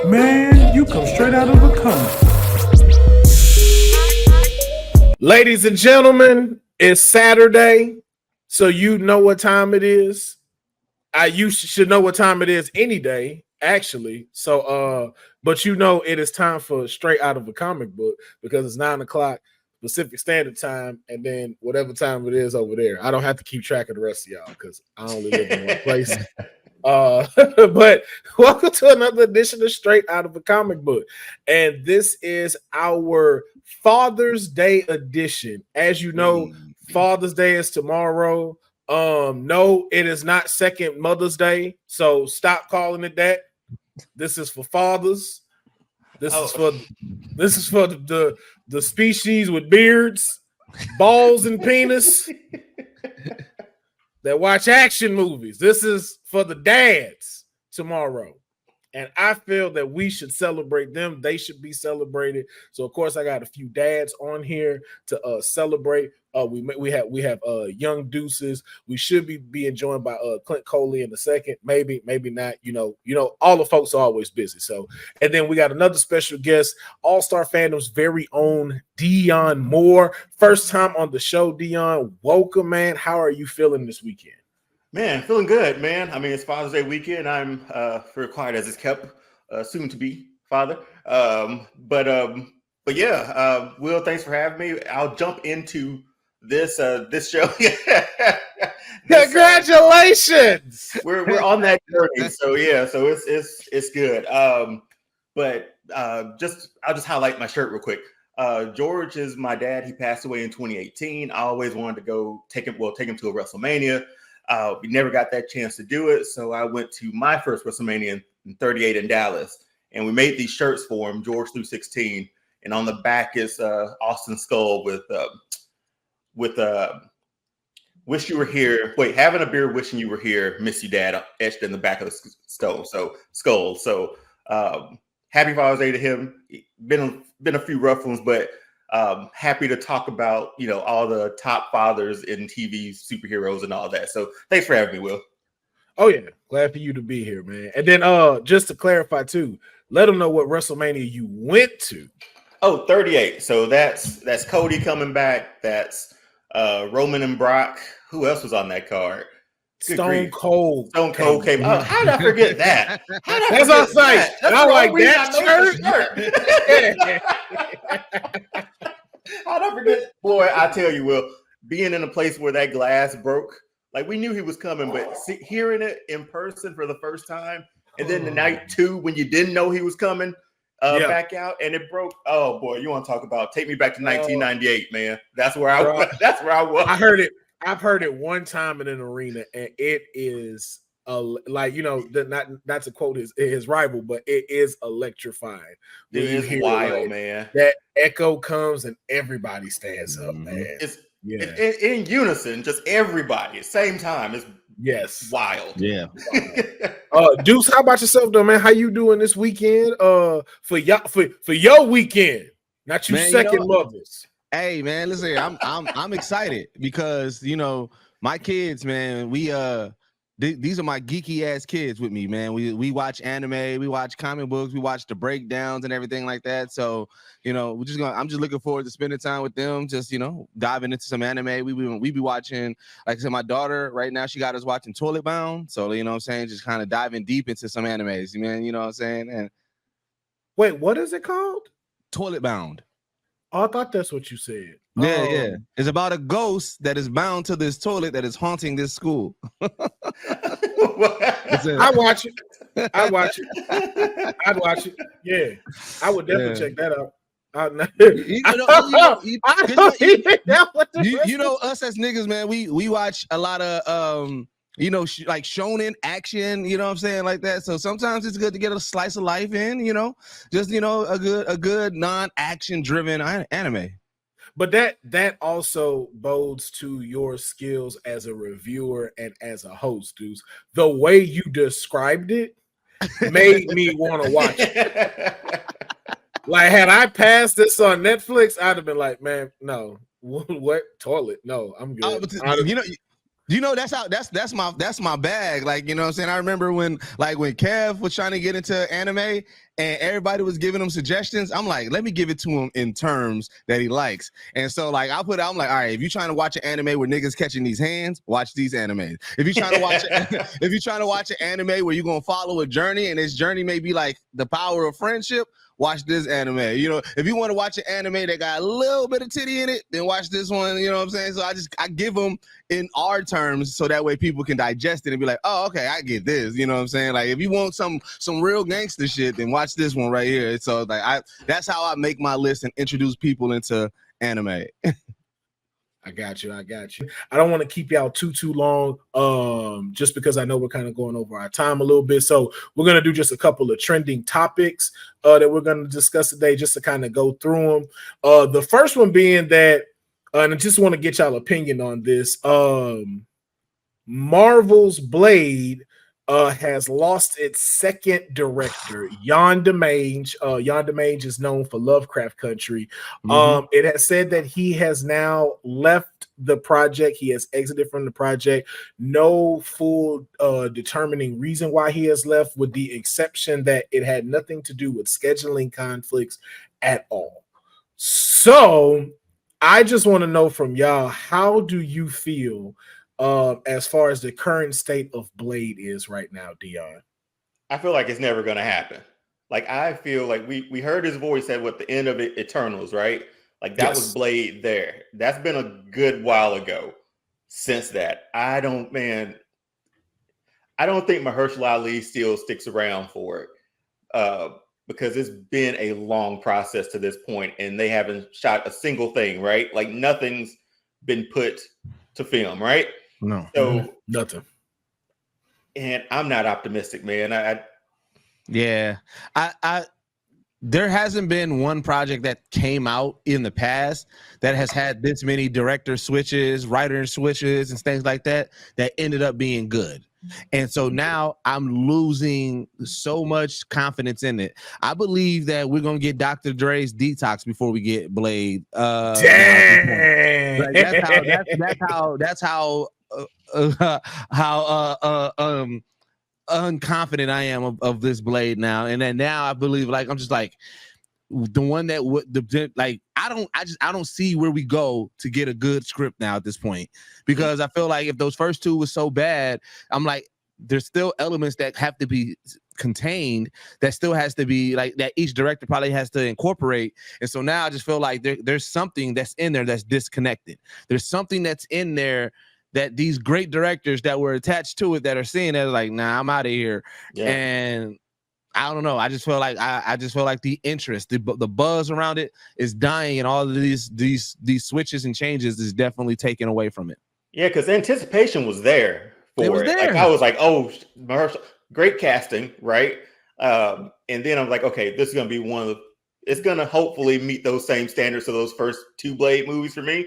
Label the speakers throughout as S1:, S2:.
S1: Man, you come straight out of a comic. Ladies and gentlemen, it's Saturday, so you know what time it is. You should know what time it is any day, actually. So, but you know it is time for Straight Out of a Comic Book because it's 9 o'clock Pacific Standard Time, and then whatever time it is over there. I don't have to keep track of the rest of y'all because I only live in one place. But welcome to another edition of Straight Out of a Comic Book, and this is our Father's Day edition. As you know, Father's Day is tomorrow. No, it is not second Mother's Day, so stop calling it that. This is for fathers. This is for the species with beards, balls, and penis that watch action movies. This is for the dads tomorrow. And I feel that we should celebrate them. They should be celebrated. So, of course, I got a few dads on here to celebrate. We have young Deuces. We should be joined by Clint, Coley in a second. Maybe not. You know, all the folks are always busy. So, and then we got another special guest, All-Star Fandom's very own Deonne Moore. First time on the show, Deonne. Welcome, man. How are you feeling this weekend?
S2: Man, feeling good, man. I mean, it's Father's Day weekend. I'm very quiet as it's kept, soon to be father. But yeah, Will, thanks for having me. I'll jump into this show.
S1: Congratulations!
S2: We're on that journey, so yeah, so it's good. But I'll just highlight my shirt real quick. George is my dad. He passed away in 2018. I always wanted to go take him to a WrestleMania. We never got that chance to do it, so I went to my first WrestleMania in 38 in Dallas, and we made these shirts for him, George through 16, and on the back is Austin Skull with "Wish you were here." Wait, having a beer, wishing you were here. Miss you, Dad, etched in the back of the skull. So happy Father's Day to him. Been a few rough ones, but happy to talk about, you know, all the top fathers in TV, superheroes, and all that. So thanks for having me, Will.
S1: Oh yeah, glad for you to be here, man. And then just to clarify too, let them know what WrestleMania you went to.
S2: Oh, 38. So that's Cody coming back. That's Roman and Brock. Who else was on that card?
S1: Stone Cold
S2: came. Oh, how did I forget that?
S1: That's what I'm saying. I like that shirt.
S2: How'd I forget? Boy, I tell you, Will, being in a place where that glass broke, like we knew he was coming, but hearing it in person for the first time, and then the night two when you didn't know he was coming back out and it broke. Oh boy, you want to talk about take me back to 1998, man? That's where I was. That's where I was.
S1: I heard it. I've heard it one time in an arena, and it is like, you know, not to quote his rival, but it is electrifying.
S2: It is wild, man.
S1: That echo comes and everybody stands up, man.
S2: It's in unison, just everybody at the same time. It's wild.
S3: Yeah.
S1: Deuce, how about yourself though, man? How you doing this weekend? For your weekend, not you, man, second mothers.
S3: Hey man, listen, I'm excited because, you know, my kids, man, these are my geeky ass kids with me, man. We watch anime, we watch comic books, we watch the breakdowns and everything like that. So, you know, I'm just looking forward to spending time with them, just, you know, diving into some anime. We be watching, like I said, my daughter right now, she got us watching Toilet Bound. So, you know what I'm saying, just kind of diving deep into some animes, man, you know what I'm saying? And
S1: wait, what is it called?
S3: Toilet Bound.
S1: Oh, I thought that's what you said.
S3: Yeah. It's about a ghost that is bound to this toilet that is haunting this school.
S1: I watch it. I'd watch it. Yeah, I would definitely check that out.
S3: You know, us as niggas, man, we watch a lot of you know, like shonen action, you know what I'm saying, like that. So sometimes it's good to get a slice of life in, you know, just, you know, a good non-action driven anime.
S1: But that also bodes to your skills as a reviewer and as a host, dudes. The way you described it made me want to watch it. Like, had I passed this on Netflix, I'd have been like, man, no, What toilet? No, I'm good.
S3: That's my bag. Like, you know what I'm saying? I remember when Kev was trying to get into anime and everybody was giving him suggestions. I'm like, let me give it to him in terms that he likes. And so like I'm like, all right, if you're trying to watch an anime where niggas catching these hands, watch these animes. If you're trying to watch if you're trying to watch an anime where you're gonna follow a journey and this journey may be like the power of friendship, watch this anime. You know, if you want to watch an anime that got a little bit of titty in it, then watch this one. You know what I'm saying? So I give them in our terms so that way people can digest it and be like, oh, okay, I get this. You know what I'm saying? Like if you want some real gangster shit, then watch this one right here. So like that's how I make my list and introduce people into anime.
S1: I got you. I don't want to keep y'all too long, just because I know we're kind of going over our time a little bit. So we're going to do just a couple of trending topics that we're going to discuss today, just to kind of go through them. The first one being that, and I just want to get y'all opinion on this. Marvel's Blade has lost its second director, Jan DeMange. Jan DeMange is known for Lovecraft Country. It has said that he has now left the project. He has exited from the project. No full determining reason why he has left, with the exception that it had nothing to do with scheduling conflicts at all. So I just want to know from y'all, how do you feel as far as the current state of Blade is right now, Deonne?
S2: I feel like it's never going to happen. Like, I feel like we heard his voice at the end of Eternals, right? Like that was Blade there. That's been a good while ago. Since that, I don't think Mahershala Ali still sticks around for it, because it's been a long process to this point, and they haven't shot a single thing, right? Like nothing's been put to film, right?
S3: No.
S2: So
S1: nothing.
S2: And I'm not optimistic, man.
S3: There hasn't been one project that came out in the past that has had this many director switches, writer switches, and things like that ended up being good. And so now I'm losing so much confidence in it. I believe that we're gonna get Dr. Dre's Detox before we get Blade.
S1: Dang.
S3: Like that's how unconfident I am of this Blade now. And then now I believe, like, I'm just like the one that would like I don't see where we go to get a good script now at this point, because I feel like if those first two was so bad, I'm like, there's still elements that have to be contained, that still has to be like that each director probably has to incorporate. And so now I just feel like there's something that's in there that's disconnected. There's something that's in there that these great directors that were attached to it that are seeing that, like, nah, I'm out of here. Yeah. And I don't know. I just feel like I just feel like the interest, the buzz around it is dying, and all of these switches and changes is definitely taken away from it.
S2: Yeah, because anticipation was there for it. Like, I was like, oh, great casting, right? And then I'm like, okay, this is gonna be it's gonna hopefully meet those same standards of those first two Blade movies for me.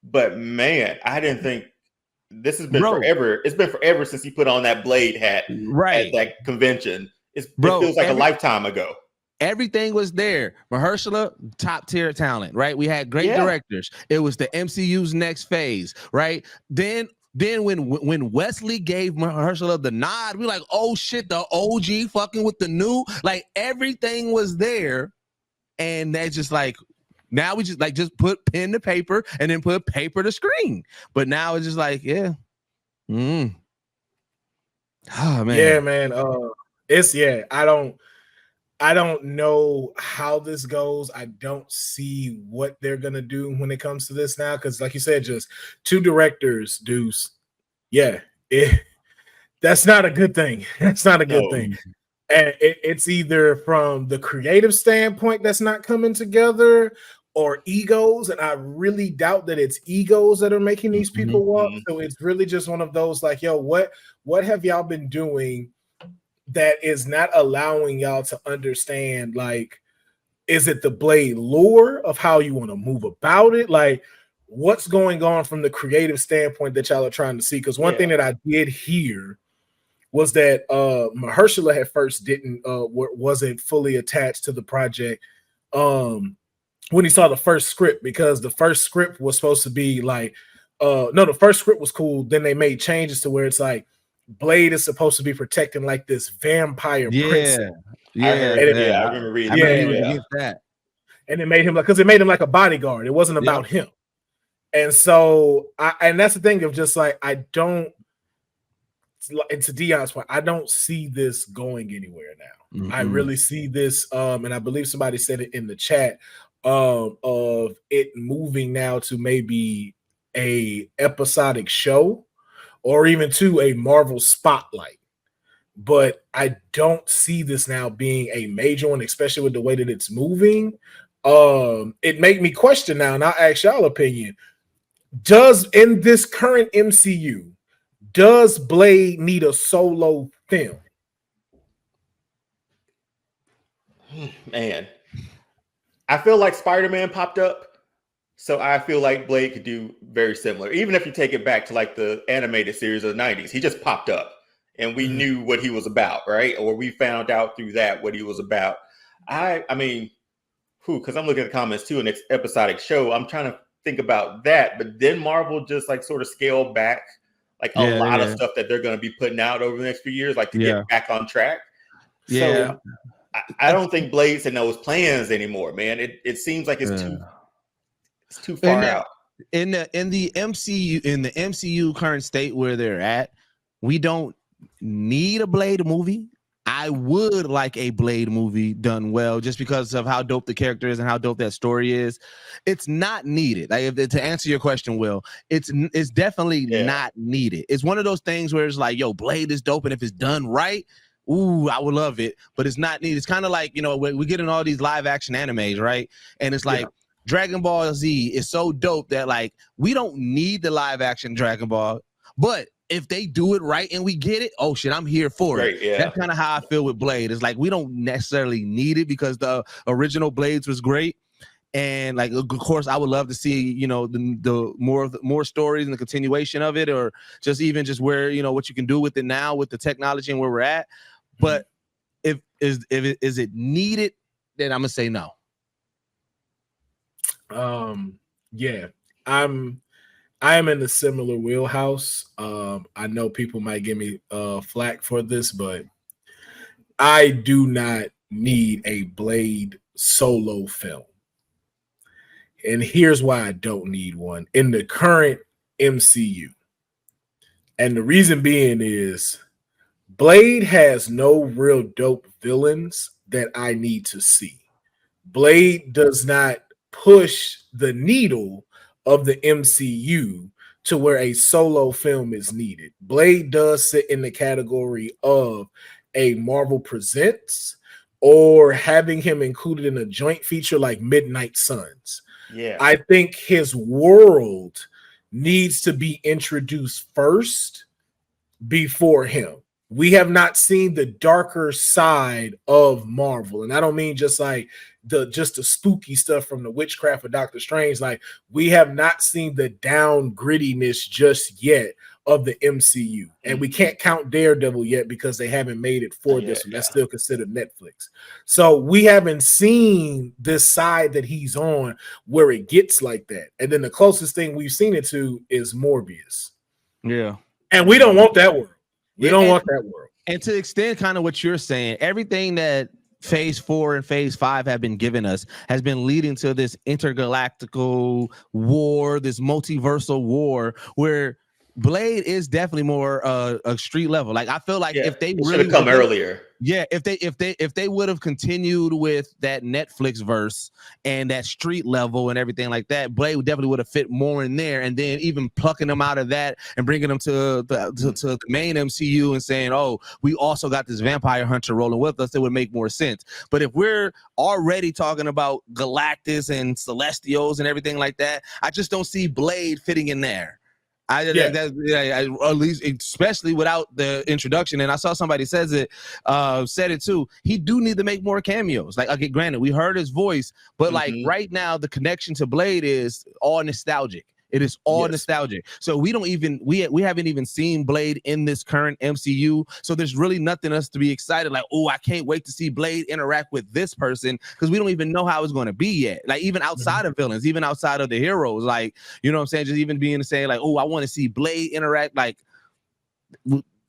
S2: But man, I didn't think this has been forever. It's been forever since he put on that Blade hat at that convention. It feels like a lifetime ago.
S3: Everything was there. Mahershala, top tier talent, right? We had great directors. It was the MCU's next phase, right? Then when Wesley gave Mahershala the nod, we like, oh shit, the OG fucking with the new, like everything was there. And that's just like, now we just put pen to paper and then put paper to screen. But now it's just like, Oh man.
S1: Yeah, man. I don't know how this goes. I don't see what they're gonna do when it comes to this now, because like you said, just two directors, Deuce. Yeah, that's not a good thing. That's not a good thing. And it's either from the creative standpoint that's not coming together, or egos, and I really doubt that it's egos that are making these people walk. So it's really just one of those like, yo, what have y'all been doing that is not allowing y'all to understand, like, is it the Blade lore of how you want to move about it? Like, what's going on from the creative standpoint that y'all are trying to see? Because one thing that I did hear was that Mahershala at first wasn't fully attached to the project. when he saw the first script, because the first script was supposed to be like, no, the first script was cool. Then they made changes to where it's like Blade is supposed to be protecting like this vampire princess.
S3: Yeah,
S2: I remember reading.
S3: I remember he was
S2: yeah.
S3: against that.
S1: And it made him like, because it made him like a bodyguard. It wasn't about him. And so, and that's the thing of just like, I don't, and to Deonne's point, I don't see this going anywhere now.
S3: Mm-hmm.
S1: I really see this, and I believe somebody said it in the chat, of it moving now to maybe a episodic show or even to a Marvel spotlight. But I don't see this now being a major one, especially with the way that it's moving. It made me question now, and I'll ask y'all opinion. Does in this current MCU, does Blade need a solo film?
S2: Man, I feel like Spider-Man popped up, so I feel like Blade could do very similar. Even if you take it back to like the animated series of the 90s, he just popped up and we knew what he was about, right? Or we found out through that what he was about. I mean, because I'm looking at the comments too, and it's episodic show. I'm trying to think about that, but then Marvel just like sort of scaled back like a lot of stuff that they're going to be putting out over the next few years, like to get back on track. So I don't think Blade's in those plans anymore, man. It seems like it's too far out.
S3: In the MCU current state where they're at, we don't need a Blade movie. I would like a Blade movie done well, just because of how dope the character is and how dope that story is. It's not needed. Like, to answer your question, Will, it's definitely not needed. It's one of those things where it's like, yo, Blade is dope, and if it's done right, ooh, I would love it. But it's not needed. It's kind of like, you know, we get in all these live action animes, right? And it's like Dragon Ball Z is so dope that like we don't need the live action Dragon Ball, but if they do it right and we get it, oh shit, I'm here for it.
S2: Yeah.
S3: That's kind of how I feel with Blade. It's like we don't necessarily need it because the original Blades was great, and like of course I would love to see, you know, the more stories and the continuation of it, or just even just where, you know, what you can do with it now with the technology and where we're at. But if it needed, then I'm gonna say no.
S1: Yeah, I am in a similar wheelhouse. I know people might give me flack for this, but I do not need a Blade solo film. And here's why I don't need one in the current MCU. And the reason being is Blade has no real dope villains that I need to see. Blade does not push the needle of the MCU to where a solo film is needed. Blade does sit in the category of a Marvel Presents or having him included in a joint feature like Midnight Suns.
S2: Yeah,
S1: I think his world needs to be introduced first before him. We have not seen the darker side of Marvel, and I don't mean just like the spooky stuff from the witchcraft of Doctor Strange. Like, we have not seen the down grittiness just yet of the MCU, and we can't count Daredevil yet because they haven't made it for this one. That's still considered Netflix. So we haven't seen this side that he's on where it gets like that. And then the closest thing we've seen it to is Morbius.
S3: Yeah,
S1: and we don't want that world. We don't want that world.
S3: And to extend kind of what you're saying, everything that Phase 4 and Phase 5 have been giving us has been leading to this intergalactical war, this multiversal war, where Blade is definitely more a street level. Like, I feel like if they really
S2: should have come earlier.
S3: Yeah, if they would have continued with that Netflix verse and that street level and everything like that, Blade definitely would have fit more in there. And then even plucking them out of that and bringing them to the main MCU and saying, oh, we also got this vampire hunter rolling with us, it would make more sense. But if we're already talking about Galactus and Celestials and everything like that, I just don't see Blade fitting in there. At least, especially without the introduction. And I saw somebody said it too. He do need to make more cameos. Like, okay, granted, we heard his voice, but like right now, the connection to Blade is all nostalgic. It is all
S1: Yes.
S3: nostalgic. So we haven't even seen Blade in this current MCU. So there's really nothing else to be excited. Like, oh, I can't wait to see Blade interact with this person, because we don't even know how it's going to be yet. Like, even outside of villains, even outside of the heroes, like, you know what I'm saying? Just even being to say like, oh, I want to see Blade interact. Like,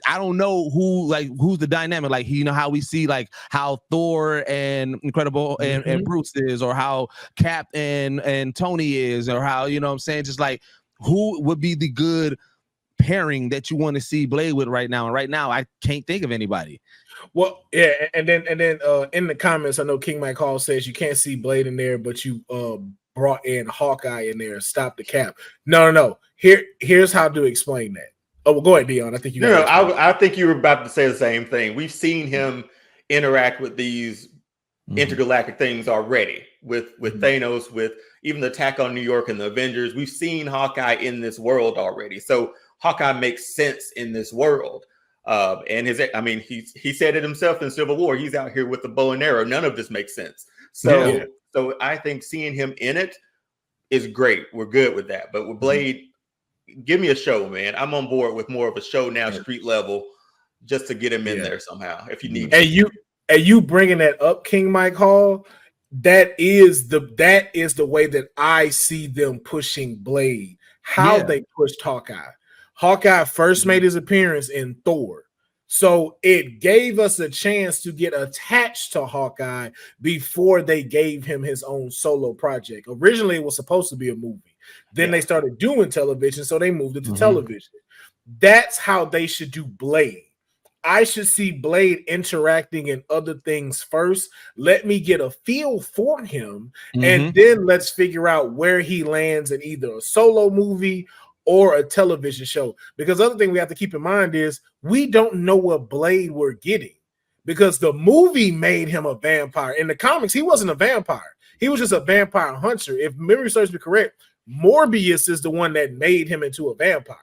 S3: I don't know who's the dynamic. Like, you know how we see like how Thor and Incredible and Bruce is, or how Cap and Tony is, or how, you know what I'm saying, just like who would be the good pairing that you want to see Blade with right now. And right now I can't think of anybody.
S1: Well, yeah, and then in the comments, I know King Mike Hall says you can't see Blade in there, but you brought in Hawkeye in there. Stop the cap. No. Here's how to explain that. Oh, well, go ahead, Deonne. I think you.
S2: No, I think you were about to say the same thing. We've seen him interact with these intergalactic things already, with Thanos, with even the attack on New York and the Avengers. We've seen Hawkeye in this world already, so Hawkeye makes sense in this world. And he said it himself in Civil War. He's out here with the bow and arrow. None of this makes sense. So I think seeing him in it is great. We're good with that. But with Blade, give me a show, man. I'm on board with more of a show now, street level, just to get him in there somehow if you need.
S1: And you bringing that up, King Mike Hall. That is the way that I see them pushing Blade. How they pushed Hawkeye. Hawkeye first made his appearance in Thor. So it gave us a chance to get attached to Hawkeye before they gave him his own solo project. Originally, it was supposed to be a movie. Then they started doing television, so they moved it to television. That's how they should do Blade. I should see Blade interacting in other things first. Let me get a feel for him, and then let's figure out where he lands in either a solo movie or a television show. Because the other thing we have to keep in mind is we don't know what Blade we're getting, because the movie made him a vampire. In the comics, he wasn't a vampire. He was just a vampire hunter. If memory serves me correct, Morbius is the one that made him into a vampire.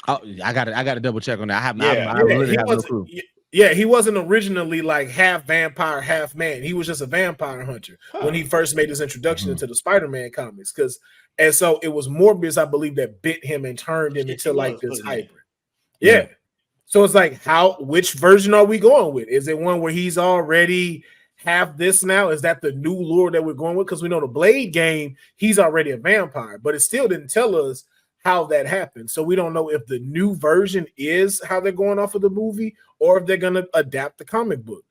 S3: Oh, I got to double check on that. I really have no clue.
S1: Yeah, he wasn't originally like half vampire, half man. He was just a vampire hunter when he first made his introduction into the Spider-Man comics. And so it was Morbius, I believe, that bit him and turned him into like this hybrid. Yeah. So it's like, which version are we going with? Is it one where he's already have this now? Is that the new lore that we're going with? Because we know the Blade game, he's already a vampire, but it still didn't tell us how that happened. So we don't know if the new version is how they're going off of the movie or if they're going to adapt the comic book.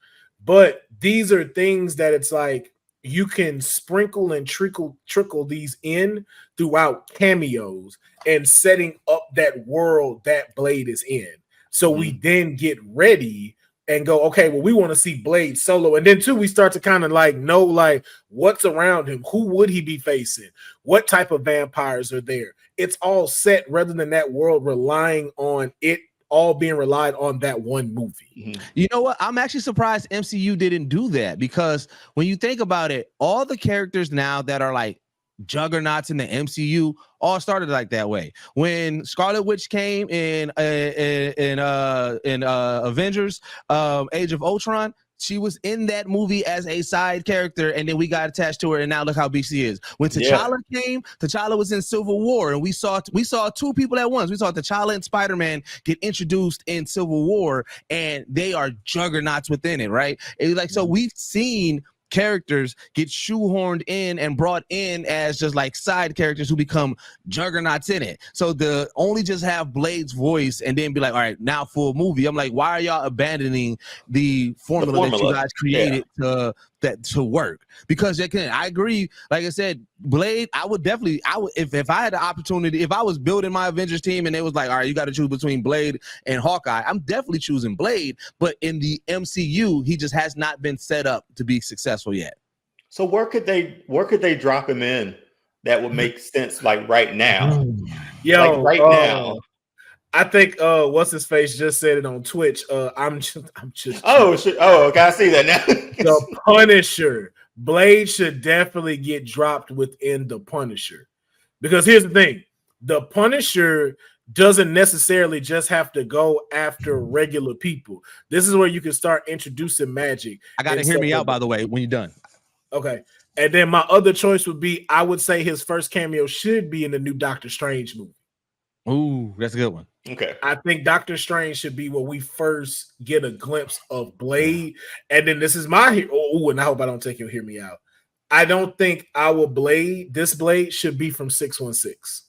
S1: But these are things that it's like you can sprinkle and trickle these in throughout cameos and setting up that world that Blade is in. So we then get ready and go, okay, well, we want to see Blade solo. And then too, we start to kind of like know like what's around him. Who would he be facing? What type of vampires are there? It's all set rather than that world relying on it all being relied on that one movie.
S3: You know what? I'm actually surprised MCU didn't do that, because when you think about it, all the characters now that are like juggernauts in the MCU all started like that way. When Scarlet Witch came in Avengers Age of Ultron, she was in that movie as a side character, and then we got attached to her, and now look how big she is. When T'Challa came, T'Challa was in Civil War, and we saw two people at once. We saw T'Challa and Spider-Man get introduced in Civil War, and they are juggernauts within it, right? It's like, so we've seen characters get shoehorned in and brought in as just like side characters who become juggernauts in it. So the only just have Blade's voice and then be like, all right, now full movie. I'm like, why are y'all abandoning the formula that you guys created to work? Because I agree. Like I said, Blade, I would if I had the opportunity, if I was building my Avengers team and it was like, all right, you got to choose between Blade and Hawkeye, I'm definitely choosing Blade. But in the MCU, he just has not been set up to be successful yet.
S2: So where could they drop him in that would make sense, like right now? Now.
S1: I think what's his face just said it on Twitch. I'm just
S2: okay, I see that now.
S1: The Punisher. Blade should definitely get dropped within the Punisher. Because here's the thing, the Punisher doesn't necessarily just have to go after regular people. This is where you can start introducing magic.
S3: I gotta hear me out, by the way, when you're done.
S1: Okay. And then my other choice would be, I would say his first cameo should be in the new Doctor Strange movie.
S3: Ooh, that's a good one.
S2: Okay.
S1: I think Doctor Strange should be where we first get a glimpse of Blade. And then this is my and I hope I don't think you'll hear me out. I don't think this Blade should be from 616.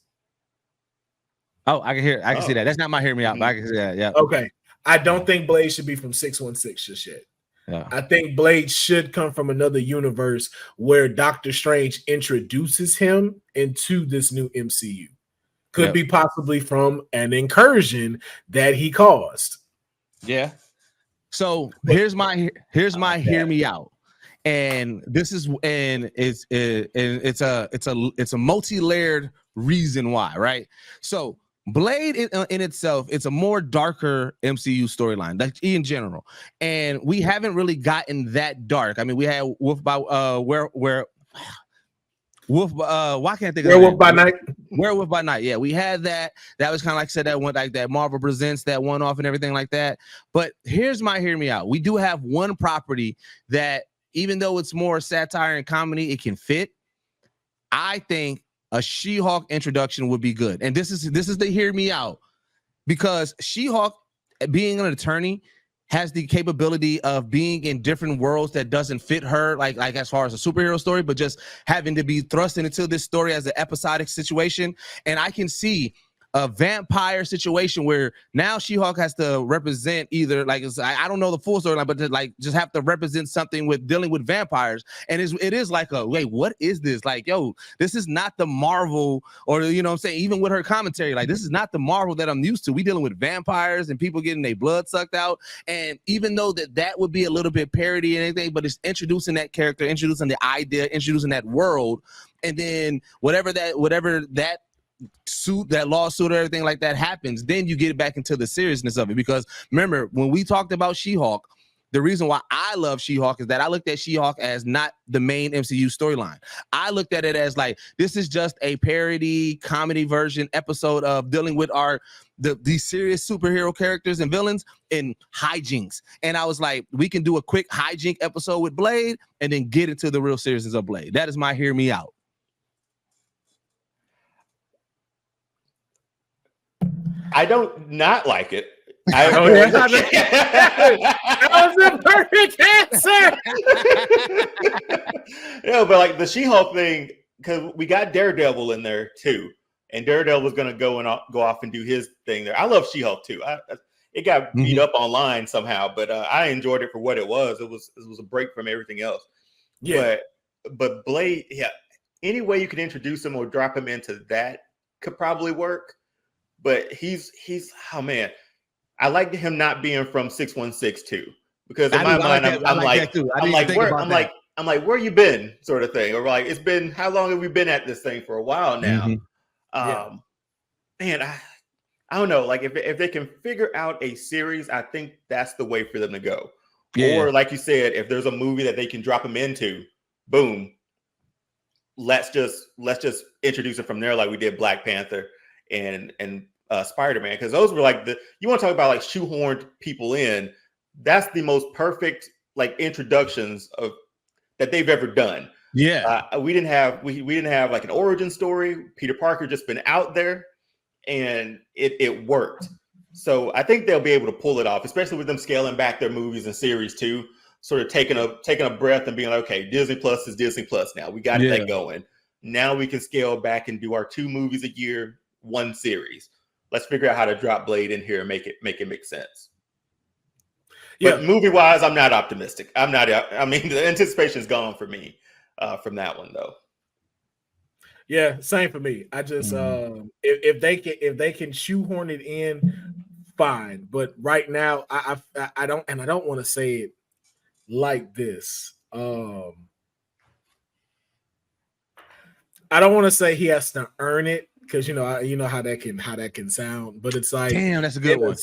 S3: Oh, I can see that. That's not my hear me out, but I can see that. Yeah.
S1: Okay. I don't think Blade should be from 616 just yet.
S3: Yeah.
S1: I think Blade should come from another universe where Doctor Strange introduces him into this new MCU. Could be possibly from an incursion that he caused.
S3: Yeah. So here's my hear me out. And this is it's a multi-layered reason why, right? So Blade in itself, it's a more darker MCU storyline, like in general, and we haven't really gotten that dark. I mean, we had Wolf by why can't I think of
S1: Werewolf by Night?
S3: Werewolf by Night. Yeah, we had that. That was kind of like I said, that one like that Marvel Presents, that one off and everything like that. But hear me out. We do have one property that, even though it's more satire and comedy, it can fit. I think a She-Hulk introduction would be good. And this is the hear me out, because She-Hulk, being an attorney, has the capability of being in different worlds that doesn't fit her, like as far as a superhero story, but just having to be thrust into this story as an episodic situation. And I can see a vampire situation where now She-Hulk has to represent either, like, I don't know the full storyline, but to, like, just have to represent something with dealing with vampires. And it is like wait, what is this? Like, yo, this is not the Marvel, or, you know what I'm saying? Even with her commentary, like, this is not the Marvel that I'm used to. We dealing with vampires and people getting their blood sucked out. And even though that would be a little bit parody and anything, but it's introducing that character, introducing the idea, introducing that world. And then whatever that suit, that lawsuit or everything like that happens, then you get it back into the seriousness of it. Because remember, when we talked about She-Hulk, the reason why I love She-Hulk is that I looked at She-Hulk as not the main MCU storyline. I looked at it as like, this is just a parody comedy version episode of dealing with these serious superhero characters and villains and hijinks. And I was like, we can do a quick hijink episode with Blade and then get into the real seriousness of Blade. That is my hear me out.
S2: I don't not like it.
S1: That was a perfect answer.
S2: No, but like the She-Hulk thing, because we got Daredevil in there too, and Daredevil was going to go off and do his thing there. I love She-Hulk too. It got beat up online somehow, but I enjoyed it for what it was. It was a break from everything else. Yeah, but Blade, any way you can introduce him or drop him into that could probably work. But he's oh man, I like him not being from 616 too, because in my mind I'm like where you been, sort of thing, or like, it's been, how long have we been at this thing? For a while now. Man, I don't know, like if they can figure out a series, I think that's the way for them to go. Or like you said, if there's a movie that they can drop him into, boom, let's just introduce it from there, like we did Black Panther and Spider-Man, because those were like you want to talk about like shoehorned people in, that's the most perfect like introductions of that they've ever done. We didn't have like an origin story. Peter Parker just been out there, and it worked. So I think they'll be able to pull it off, especially with them scaling back their movies and series too, sort of taking a breath and being like, okay, Disney Plus is Disney Plus now, we got that going. Now we can scale back and do our 2 movies a year, 1 series. Let's figure out how to drop Blade in here and make it make sense. But movie-wise, I'm not optimistic. I mean, the anticipation is gone for me from that one, though.
S1: Yeah, same for me. I just if they can shoehorn it in, fine. But right now, I don't want to say it like this. I don't want to say he has to earn it, because you know how that can sound, but it's like,
S3: damn, that's a good one.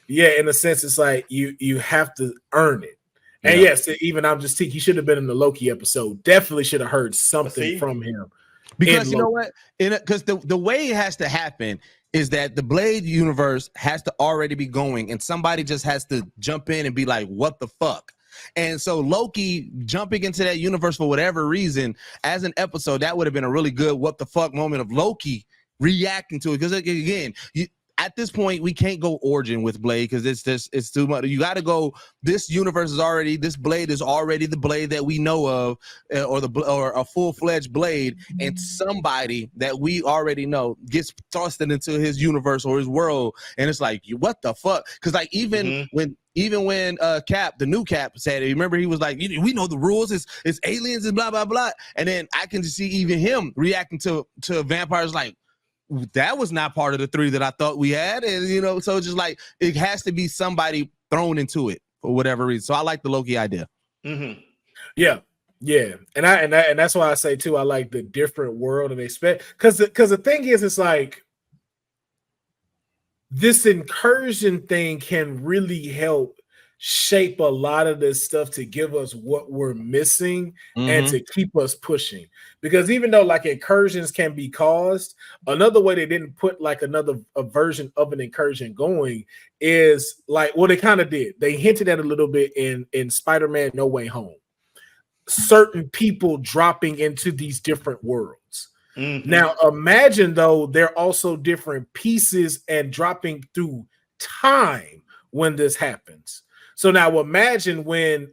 S1: Yeah, in a sense, it's like you have to earn it. And yes, even I'm just he should have been in the Loki episode. Definitely should have heard something from him.
S3: Because you know what? Because the way it has to happen is that the Blade universe has to already be going, and somebody just has to jump in and be like, what the fuck? And so Loki jumping into that universe for whatever reason, as an episode, that would have been a really good what the fuck moment of Loki reacting to it. Because again, at this point, we can't go origin with Blade because it's too much. You got to go. This universe is already. This Blade is already the Blade that we know of, or a full-fledged Blade, and somebody that we already know gets thrust into his universe or his world, and it's like, what the fuck? Because like even when Cap, the new Cap, said it, remember he was like, we know the rules. It's aliens and blah blah blah, and then I can see even him reacting to vampires like, that was not part of the three that I thought we had. And, so just like, it has to be somebody thrown into it for whatever reason. So I like the Loki idea.
S1: Mm-hmm. Yeah. And that's why I say too, I like the different world and expect, because the thing is, it's like this incursion thing can really help shape a lot of this stuff to give us what we're missing and to keep us pushing. Because even though like incursions can be caused, another way they didn't put like a version of an incursion going is like, well, they kind of did. They hinted at a little bit in Spider-Man No Way Home. Certain people dropping into these different worlds. Now imagine though, they're also different pieces and dropping through time when this happens. So now imagine when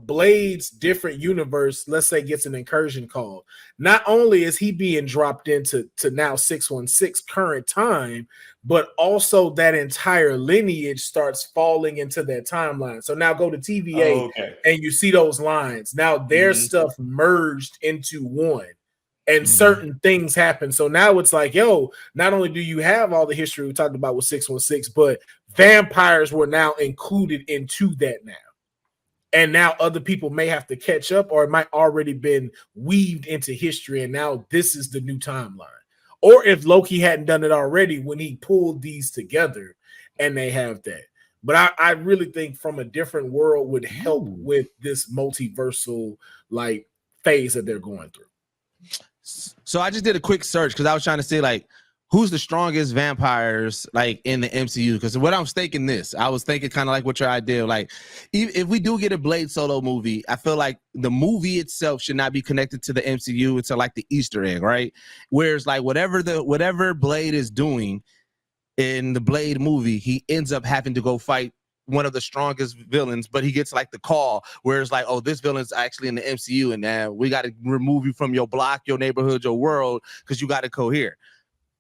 S1: Blade's different universe, let's say, gets an incursion call. Not only is he being dropped into now 616 current time, but also that entire lineage starts falling into that timeline. So now go to TVA and you see those lines. Now their stuff merged into one. And certain things happen. So now it's like, yo, not only do you have all the history we talked about with 616, but vampires were now included into that now. And now other people may have to catch up, or it might already been weaved into history. And now this is the new timeline. Or if Loki hadn't done it already when he pulled these together and they have that. But I really think from a different world would help with this multiversal like phase that they're going through.
S3: So I just did a quick search because I was trying to say like, who's the strongest vampires like in the MCU? Because what I was thinking kind of like what your idea, like if we do get a Blade solo movie, I feel like the movie itself should not be connected to the MCU. It's like the Easter egg, right? Whereas like whatever Blade is doing in the Blade movie, he ends up having to go fight one of the strongest villains, but he gets like the call where it's like, oh, this villain's actually in the MCU, and now we got to remove you from your block, your neighborhood, your world, because you got to cohere.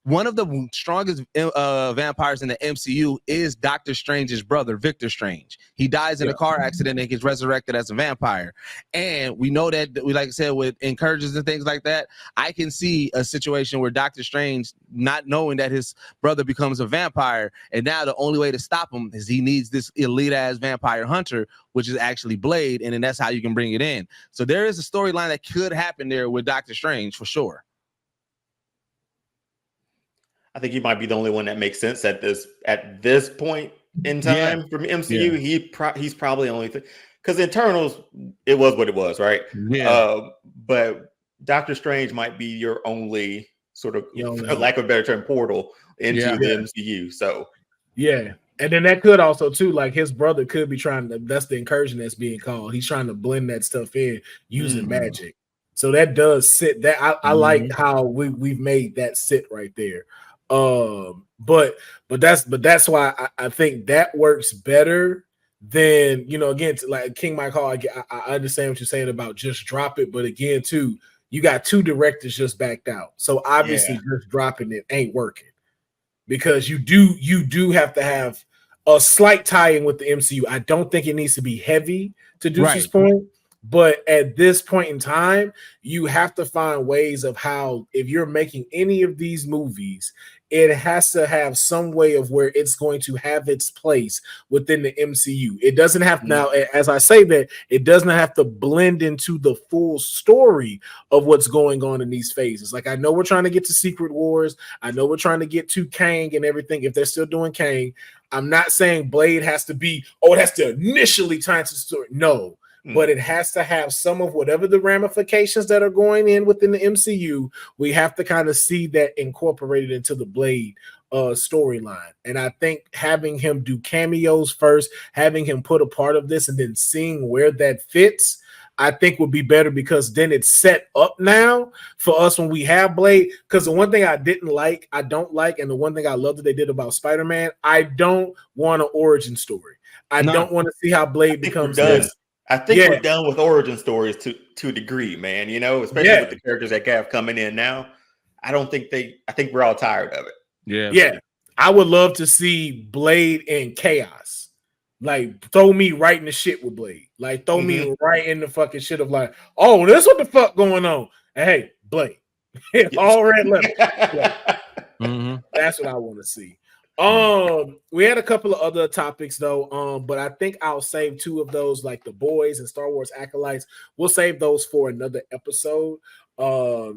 S3: One of the strongest vampires in the MCU is Doctor Strange's brother, Victor Strange. He dies in a car accident and gets resurrected as a vampire. And we know that, like I said, with incursions and things like that, I can see a situation where Doctor Strange, not knowing that his brother becomes a vampire, and now the only way to stop him is he needs this elite-ass vampire hunter, which is actually Blade, and then that's how you can bring it in. So there is a storyline that could happen there with Doctor Strange, for sure.
S2: I think he might be the only one that makes sense at this point in time from MCU. He's probably the only thing, because Eternals, it was what it was, right? But Doctor Strange might be your only sort of, for lack of a better term, portal into the MCU. So
S1: and then that could also too, like his brother could be trying to, that's the incursion that's being called. He's trying to blend that stuff in using magic. So that does sit that I like how we've made that sit right there. But that's why I think that works better than, again, like King Mike Hall. I understand what you're saying about just drop it, but again, too, you got two directors just backed out, so obviously just dropping it ain't working, because you do have to have a slight tie-in with the MCU. I don't think it needs to be heavy, to Deuce's point. But at this point in time, you have to find ways of how, if you're making any of these movies, it has to have some way of where it's going to have its place within the MCU. It doesn't have now, as I say that, it doesn't have to blend into the full story of what's going on in these phases. Like, I know we're trying to get to Secret Wars. I know we're trying to get to Kang and everything, if they're still doing Kang. I'm not saying Blade has to be, it has to initially tie into the story. No. But it has to have some of whatever the ramifications that are going in within the MCU. We have to kind of see that incorporated into the Blade storyline. And I think having him do cameos first, having him put a part of this, and then seeing where that fits, I think would be better, because then it's set up now for us when we have Blade. Because the one thing I don't like, and the one thing I love that they did about Spider-Man, I don't want an origin story. I don't want to see how Blade becomes this.
S2: I think we're done with origin stories to a degree, man. You know, especially with the characters that have coming in now. I think we're all tired of it.
S1: Yeah. I would love to see Blade in chaos. Like, throw me right in the shit with Blade. Like, throw me right in the fucking shit of like, oh, this what the fuck going on. And hey, Blade. All red letter. That's what I want to see. We had a couple of other topics though, but I think I'll save two of those, like the boys and Star Wars acolytes. We'll save those for another episode.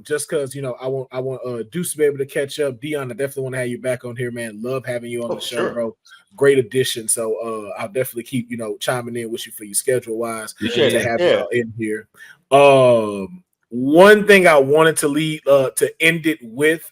S1: Just because I want Deuce to be able to catch up. Deonne, I definitely want to have you back on here, man. Love having you on the show, bro. Great addition. So I'll definitely keep chiming in with you for your schedule wise to have you in here. One thing I wanted to end it with,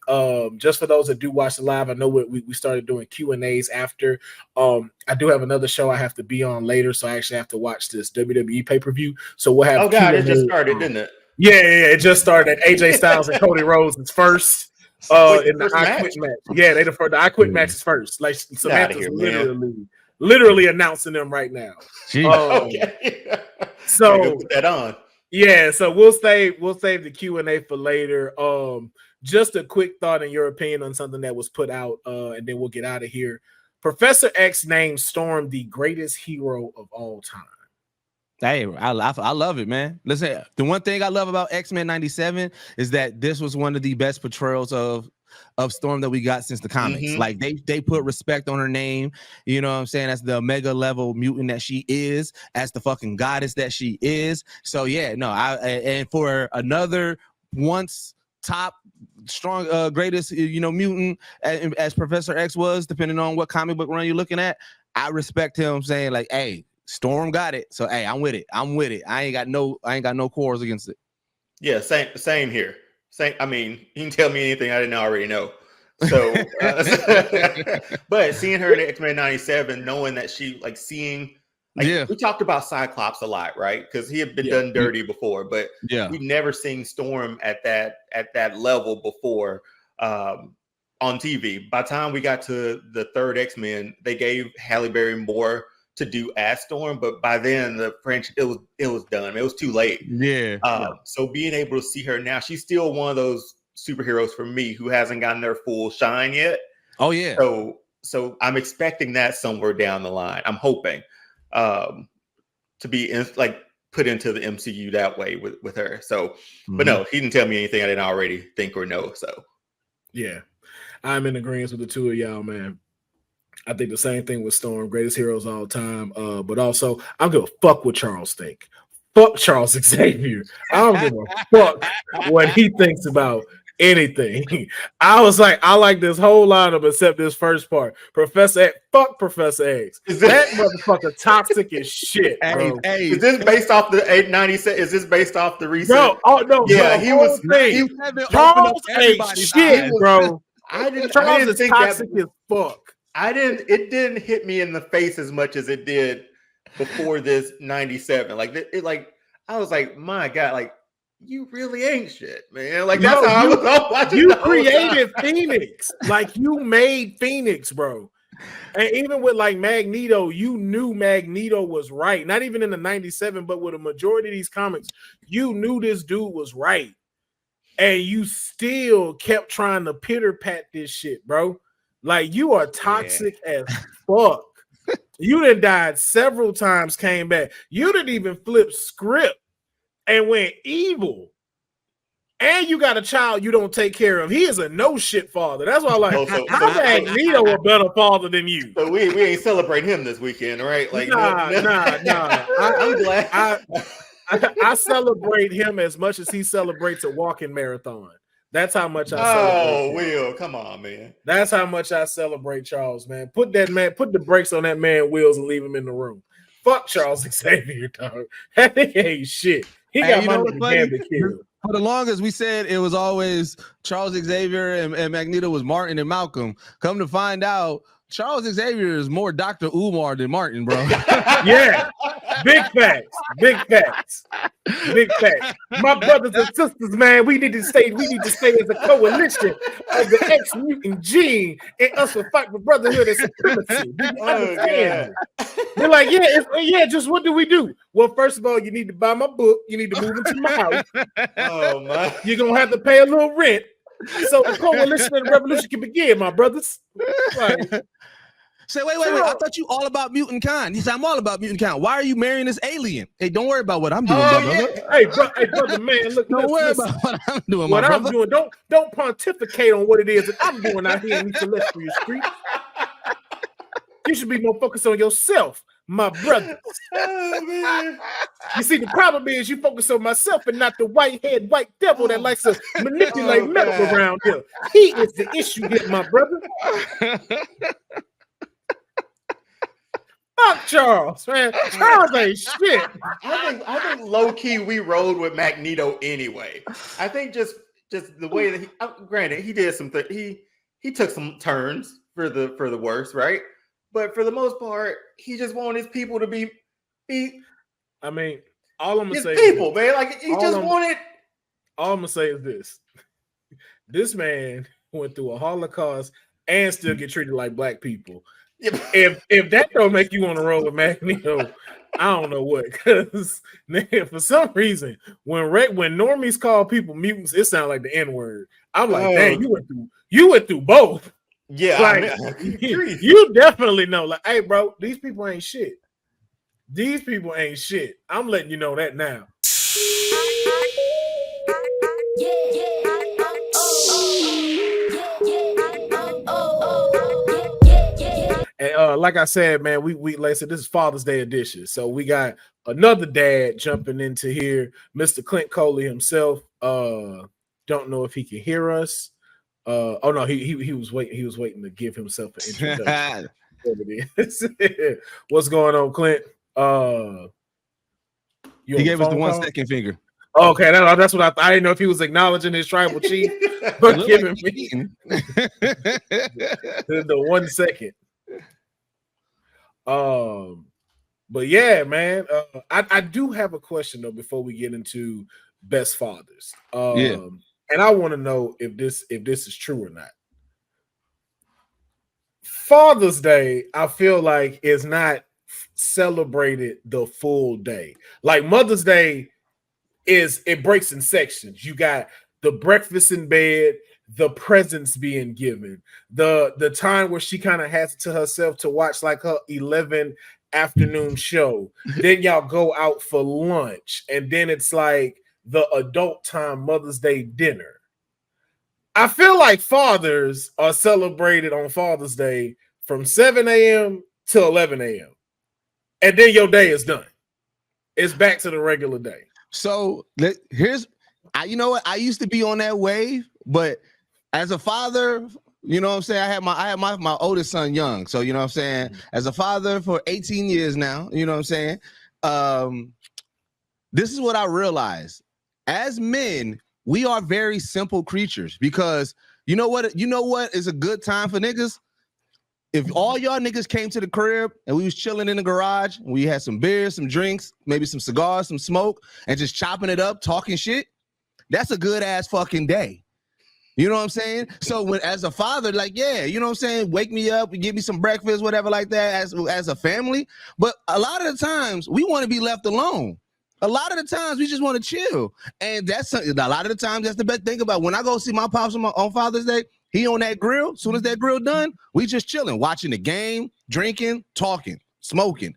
S1: just for those that do watch the live, I know we started doing Q&As after. I do have another show I have to be on later, so I actually have to watch this WWE pay-per-view. So we'll have
S2: it just started, didn't it?
S1: Yeah, it just started. AJ Styles and Cody Rhodes is first in the I Quit match. Yeah, the I Quit match is first. Like, Samantha's literally announcing them right now. So
S2: put that on.
S1: Yeah, so we'll save the Q&A for later. Just a quick thought in your opinion on something that was put out, and then we'll get out of here. Professor X named Storm the greatest hero of all time.
S3: Hey, I love it, man. Listen, the one thing I love about X-Men 97 is that this was one of the best portrayals of Storm that we got since the comics. Like they put respect on her name, you know what I'm saying, as the omega level mutant that she is, as the fucking goddess that she is. So yeah, no, and for another once top strong greatest mutant as Professor X was, depending on what comic book run you're looking at, I respect him saying like, hey, Storm got it. So hey, I'm with it. I ain't got no quarrels against it.
S2: Yeah, same here. I mean, you can tell me anything I didn't already know. So, but seeing her in X-Men 97, knowing that she we talked about Cyclops a lot, right? Because he had been done dirty before, but we've never seen Storm at that level before on TV. By the time we got to the third X-Men, they gave Halle Berry more to do as Storm, but by then the French it was done. It was too late. So being able to see her now, she's still one of those superheroes for me who hasn't gotten their full shine yet.
S3: Oh yeah.
S2: So I'm expecting that somewhere down the line. I'm hoping to be put into the MCU that way with her. So, but no, he didn't tell me anything I didn't already think or know. So
S1: yeah, I'm in agreement with the two of y'all, man. I think the same thing with Storm, greatest heroes of all time. But also, I don't give a fuck what Charles think. Fuck Charles Xavier. I don't give a fuck what he thinks about anything. I was like, I like this whole lineup except this first part. Professor X, fuck Professor X. That motherfucker toxic as shit, bro.
S2: Hey, is this based off the 897? Is this based off the recent?
S1: No, yeah, he was. Charles ain't shit, bro. Charles is toxic as fuck.
S2: It didn't hit me in the face as much as it did before this 97. I was like, my God, like, you really ain't shit, man. Like, that's how I was watching.
S1: You created Phoenix. Like, you made Phoenix, bro. And even with like Magneto, you knew Magneto was right. Not even in the 97, but with a majority of these comics, you knew this dude was right. And you still kept trying to pitter-pat this shit, bro. Like, you are toxic as fuck. You done died several times, came back. You didn't even flip script and went evil. And you got a child you don't take care of. He is a no shit father. That's why I'm like, how Magneto a better father than you?
S2: So we ain't celebrate him this weekend, right? Like,
S1: nah.
S2: I'm glad.
S1: I celebrate him as much as he celebrates a walking marathon. That's how much I celebrate.
S2: Oh, Will, come on, man.
S1: That's how much I celebrate Charles, man. Put the brakes on that man Wills and leave him in the room. Fuck Charles Xavier, dog. That nigga ain't shit. He got my nigga damn to kill.
S3: For the longest, we said it was always Charles Xavier and Magneto was Martin and Malcolm. Come to find out, Charles Xavier is more Dr. Umar than Martin, bro.
S1: Yeah. Big facts. Big facts. Big facts. My brothers and sisters, man, we need to stay as a coalition of the X-mutant gene and us will fight for brotherhood and supremacy. Do you understand? They're like, just what do we do? Well, first of all, you need to buy my book. You need to move into my house.
S2: Oh my!
S1: You're gonna have to pay a little rent so the coalition and the revolution can begin, my brothers. Like,
S3: say, wait. I thought you all about mutant kind. He said, I'm all about mutant kind. Why are you marrying this alien? Hey, don't worry about what I'm doing, brother.
S1: Hey, brother, man, look.
S3: Don't worry about what I'm doing,
S1: what
S3: my
S1: I'm
S3: brother.
S1: doing. Don't pontificate on what it is that I'm doing out here in these celestial streets. You should be more focused on yourself, my brother.
S2: Oh, man.
S1: You see, the problem is you focus on myself and not the white devil that likes to manipulate metal around here. He is the issue here, my brother. Fuck Charles, man. Charles ain't shit.
S2: I think low key we rode with Magneto anyway. I think just the way that he, granted, he did some he took some turns for the worse, right? But for the most part, he just wanted his people to be.
S1: I mean, all I'm gonna say,
S2: people, man, like he just wanted.
S1: All I'm gonna say is this: this man went through a Holocaust and still get treated like black people. If that don't make you want to roll with Magneto, I don't know what. Because for some reason, when normies call people mutants, it sounds like the N-word. I'm like, dang, you went through both.
S2: Yeah,
S1: like, you definitely know. Like, hey, bro, these people ain't shit. These people ain't shit. I'm letting you know that now. And like I said, man, like I said, this is Father's Day edition. So we got another dad jumping into here, Mr. Clint Coley himself. Don't know if he can hear us. Oh no, he was waiting to give himself an introduction. What's going on, Clint?
S3: He gave us the 1 second finger.
S1: Okay, that's what I didn't know if he was acknowledging his tribal chief, but giving me the 1 second. But yeah, man, I do have a question though before we get into best fathers. And I want to know if this is true or not. Father's Day, I feel like, is not celebrated the full day. Like Mother's Day it breaks in sections. You got the breakfast in bed, the presents being given, the time where she kind of has to herself to watch like her 11 afternoon show. Then y'all go out for lunch, and then it's like the adult time Mother's Day dinner. I feel like fathers are celebrated on Father's Day from 7 a.m. to 11 a.m. And then your day is done. It's back to the regular day. So
S3: you know what? I used to be on that wave, but as a father, you know what I'm saying? I had my oldest son young. So, you know what I'm saying? As a father for 18 years now, you know what I'm saying? This is what I realized. As men, we are very simple creatures because you know what is a good time for niggas? If all y'all niggas came to the crib and we was chilling in the garage, and we had some beers, some drinks, maybe some cigars, some smoke, and just chopping it up, talking shit, that's a good ass fucking day. You know what I'm saying? So when as a father, like, yeah, you know what I'm saying? Wake me up, give me some breakfast, whatever like that as a family. But a lot of the times we want to be left alone. A lot of the times we just want to chill. And that's a lot of the times that's the best thing about when I go see my pops on Father's Day, he on that grill. As soon as that grill done, we just chilling, watching the game, drinking, talking, smoking.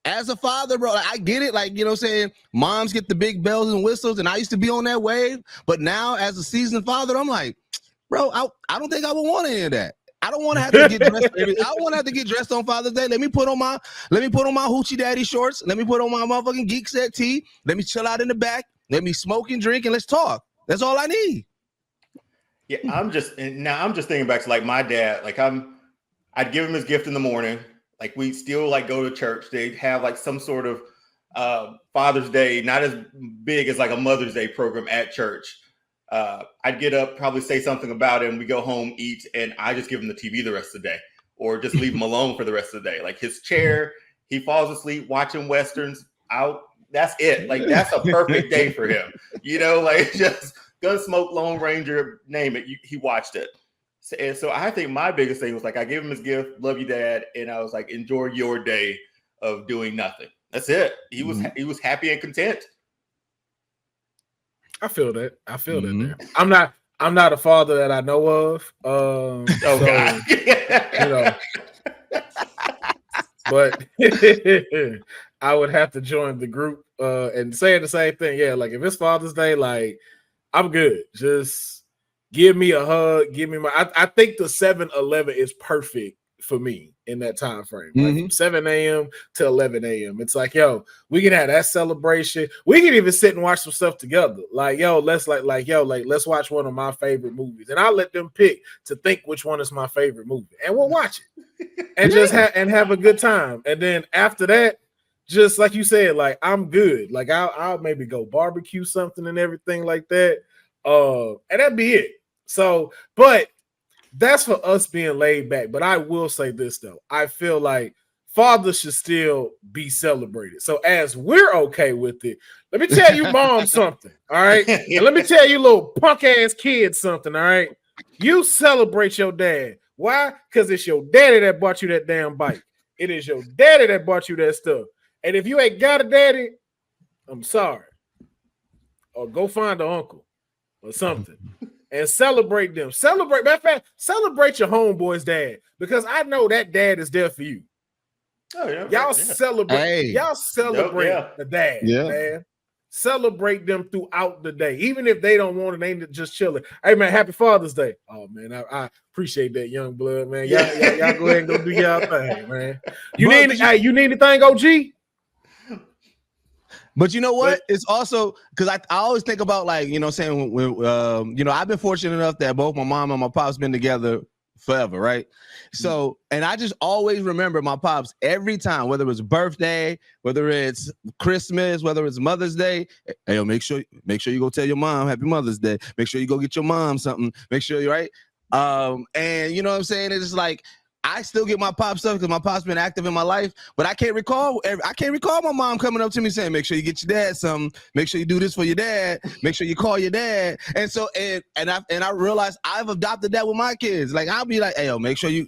S3: As a father, bro, I get it. Like, you know what I'm saying? Moms get the big bells and whistles, and I used to be on that wave. But now as a seasoned father, I'm like, bro, I don't think I would want any of that. I don't want to have to get dressed. I don't want to have to get dressed on Father's Day. Let me put on my hoochie daddy shorts. Let me put on my motherfucking geek set tee. Let me chill out in the back. Let me smoke and drink and let's talk. That's all I need.
S2: Yeah, I'm just thinking back to like my dad. Like I'd give him his gift in the morning. Like we still like go to church. They have like some sort of Father's Day, not as big as like a Mother's Day program at church. I'd get up, probably say something about him. We go home, eat, and I just give him the TV the rest of the day, or just leave him alone for the rest of the day. Like his chair, he falls asleep watching Westerns out. That's it. Like that's a perfect day for him. You know, like just Gunsmoke, Lone Ranger, name it. He watched it. And so I think my biggest thing was like I gave him his gift, love you, Dad, and I was like, enjoy your day of doing nothing. That's it. He was happy and content.
S1: I feel that. I feel that there. I'm not a father that I know of.
S2: God.
S1: You know, but I would have to join the group and saying the same thing. Yeah, like if it's Father's Day, like I'm good. Just give me a hug. Give me my. I think the 7-11 is perfect for me in that time frame, like from 7 a.m. to 11 a.m. It's like, yo, we can have that celebration. We can even sit and watch some stuff together. Like, yo, let's let's watch one of my favorite movies, and I'll let them pick to think which one is my favorite movie, and we'll watch it and just have a good time. And then after that, just like you said, like I'm good. Like I'll maybe go barbecue something and everything like that. And that'd be it. So, but that's for us being laid back. But I will say this though. I feel like fathers should still be celebrated. So as we're okay with it, let me tell you mom something. All right. And let me tell you little punk ass kids something. All right. You celebrate your dad. Why? Because it's your daddy that bought you that damn bike. It is your daddy that bought you that stuff. And if you ain't got a daddy, I'm sorry. Or go find an uncle or something. And celebrate them. Celebrate, matter of fact, celebrate your homeboy's dad because I know that dad is there for you.
S2: Oh, yeah,
S1: y'all celebrate.
S3: Hey.
S1: Y'all celebrate the dad, man. Celebrate them throughout the day, even if they don't want it. They just chilling. Hey, man, happy Father's Day. Oh man, I appreciate that, young blood, man. Y'all go ahead and go do y'all thing, man. You need anything, OG?
S3: But you know what? It's also because I always think about like, you know, saying when you know, I've been fortunate enough that both my mom and my pops been together forever, right? So, and I just always remember my pops every time, whether it was birthday, whether it's Christmas, whether it's Mother's Day. Hey, yo, make sure you go tell your mom Happy Mother's Day. Make sure you go get your mom something. Make sure you're right. And you know what I'm saying? It's just like I still get my pop stuff because my pop's been active in my life, but I can't recall my mom coming up to me saying, make sure you get your dad something, make sure you do this for your dad, make sure you call your dad. And so and I realized I've adopted that with my kids. Like I'll be like, hey, yo, make sure you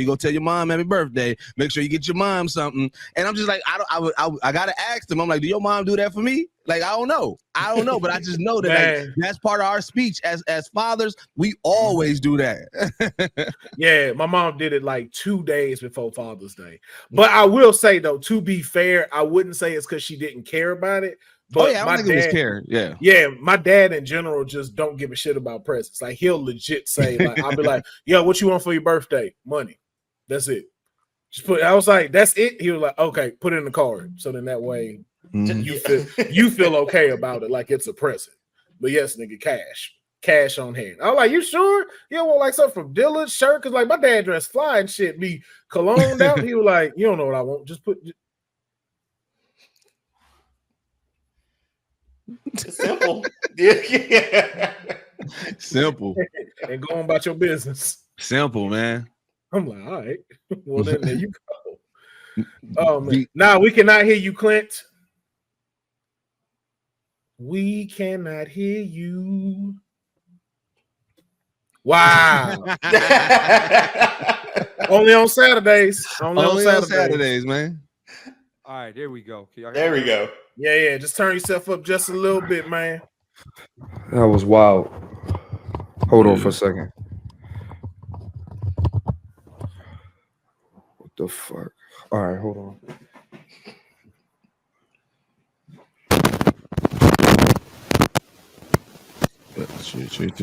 S3: go tell your mom happy birthday, make sure you get your mom something. And I'm just like, I gotta ask them. I'm like, do your mom do that for me? Like, I don't know, but I just know that like, that's part of our speech as fathers. We always do that.
S1: Yeah, my mom did it like 2 days before Father's Day. But I will say though, to be fair, I wouldn't say it's because she didn't care about it. But
S3: I don't think it was care.
S1: Yeah, my dad in general just don't give a shit about presents. Like he'll legit say, like, I'll be like, yo, what you want for your birthday? Money. That's it. I was like, that's it. He was like, okay, put it in the card. So then that way you feel okay about it, like it's a present. But yes, nigga, cash on hand. I was like, you sure? You don't want like something from Dillard's shirt? Because like my dad dressed fly and shit, be cologned out. He was like, you don't know what I want. Just put.
S2: It's simple.
S3: Simple.
S1: And go on about your business.
S3: Simple, man.
S1: I'm like, all right. Well, then there you go. Oh man. Now we cannot hear you, Clint. We cannot hear you. Wow. Only on Saturdays. Only on Saturdays,
S3: man.
S4: All right, there we go.
S2: There we go.
S1: Yeah. Just turn yourself up just a little bit, man.
S4: That was wild. Hold on for a second. What the fuck? All right, hold on.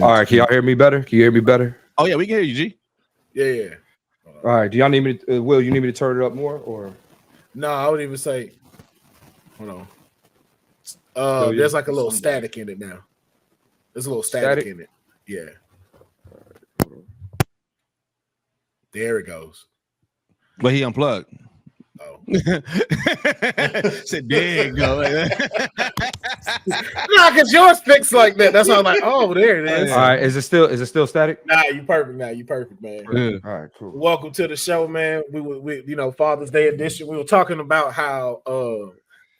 S4: All right, can y'all hear me better? Can you hear me better?
S3: Oh yeah, we can hear you, G.
S1: Yeah.
S4: All right, do y'all need me to, Will, you need me to turn it up more or?
S1: No, I would even say, hold on. There's like a little static in it now. There's a little static in it. Yeah. There it goes.
S3: But he unplugged.
S1: Oh.
S3: Said, there you go.
S1: Nah, because yours fixed like that. That's how I'm like, oh, there it is.
S4: All right, is it still static?
S1: Nah, you perfect. Nah, you perfect, man.
S3: Yeah.
S4: All right, cool.
S1: Welcome to the show, man. We Father's Day edition. We were talking about how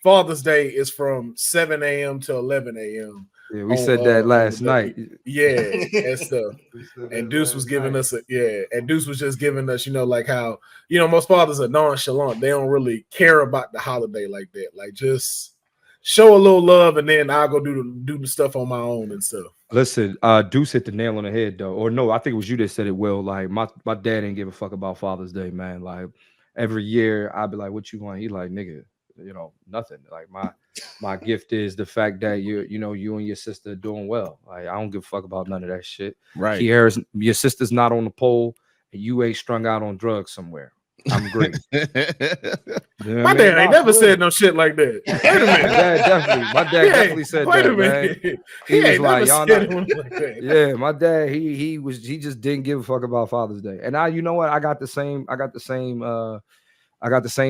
S1: Father's Day is from 7 a.m. to 11 a.m.
S4: Yeah, we said that last night.
S1: Yeah, and stuff. And Deuce was giving us and Deuce was just giving us, like how, most fathers are nonchalant. They don't really care about the holiday like that. Like, just show a little love, and then I'll go do the stuff on my own and stuff.
S4: Listen, Deuce hit the nail on the head though. Or no, I think it was you that said it, Will. Like my dad didn't give a fuck about Father's Day, man. Like every year I'd be like, what you want? He like, nigga, nothing. Like my gift is the fact that you and your sister are doing well. Like I don't give a fuck about none of that shit.
S3: Right.
S4: Your sister's not on the pole and you ain't strung out on drugs somewhere. I'm great.
S1: My dad ain't never said no shit like that. Wait a minute.
S4: My dad definitely said
S1: wait
S4: that.
S1: A minute.
S4: Man.
S1: He
S4: was like,
S1: y'all not. Like that.
S4: Yeah, my dad, he just didn't give a fuck about Father's Day. And you know what? I got the same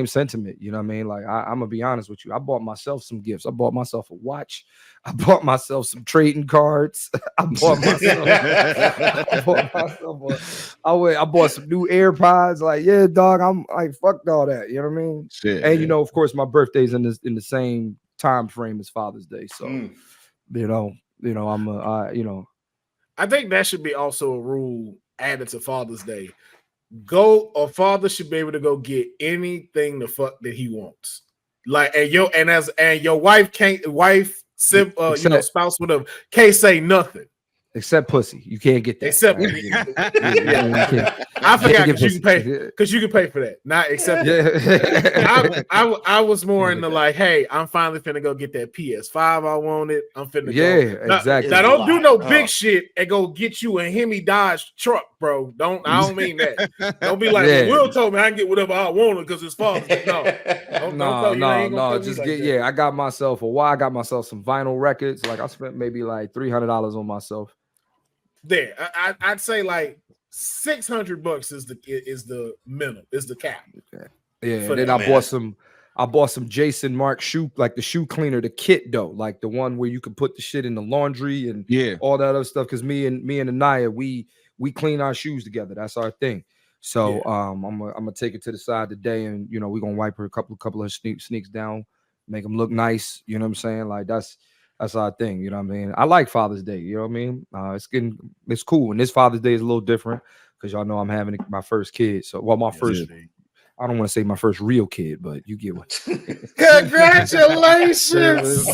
S4: sentiment. You know what I mean? Like I'm gonna be honest with you. I bought myself some gifts. I bought myself a watch. I bought myself some trading cards. I bought some new AirPods. Like, yeah, dog. I'm like, fuck all that. You know what I mean?
S3: Shit,
S4: and of course, my birthday's in the same time frame as Father's Day. So,
S1: I think that should be also a rule added to Father's Day. A father should be able to go get anything the fuck that he wants. Like, and your wife spouse, whatever, can't say nothing.
S4: Except pussy. You can't get that.
S1: Except I forgot because you can pay for that. Not except I was more into like, hey, I'm finally finna go get that PS5 I wanted. I'm finna go.
S4: Exactly.
S1: Now don't do no big shit and go get you a Hemi Dodge truck, bro. I don't mean that. Don't be like, Will told me I can get whatever I wanted because it's Father's Day.
S4: No. Just get I got myself I got myself some vinyl records. Like I spent maybe like $300 on myself.
S1: There, I'd say like $600 is the minimum, is the cap.
S4: Yeah, and then I bought some Jason Mark shoe, like the shoe cleaner, the kit though, like the one where you can put the shit in the laundry and all that other stuff. Because me and Anaya, we clean our shoes together. That's our thing. So I'm gonna take it to the side today, and we're gonna wipe her a couple of sneaks down, make them look nice. You know what I'm saying? Like that's our thing, you know what I mean? I like Father's Day, you know what I mean? It's cool. And this Father's Day is a little different because y'all know I'm having my first kid. So, I don't want to say my first real kid, but you get what.
S1: Congratulations!
S4: This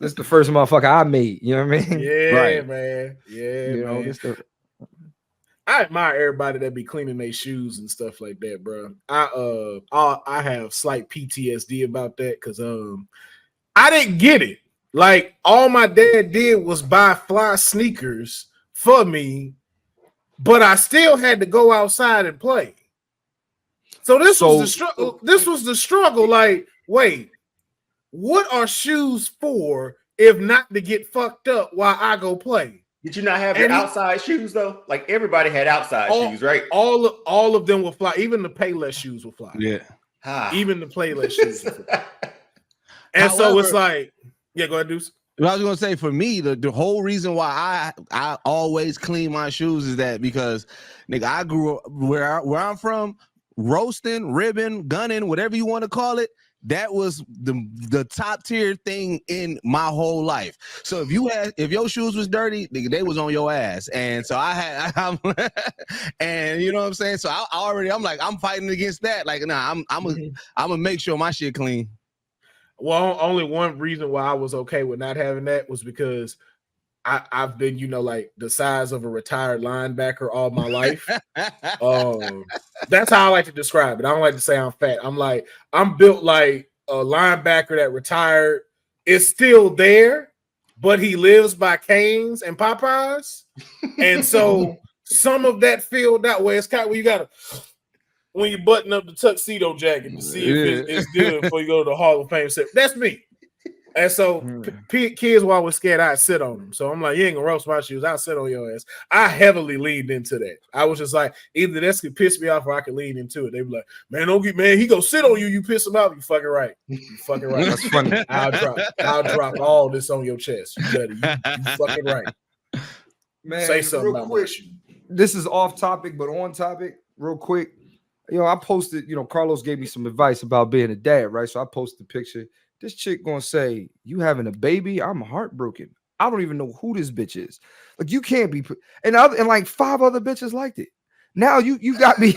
S4: is the first motherfucker I made. You know what I mean?
S1: Yeah, right. Man. Yeah, man. I admire everybody that be cleaning their shoes and stuff like that, bro. I have slight PTSD about that because I didn't get it. Like, all my dad did was buy fly sneakers for me, but I still had to go outside and play. So this was the struggle. This was the struggle. Like, wait, what are shoes for if not to get fucked up while I go play?
S2: Did you not have your outside shoes though? Like everybody had outside shoes, right?
S1: All of them will fly. Even the Payless shoes will fly.
S3: Yeah.
S1: Even the Payless shoes will fly. And however, so it's like, go ahead, Deuce.
S3: What I was gonna say, for me, the whole reason why I always clean my shoes is that because, nigga, I grew up where I'm from, roasting, ribbing, gunning, whatever you want to call it. That was the top tier thing in my whole life. So if your shoes was dirty, nigga, they was on your ass. And so I'm and you know what I'm saying. So I'm fighting against that. Like, nah, I'm gonna make sure my shit clean.
S1: Well, only one reason why I was okay with not having that was because I've been, like the size of a retired linebacker all my life. That's how I like to describe it. I don't like to say I'm fat. I'm built like a linebacker that retired. Is still there, but he lives by Cane's and Popeyes. And so some of that filled that way. It's kind of where you gotta when you button up the tuxedo jacket to see if it's good before you go to the Hall of Fame. That's me. And so kids were always scared I'd sit on them. So I'm like, you ain't gonna roast my shoes. I'll sit on your ass. I heavily leaned into that. I was just like, either this could piss me off or I could lean into it. They be like, man, don't get he go sit on you. You piss him off. You fucking right. You fucking right. That's funny. I'll drop all this on your chest. You fucking right.
S4: Man,
S1: say something
S4: real quick. This is off topic, but on topic, real quick. I posted, Carlos gave me some advice about being a dad, right? So I posted a picture. This chick gonna say, you having a baby? I'm heartbroken. I don't even know who this bitch is. Like, you can't be, and like 5 other bitches liked it. Now you got me,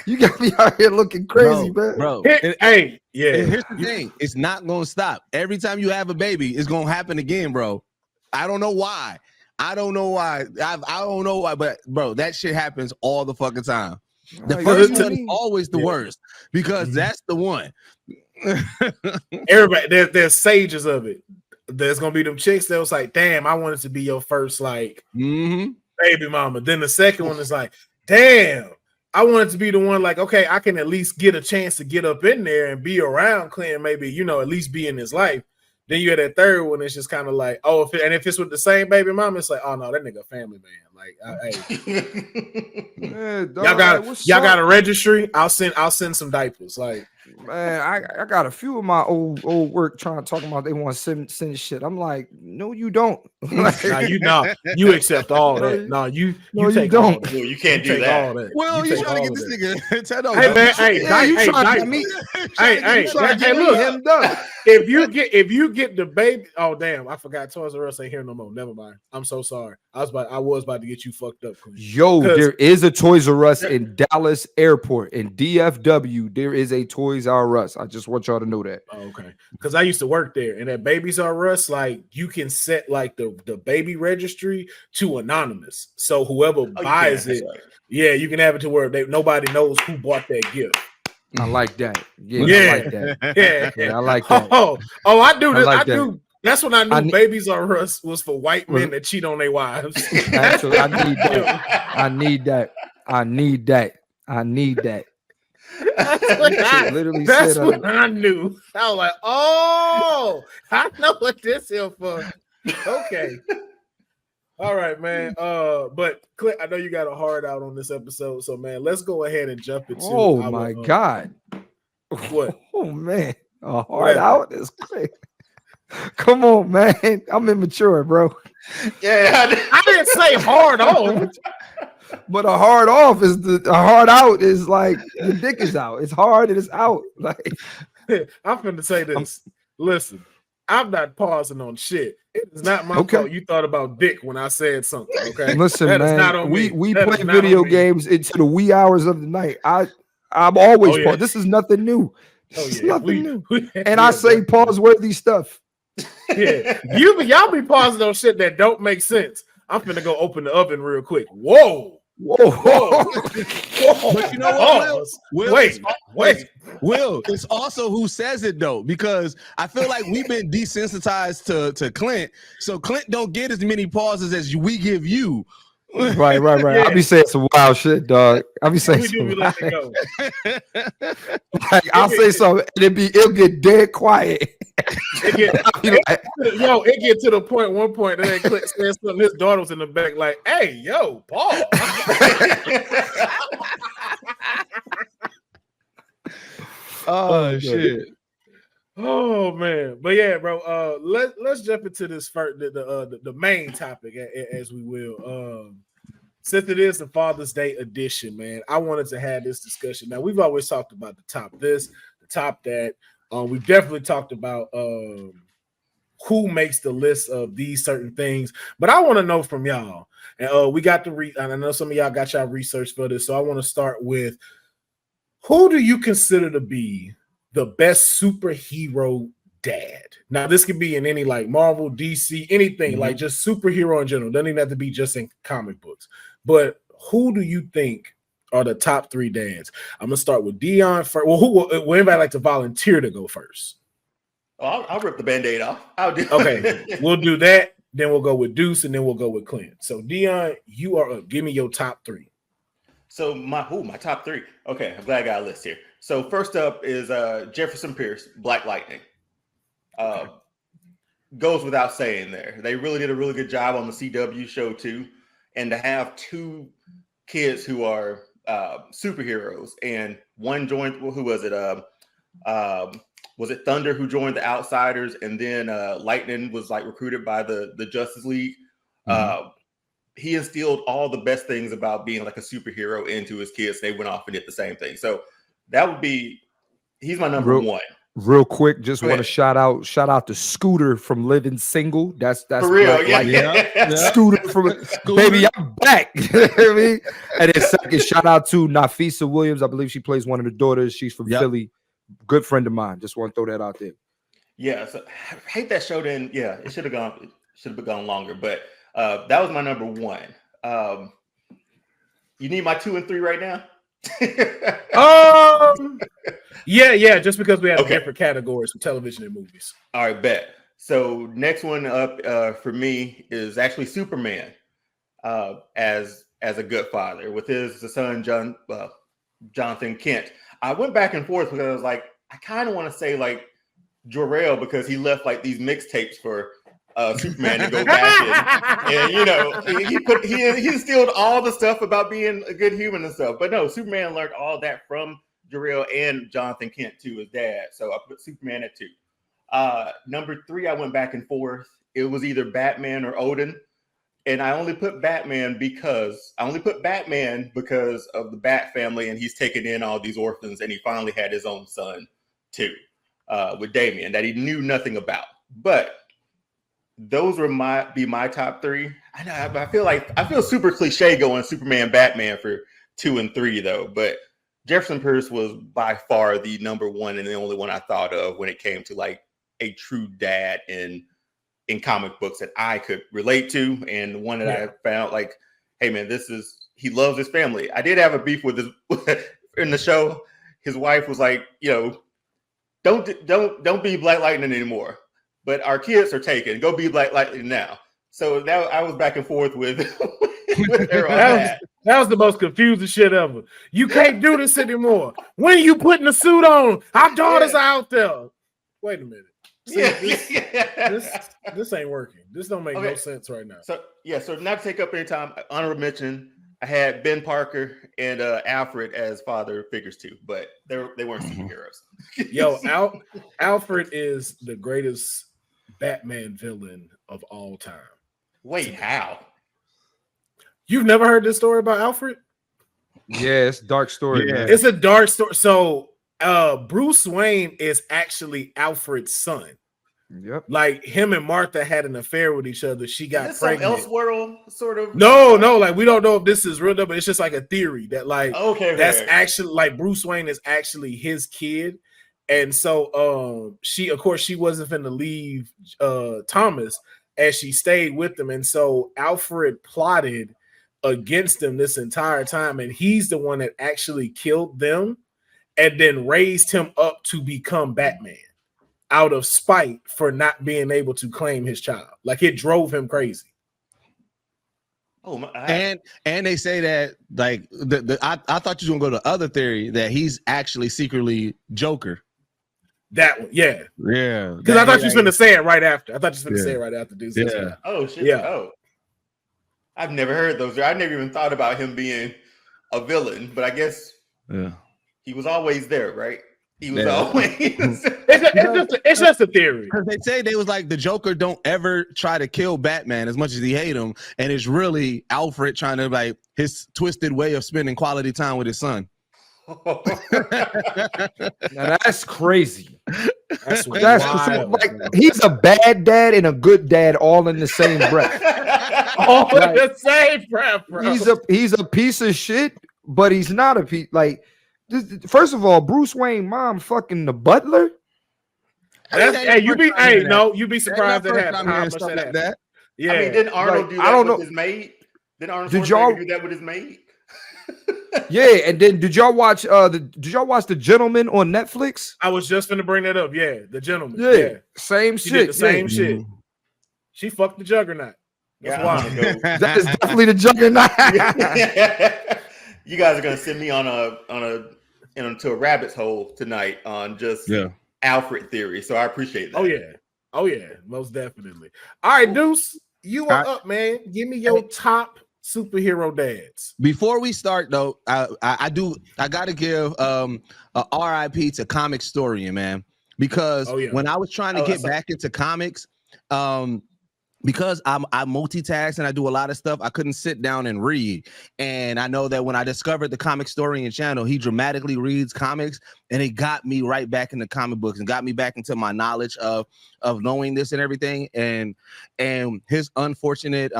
S4: you got me out here looking crazy,
S3: bro.
S1: Hey, yeah.
S3: And here's the thing: it's not gonna stop. Every time you have a baby, it's gonna happen again, bro. I don't know why. I don't know why, but bro, that shit happens all the fucking time. The first one is always the worst because that's the one.
S1: Everybody, there's sages of it. There's gonna be them chicks that was like, damn, I wanted to be your first baby mama. Then the second one is like, damn, I wanted to be the one like, okay, I can at least get a chance to get up in there and be around Clint, maybe at least be in his life. Then you had that third one, it's just kind of like, oh, if it's with the same baby mama, it's like, oh no, that nigga a family man. Like, y'all got a registry. I'll send some diapers. Like,
S4: man, I got a few of my old work trying to talk about they want to send shit. I'm like, no, you don't.
S1: You accept all that. No, you take
S4: don't.
S1: All that.
S2: You can't do that.
S1: All that.
S3: Well, you trying to get this nigga.
S1: Hey man, hey, look. If you get the baby, oh damn, I forgot Toys R Us ain't here no more. Never mind. I'm so sorry. I was about to get you fucked up.
S4: Yo, there is a Toys R Us in Dallas Airport in DFW. There is a Toys R Us. I just want y'all to know that.
S1: Oh, okay, because I used to work there, and at Babies R Us, like you can set like the baby registry to anonymous, so whoever buys it, you can have it to where nobody knows who bought that gift.
S4: I like that. Yeah,
S1: I
S4: like that. Yeah, I like that.
S1: Oh, I do this. I do.
S4: That.
S1: That's when I knew Babies R Us was for white men that cheat on their wives.
S4: Actually, I need that. I need that.
S1: That's what I knew. I was like, oh, I know what this here for. Okay. All right, man. But Clint, I know you got a hard out on this episode, so man, let's go ahead and jump into.
S4: Oh my God!
S1: What?
S4: Oh man, a hard out is quick. Come on, man. I'm immature, bro.
S1: Yeah, I didn't say hard on.
S4: But a hard off is a hard out is like the dick is out. It's hard and it's out. Like,
S1: I'm finna say this. Listen, I'm not pausing on shit. It is not my fault you thought about dick when I said something. Okay.
S4: Listen, man. We play video games into the wee hours of the night. I'm always paused. This is nothing new. It's nothing new. And I say pause-worthy stuff.
S1: Yeah, y'all be pausing on shit that don't make sense. I'm finna go open the oven real quick. Whoa.
S3: But you know what, Will?
S1: Wait.
S3: Will, it's also who says it though, because I feel like we've been desensitized to Clint, so Clint don't get as many pauses as we give you.
S4: Right. Yeah. I be saying some wild shit, dog. I be saying some wild. Like I'll say something, and it'll get dead quiet.
S1: It get to the point. One point, and then Clint said something. His daughter was in the back, like, "Hey, yo, Paul."
S3: Oh shit.
S1: Oh man, but yeah, bro. Let's jump into this first, the main topic, as we will. Since it is the Father's Day edition, man, I wanted to have this discussion. Now we've always talked about the top this, the top that. We've definitely talked about who makes the list of these certain things, but I want to know from y'all. And we got and I know some of y'all got y'all research for this, so I want to start with who do you consider to be the best superhero dad? Now, this could be in any like Marvel, DC, anything, like just superhero in general. Doesn't even have to be just in comic books. But who do you think are the top 3 dads? I'm gonna start with Deonne first. Well, would anybody like to volunteer to go first?
S2: Oh, I'll rip the Band-Aid off. I'll do.
S1: Okay, we'll do that. Then we'll go with Deuce, and then we'll go with Clint. So Deonne, you are up. Give me your top 3.
S2: So my top 3. Okay, I'm glad I got a list here. So first up is Jefferson Pierce, Black Lightning. goes without saying there. They really did a really good job on the CW show too. And to have two kids who are superheroes, and one joined, who was it? Was it Thunder who joined the Outsiders, and then Lightning was like recruited by the Justice League. He instilled all the best things about being like a superhero into his kids. They went off and did the same thing. So that would be, he's my number one.
S4: Real quick, just want to shout out to Scooter from Living Single. That's
S2: for real,
S4: Scooter from baby, I'm back. You know what I mean? And then second, shout out to Nafisa Williams. I believe she plays one of the daughters. She's from Philly. Good friend of mine. Just want to throw that out there.
S2: Yeah, so I hate that show. Then it should have gone longer, but that was my number one. You need my 2 and 3 right now.
S1: Yeah, just because we have different categories for television and movies.
S2: All right, bet. So next one up for me is actually Superman as a good father with his son Jonathan Kent. I went back and forth because I was like, I kind of want to say like Jor-El because he left like these mixtapes for Superman to go back and you know he instilled all the stuff about being a good human and stuff. But no, Superman learned all that from Jor-El and Jonathan Kent too, his dad. So I put Superman at 2. Number 3, I went back and forth. It was either Batman or Odin, and I only put Batman because of the Bat family, and he's taken in all these orphans, and he finally had his own son too, with Damian that he knew nothing about. But those were my top 3. I know I feel super cliche going Superman, Batman for 2 and 3 though. But Jefferson Pierce was by far the number one and the only one I thought of when it came to like a true dad in comic books that I could relate to, and the one that I found like, hey man, he loves his family. I did have a beef with his in the show. His wife was like, you know, don't be Black Lightning anymore. But our kids are taken. Go be Black Lightning now. So that I was back and forth with her on that.
S1: That was the most confusing shit ever. You can't do this anymore. When are you putting a suit on? Our daughters are out there. Wait a minute. See, this ain't working. This don't make no sense right now.
S2: So not to take up any time, honorable mention, I had Ben Parker and Alfred as father figures too, but they weren't superheroes.
S1: Yo, Alfred is the greatest Batman villain of all time.
S2: Wait, how?
S1: You've never heard this story about Alfred?
S4: Yeah, it's a dark story. Man.
S1: It's a dark story. So Bruce Wayne is actually Alfred's son.
S4: Yep. Like
S1: him and Martha had an affair with each other. She got pregnant.
S2: Some Elseworld sort of.
S1: No. Like we don't know if this is real, but it's just like a theory that like that's actually like Bruce Wayne is actually his kid, and so she wasn't finna leave Thomas as she stayed with them, and so Alfred plotted against them this entire time, and he's the one that actually killed them, and then raised him up to become Batman. Out of spite for not being able to claim his child. Like it drove him crazy.
S3: Oh my! And they say that like I thought you were gonna go to the other theory that he's actually secretly Joker.
S1: That one, yeah. Because I thought you was gonna say it right after. Deuces.
S2: Yeah. Oh shit.
S1: Yeah.
S2: Oh. I've never heard those. I never even thought about him being a villain, but I guess he was always there, right? He was always.
S1: It's just a theory.
S3: Because they say they was like the Joker don't ever try to kill Batman as much as he hate him, and it's really Alfred trying to like his twisted way of spending quality time with his son.
S4: Now that's crazy. That's like he's a bad dad and a good dad all in the same breath.
S1: All in the same breath, bro.
S4: He's a piece of shit, but he's not a piece like. First of all, Bruce Wayne mom fucking the butler.
S1: You'd be surprised at how much that.
S2: Yeah, I mean, didn't Arnold do that with his maid? Didn't Arnold Schwarzenegger do that with his maid?
S4: Yeah, and then did y'all watch The Gentleman on Netflix?
S1: I was just gonna bring that up. Yeah, The Gentleman.
S4: Yeah, same
S1: she
S4: shit.
S1: Did the same shit. She fucked the Juggernaut. That's why.
S4: That is definitely the Juggernaut.
S2: You guys are gonna send me into a rabbit's hole tonight on just Alfred theory. So I appreciate that.
S1: Oh yeah. Oh yeah, most definitely. All right, Deuce, you are up, man. Give me your top superhero dads.
S3: Before we start though, I gotta give a RIP to Comic Storian, man, because when I was trying to get back into comics, because I multitask and I do a lot of stuff, I couldn't sit down and read. And I know that when I discovered the Comic Storian channel, he dramatically reads comics, and it got me right back into comic books and got me back into my knowledge of knowing this and everything. And his unfortunate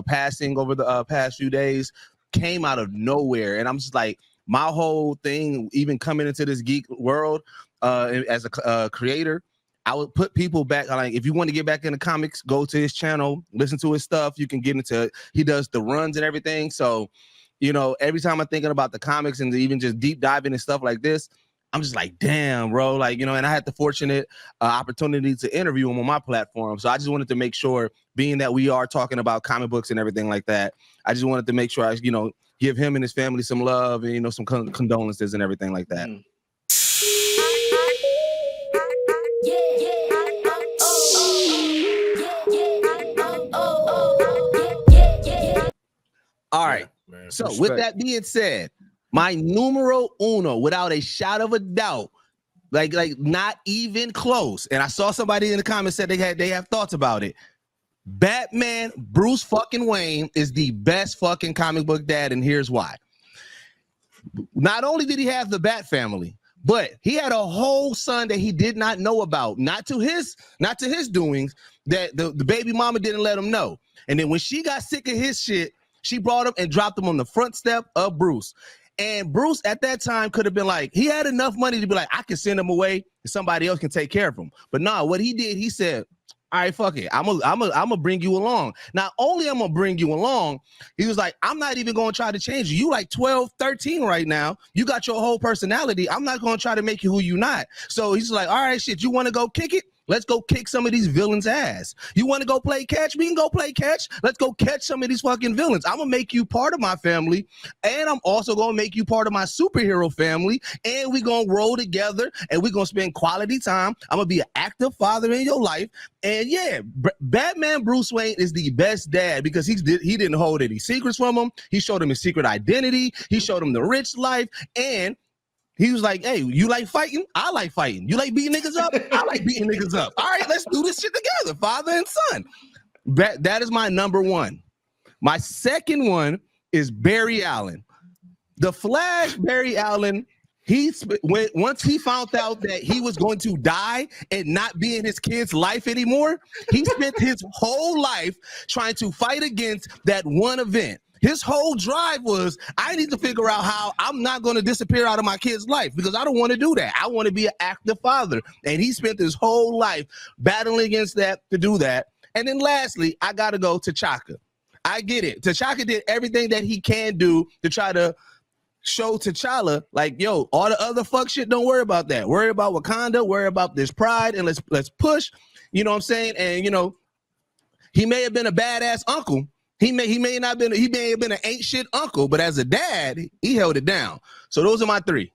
S3: passing over the past few days came out of nowhere. And I'm just like, my whole thing, even coming into this geek world as a creator, I would put people back. Like, if you want to get back into comics, go to his channel, listen to his stuff. You can get into it. He does the runs and everything. So, you know, every time I'm thinking about the comics and even just deep diving and stuff like this, I'm just like, damn, bro. Like, you know, and I had the fortunate opportunity to interview him on my platform. So I just wanted to make sure, being that we are talking about comic books and everything like that, I just wanted to make sure I, you know, give him and his family some love and, you know, some condolences and everything like that. All right. Man, so respect. With that being said, my numero uno, without a shot of a doubt, like not even close. And I saw somebody in the comments said they have thoughts about it. Batman Bruce fucking Wayne is the best fucking comic book dad, and here's why. Not only did he have the Bat family, but he had a whole son that he did not know about, not to his doings, that the baby mama didn't let him know. And then when she got sick of his shit, she brought him and dropped him on the front step of Bruce. And Bruce at that time could have been like, he had enough money to be like, I can send him away and somebody else can take care of him. But nah, what he did, he said, all right, fuck it. I'm gonna bring you along. Not only I'm gonna bring you along, he was like, I'm not even gonna try to change you. You like 12, 13 right now. You got your whole personality. I'm not gonna try to make you who you not. So he's like, all right, shit, you wanna go kick it? Let's go kick some of these villains' ass. You want to go play catch? We can go play catch. Let's go catch some of these fucking villains. I'm going to make you part of my family, and I'm also going to make you part of my superhero family, and we're going to roll together, and we're going to spend quality time. I'm going to be an active father in your life. And yeah, Batman Bruce Wayne is the best dad because he didn't hold any secrets from him. He showed him his secret identity. He showed him the rich life, and he was like, hey, you like fighting? I like fighting. You like beating niggas up? I like beating niggas up. All right, let's do this shit together, father and son. That is my number one. My second one is Barry Allen. The Flash, Barry Allen, once he found out that he was going to die and not be in his kid's life anymore, he spent his whole life trying to fight against that one event. His whole drive was, I need to figure out how I'm not going to disappear out of my kid's life because I don't want to do that. I want to be an active father. And he spent his whole life battling against that to do that. And then lastly, I got to go to T'Chaka. I get it. T'Chaka did everything that he can do to try to show T'Challa, like, yo, all the other fuck shit, don't worry about that. Worry about Wakanda, worry about this pride, and let's push. You know what I'm saying? And, you know, he may have been a badass uncle. He may have been an ain't shit uncle, but as a dad, he held it down. So those are my three.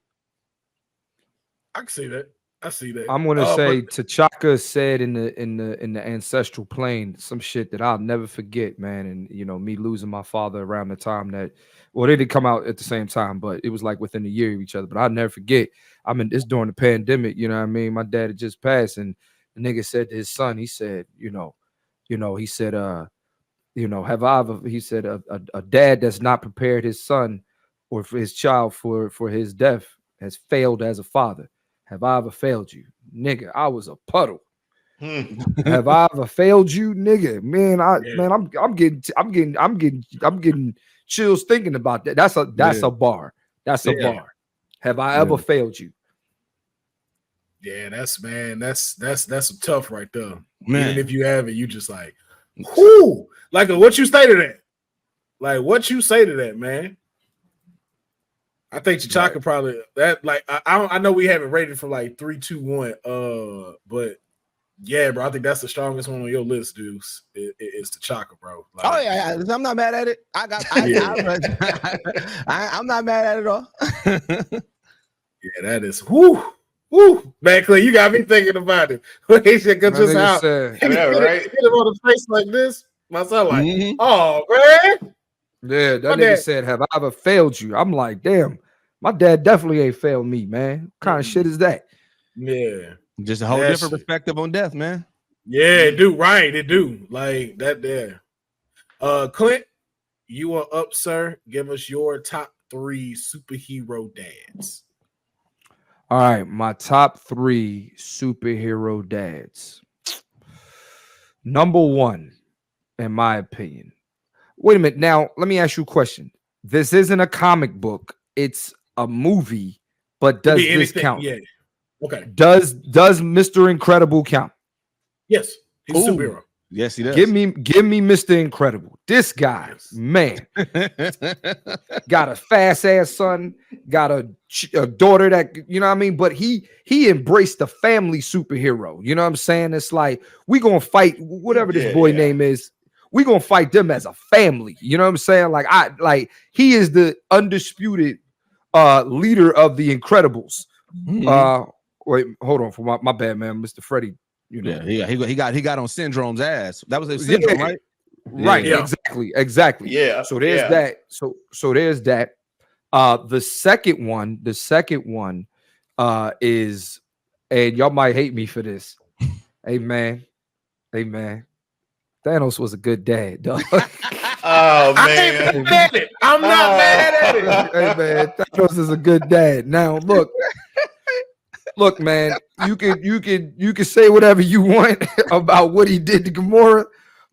S1: I can see that. I see that.
S4: I'm gonna say T'Chaka said in the ancestral plane some shit that I'll never forget, man. And you know, me losing my father around the time that, well, they didn't come out at the same time, but it was like within a year of each other. But I'll never forget. I mean, it's during the pandemic, you know what I mean? My dad had just passed, and the nigga said to his son, he said, he said, have I ever, he said, a dad that's not prepared his son or for his child for his death has failed as a father. Have I ever failed you? Nigga, I was a puddle. Have I ever failed you, nigga? Man, I'm getting chills thinking about that. That's a bar. That's a bar. Have I ever failed you?
S1: Yeah, that's tough right there.
S3: Man.
S1: Even if you have it, you just like, whoo, like what you say to that? Like what you say to that, man? I think T'Chaka probably that. Like I know we have it rated for like 3, 2, 1. But yeah, bro, I think that's the strongest one on your list, Deuce. It's T'Chaka, bro. Like,
S3: oh yeah, I'm not mad at it. I'm not mad at it at all.
S1: Yeah, that is whoo. Woo, man, Clint, you got me thinking about it. He said, just how
S4: said,
S2: yeah, right?
S1: hit him on the face like this. My son, like,
S3: Mhm.
S1: oh man.
S4: Yeah, that
S1: My
S4: nigga
S1: dad-
S4: said, "Have I ever failed you?" I'm like, damn, my dad definitely ain't failed me, man. What kind of shit is that?
S1: Yeah,
S3: Just a whole
S1: That
S3: different
S1: shit.
S3: perspective on death, man.
S1: Yeah, it do. Right, it do. Like that there. Clint, you are up, sir. Give us your top 3 superhero dads.
S4: All right, my top 3 superhero dads. Number 1, in my opinion. Wait a minute. Now, let me ask you a question. This isn't a comic book. It's a movie, but does this count?
S1: Yeah. Okay.
S4: Does Mr. Incredible count?
S1: Yes. He's a
S3: Ooh.
S1: superhero.
S3: Yes, he does.
S4: Give me Mr. Incredible. This guy,
S1: Yes.
S4: man, got a fast ass son, got a daughter that, you know what I mean? But he embraced the family superhero. You know what I'm saying? It's like, we gonna fight whatever this boy name is. We gonna fight them as a family. You know what I'm saying? Like he is the undisputed leader of the Incredibles. Wait, hold on for my bad, man, Mr. Freddie. You know,
S3: yeah, he got on Syndrome's ass. That was his syndrome, right?
S4: Right,
S1: Yeah.
S4: exactly.
S2: Yeah.
S4: So there's that. So there's that. The second one is, and y'all might hate me for this. Hey man, Thanos was a good dad, dog.
S2: Oh
S1: I
S2: man,
S1: ain't mad at it. I'm not mad at it.
S4: Hey man, Thanos is a good dad. Now look, man, you can say whatever you want about what he did to Gamora,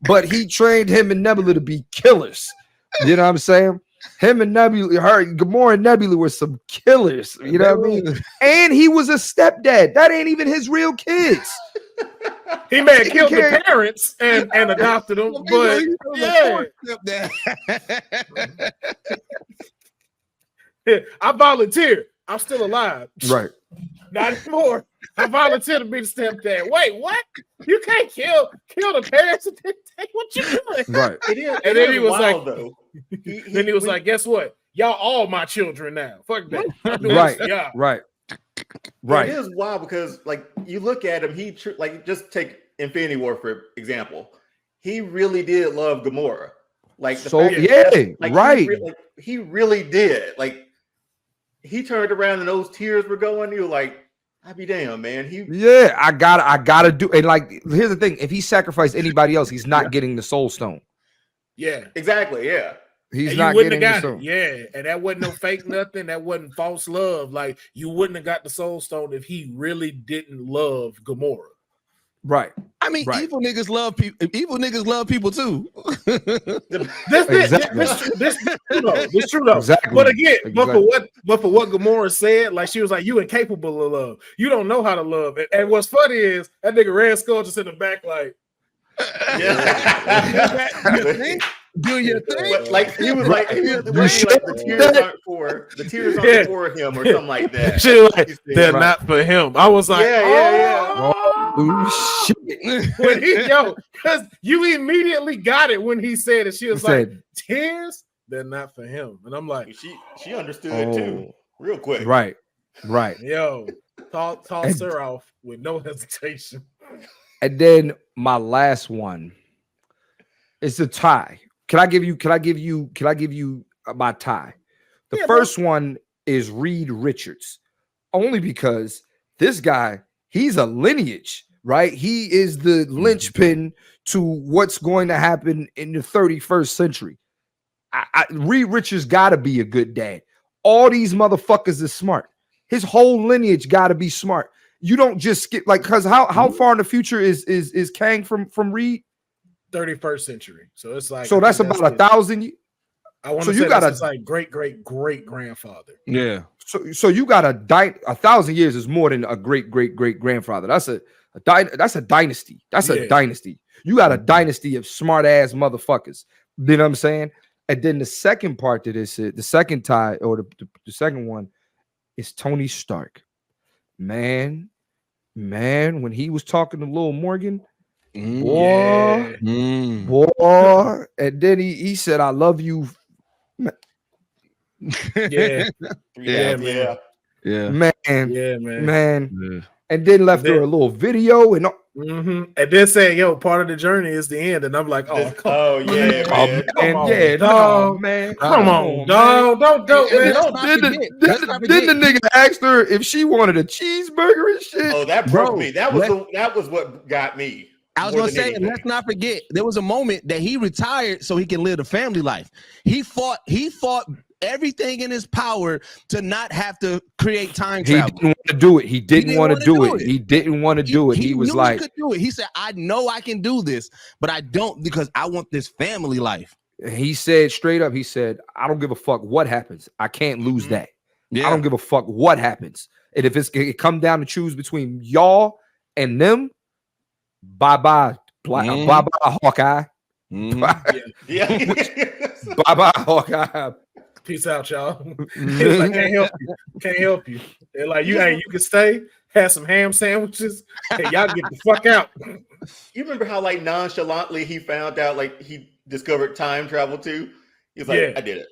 S4: but he trained him and Nebula to be killers. You know what I'm saying? Him and Nebula, Gamora and Nebula were some killers. You know what I mean? And he was a stepdad. That ain't even his real kids.
S1: He may have killed the parents and adopted them, but yeah. I volunteer. I'm still alive.
S4: Right.
S1: Not anymore. I volunteer to be the stepdad. Wait, what? You can't kill the parents? What you doing?
S4: Right.
S1: And then he was like,
S2: though.
S1: then he was like, guess what? Y'all all my children now. Fuck that.
S4: Right.
S1: Yeah.
S4: Right.
S2: It is wild because, like, you look at him, just take Infinity War for example. He really did love Gamora. Like, the fact that, he really did. Like, he turned around and those tears were going. You were like, I'd be damn, man.
S4: I gotta do. And like, here's the thing: if he sacrificed anybody else, he's not getting the Soul Stone.
S1: Yeah,
S2: exactly. Yeah,
S4: he's
S1: and
S4: not getting the Soul.
S1: Yeah, and that wasn't no fake nothing. That wasn't false love. Like, you wouldn't have got the Soul Stone if he really didn't love Gamora.
S4: Right.
S3: I mean, evil niggas love people. Evil niggas love people too.
S1: This true though.
S4: Exactly.
S1: But again, but for what Gamora said, like, she was like, "You incapable of love. You don't know how to love." And what's funny is that nigga Red Skull just in the back, like,
S3: do your thing.
S2: Like, he was like, the tears aren't for him or something like that.
S1: She was like, they're not for him. I was like,
S4: Oh, shit.
S1: When because you immediately got it when he said it. She was like, tears, they're not for him. And I'm like,
S2: she understood too, real quick.
S4: Right.
S1: Yo, toss her off with no hesitation.
S4: And then my last one is a tie. Can I give you my tie? The first one is Reed Richards, only because this guy, he's a lineage, right? He is the linchpin to what's going to happen in the 31st century. Reed Richards got to be a good dad. All these motherfuckers is smart. His whole lineage got to be smart. You don't just skip, like, because how far in the future is Kang from Reed?
S1: 31st century. So it's like,
S4: so that's about 1,000.
S1: I want to say that's like great grandfather.
S3: Yeah.
S4: So you got 1,000 years is more than a great grandfather. That's a dynasty. That's a dynasty. You got a dynasty of smart ass motherfuckers. You know what I'm saying? And then the second part to this, the second tie, or the second one, is Tony Stark. Man, when he was talking to Lil Morgan, boy, and then he said, "I love you."
S1: Yeah, man.
S3: Yeah,
S4: man.
S1: Yeah.
S4: And then left her a little video and
S1: and then saying, "Yo, part of the journey is the end," and I'm like, "Oh, come on,
S2: yeah, man.
S1: Come on,
S4: yeah,
S1: dog.
S4: no, man,
S1: come on, dog. Don't.
S4: Then the nigga asked her if she wanted a cheeseburger and shit.
S2: Oh, that broke me. That was what got me.
S3: I was gonna say, let's not forget, there was a moment that he retired so he can live a family life. He fought everything in his power to not have to create time travel.
S4: He didn't want to do it. He didn't want to do it. He didn't want to do it. He was like,
S3: he could do it. He said, I know I can do this, but I don't because I want this family life.
S4: He said straight up, he said, I don't give a fuck what happens. I can't lose that. I don't give a fuck what happens. And if it come down to choose between y'all and them, bye-bye, bye-bye, Hawkeye. Bye-bye, Hawkeye.
S1: Peace out, y'all. It's like, can't help you. They're like, you can stay, have some ham sandwiches, and y'all get the fuck out.
S2: You remember how like nonchalantly he found out like he discovered time travel too? He's like, I did it.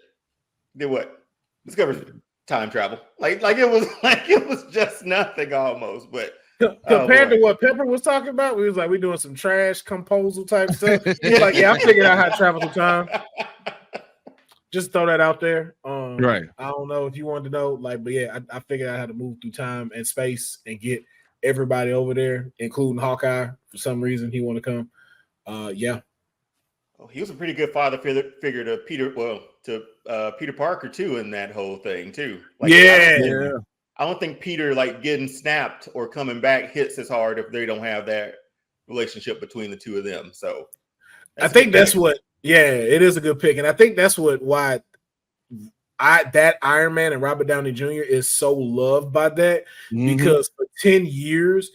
S2: Did what? Discovered time travel. Like it was just nothing almost, but
S1: compared to what Pepper was talking about, we was like, we doing some trash composal type stuff. He's like, I figured out how to travel through time. Just throw that out there.
S3: Right.
S1: I don't know if you wanted to know, but yeah, I figured out how to move through time and space and get everybody over there, including Hawkeye. For some reason, he want to come. Yeah.
S2: Oh, he was a pretty good father figure to Peter Parker too in that whole thing too. Like, I don't think Peter like getting snapped or coming back hits as hard if they don't have that relationship between the two of them. So
S1: I think that's what. Yeah, it is a good pick, and I think that's why that Iron Man and Robert Downey Jr. is so loved by that because for 10 years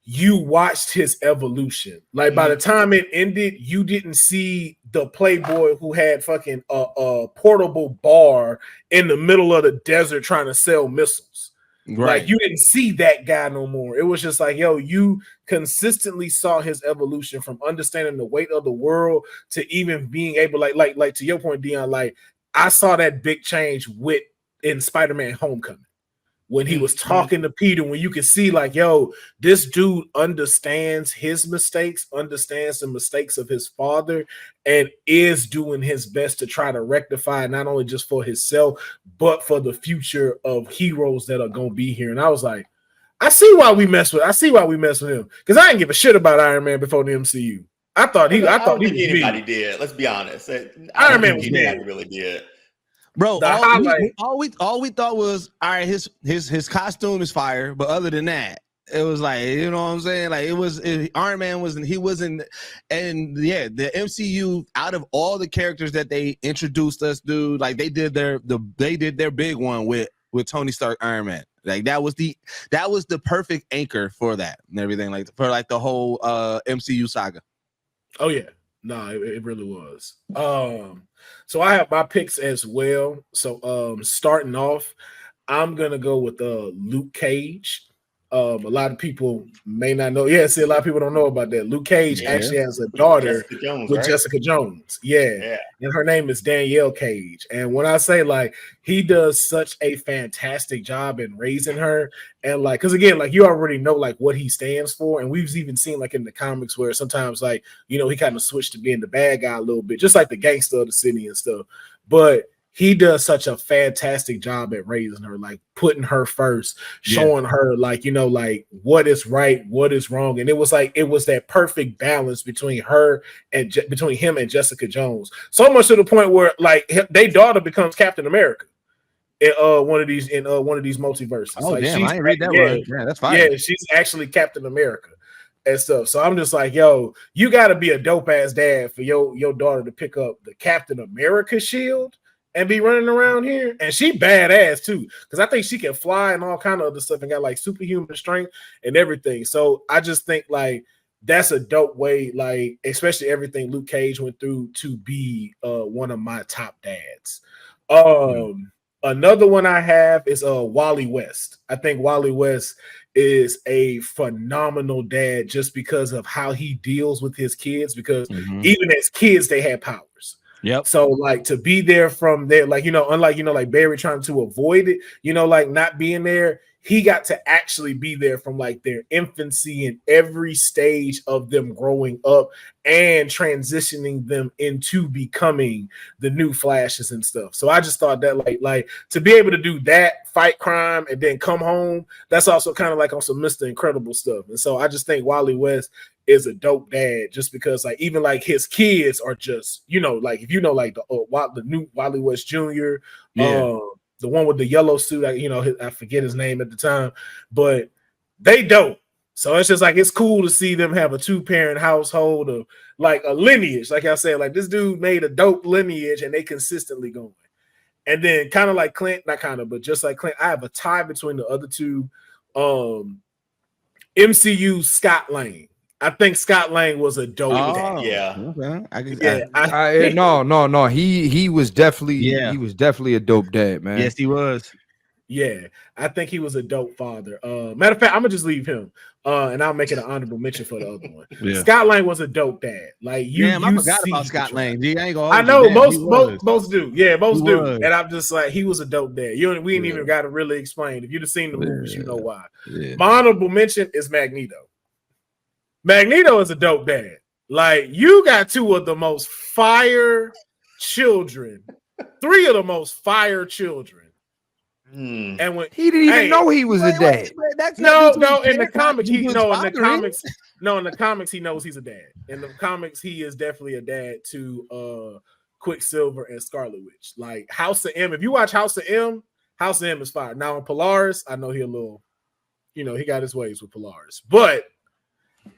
S1: you watched his evolution. Like by the time it ended, you didn't see the playboy who had fucking a portable bar in the middle of the desert trying to sell missiles. Right. Like you didn't see that guy no more. It was just like, yo, you consistently saw his evolution from understanding the weight of the world to even being able, like to your point, Deonne, like I saw that big change in Spider-Man Homecoming when he was talking to Peter, when you could see like, yo, this dude understands his mistakes, understands the mistakes of his father, and is doing his best to try to rectify not only just for himself, but for the future of heroes that are going to be here. And I was like, I see why we mess with him. Because I didn't give a shit about Iron Man before the MCU. I thought anybody
S2: did. Let's be honest.
S1: Iron Man was dead.
S2: Really did.
S3: Bro, all we thought was, all right, his costume is fire, but other than that, it was like, you know what I'm saying? Like Iron Man wasn't, and yeah, the MCU, out of all the characters that they introduced us, dude, like they did their big one with Tony Stark Iron Man. Like that was the perfect anchor for that and everything, like for like the whole MCU saga.
S1: Oh yeah. No, it really was. So I have my picks as well. So starting off, I'm gonna go with Luke Cage. A lot of people may not know. Yeah, see, a lot of people don't know about that. Luke Cage actually has a daughter with Jessica Jones. Yeah. And her name is Danielle Cage. And when I say like he does such a fantastic job in raising her, and like, because again, like you already know like what he stands for, and we've even seen like in the comics where sometimes like he kind of switched to being the bad guy a little bit, just like the gangster of the city and stuff. But he does such a fantastic job at raising her, like putting her first, showing her like, like what is right, what is wrong. And it was that perfect balance between between him and Jessica Jones. So much to the point where like their daughter becomes Captain America in one of these multiverses.
S3: Oh,
S1: like,
S3: damn, I ain't read that one. Yeah, that's fine.
S1: Yeah, she's actually Captain America and stuff. So I'm just like, yo, you got to be a dope ass dad for your daughter to pick up the Captain America shield and be running around here. And she badass too, because I think she can fly and all kind of other stuff and got like superhuman strength and everything. So I just think like that's a dope way, like especially everything Luke Cage went through to be one of my top dads. Another one I have is Wally West. I think Wally West is a phenomenal dad just because of how he deals with his kids, because even as kids they had powers.
S3: Yep.
S1: So like to be there from there, like, unlike, like Barry trying to avoid it, like not being there, he got to actually be there from like their infancy and every stage of them growing up and transitioning them into becoming the new Flashes and stuff. So I just thought that like to be able to do that, fight crime, and then come home, that's also kind of like on some Mr. Incredible stuff. And so I just think Wally West is a dope dad, just because like even like his kids are just, like if like the new Wally West Jr., the one with the yellow suit, I forget his name at the time, but they dope. So it's just like it's cool to see them have a 2-parent household of like a lineage. Like I said, like this dude made a dope lineage and they consistently going. And then kind of like Clint, not kind of, but just like Clint, I have a tie between the other two. MCU Scott Lang. I think Scott Lang was a dope.
S4: No. He was definitely a dope dad, man.
S3: Yes, he was.
S1: Yeah, I think he was a dope father. Matter of fact, I'm gonna just leave him, and I'll make it an honorable mention for the other one. Yeah. Scott Lang was a dope dad. Like I
S3: forgot about Scott Lang.
S1: I know most do. Yeah, most do. And I'm just like, he was a dope dad. We ain't even got to really explain. If you'd have seen the movies, you know why. Yeah. My honorable mention is Magneto. Magneto is a dope dad. Like, you got 2 of the most fire children, 3 of the most fire children. And when
S4: he didn't even know he was a dad.
S1: In the comics, in the comics, he knows he's a dad. In the comics, he is definitely a dad to Quicksilver and Scarlet Witch. Like House of M. If you watch House of M is fire. Now in Polaris, I know he a little, he got his ways with Polaris, but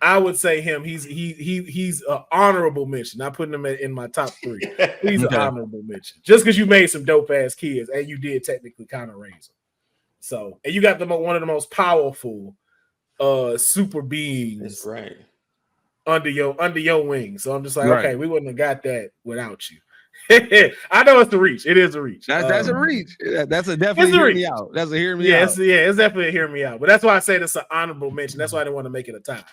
S1: I would say him. He's an honorable mention. Not putting him in my top 3. He's an honorable mention. Just because you made some dope ass kids and you did technically kind of raise them. So, and you got one of the most powerful super beings
S2: right
S1: under your wing. So I'm just like, okay, we wouldn't have got that without you. I know it's a reach. It is a reach.
S3: That's a reach. That's a definitely hear me out. That's a hear me out.
S1: It's definitely a hear me out. But that's why I say that's an honorable mention. That's why I didn't want to make it a tie.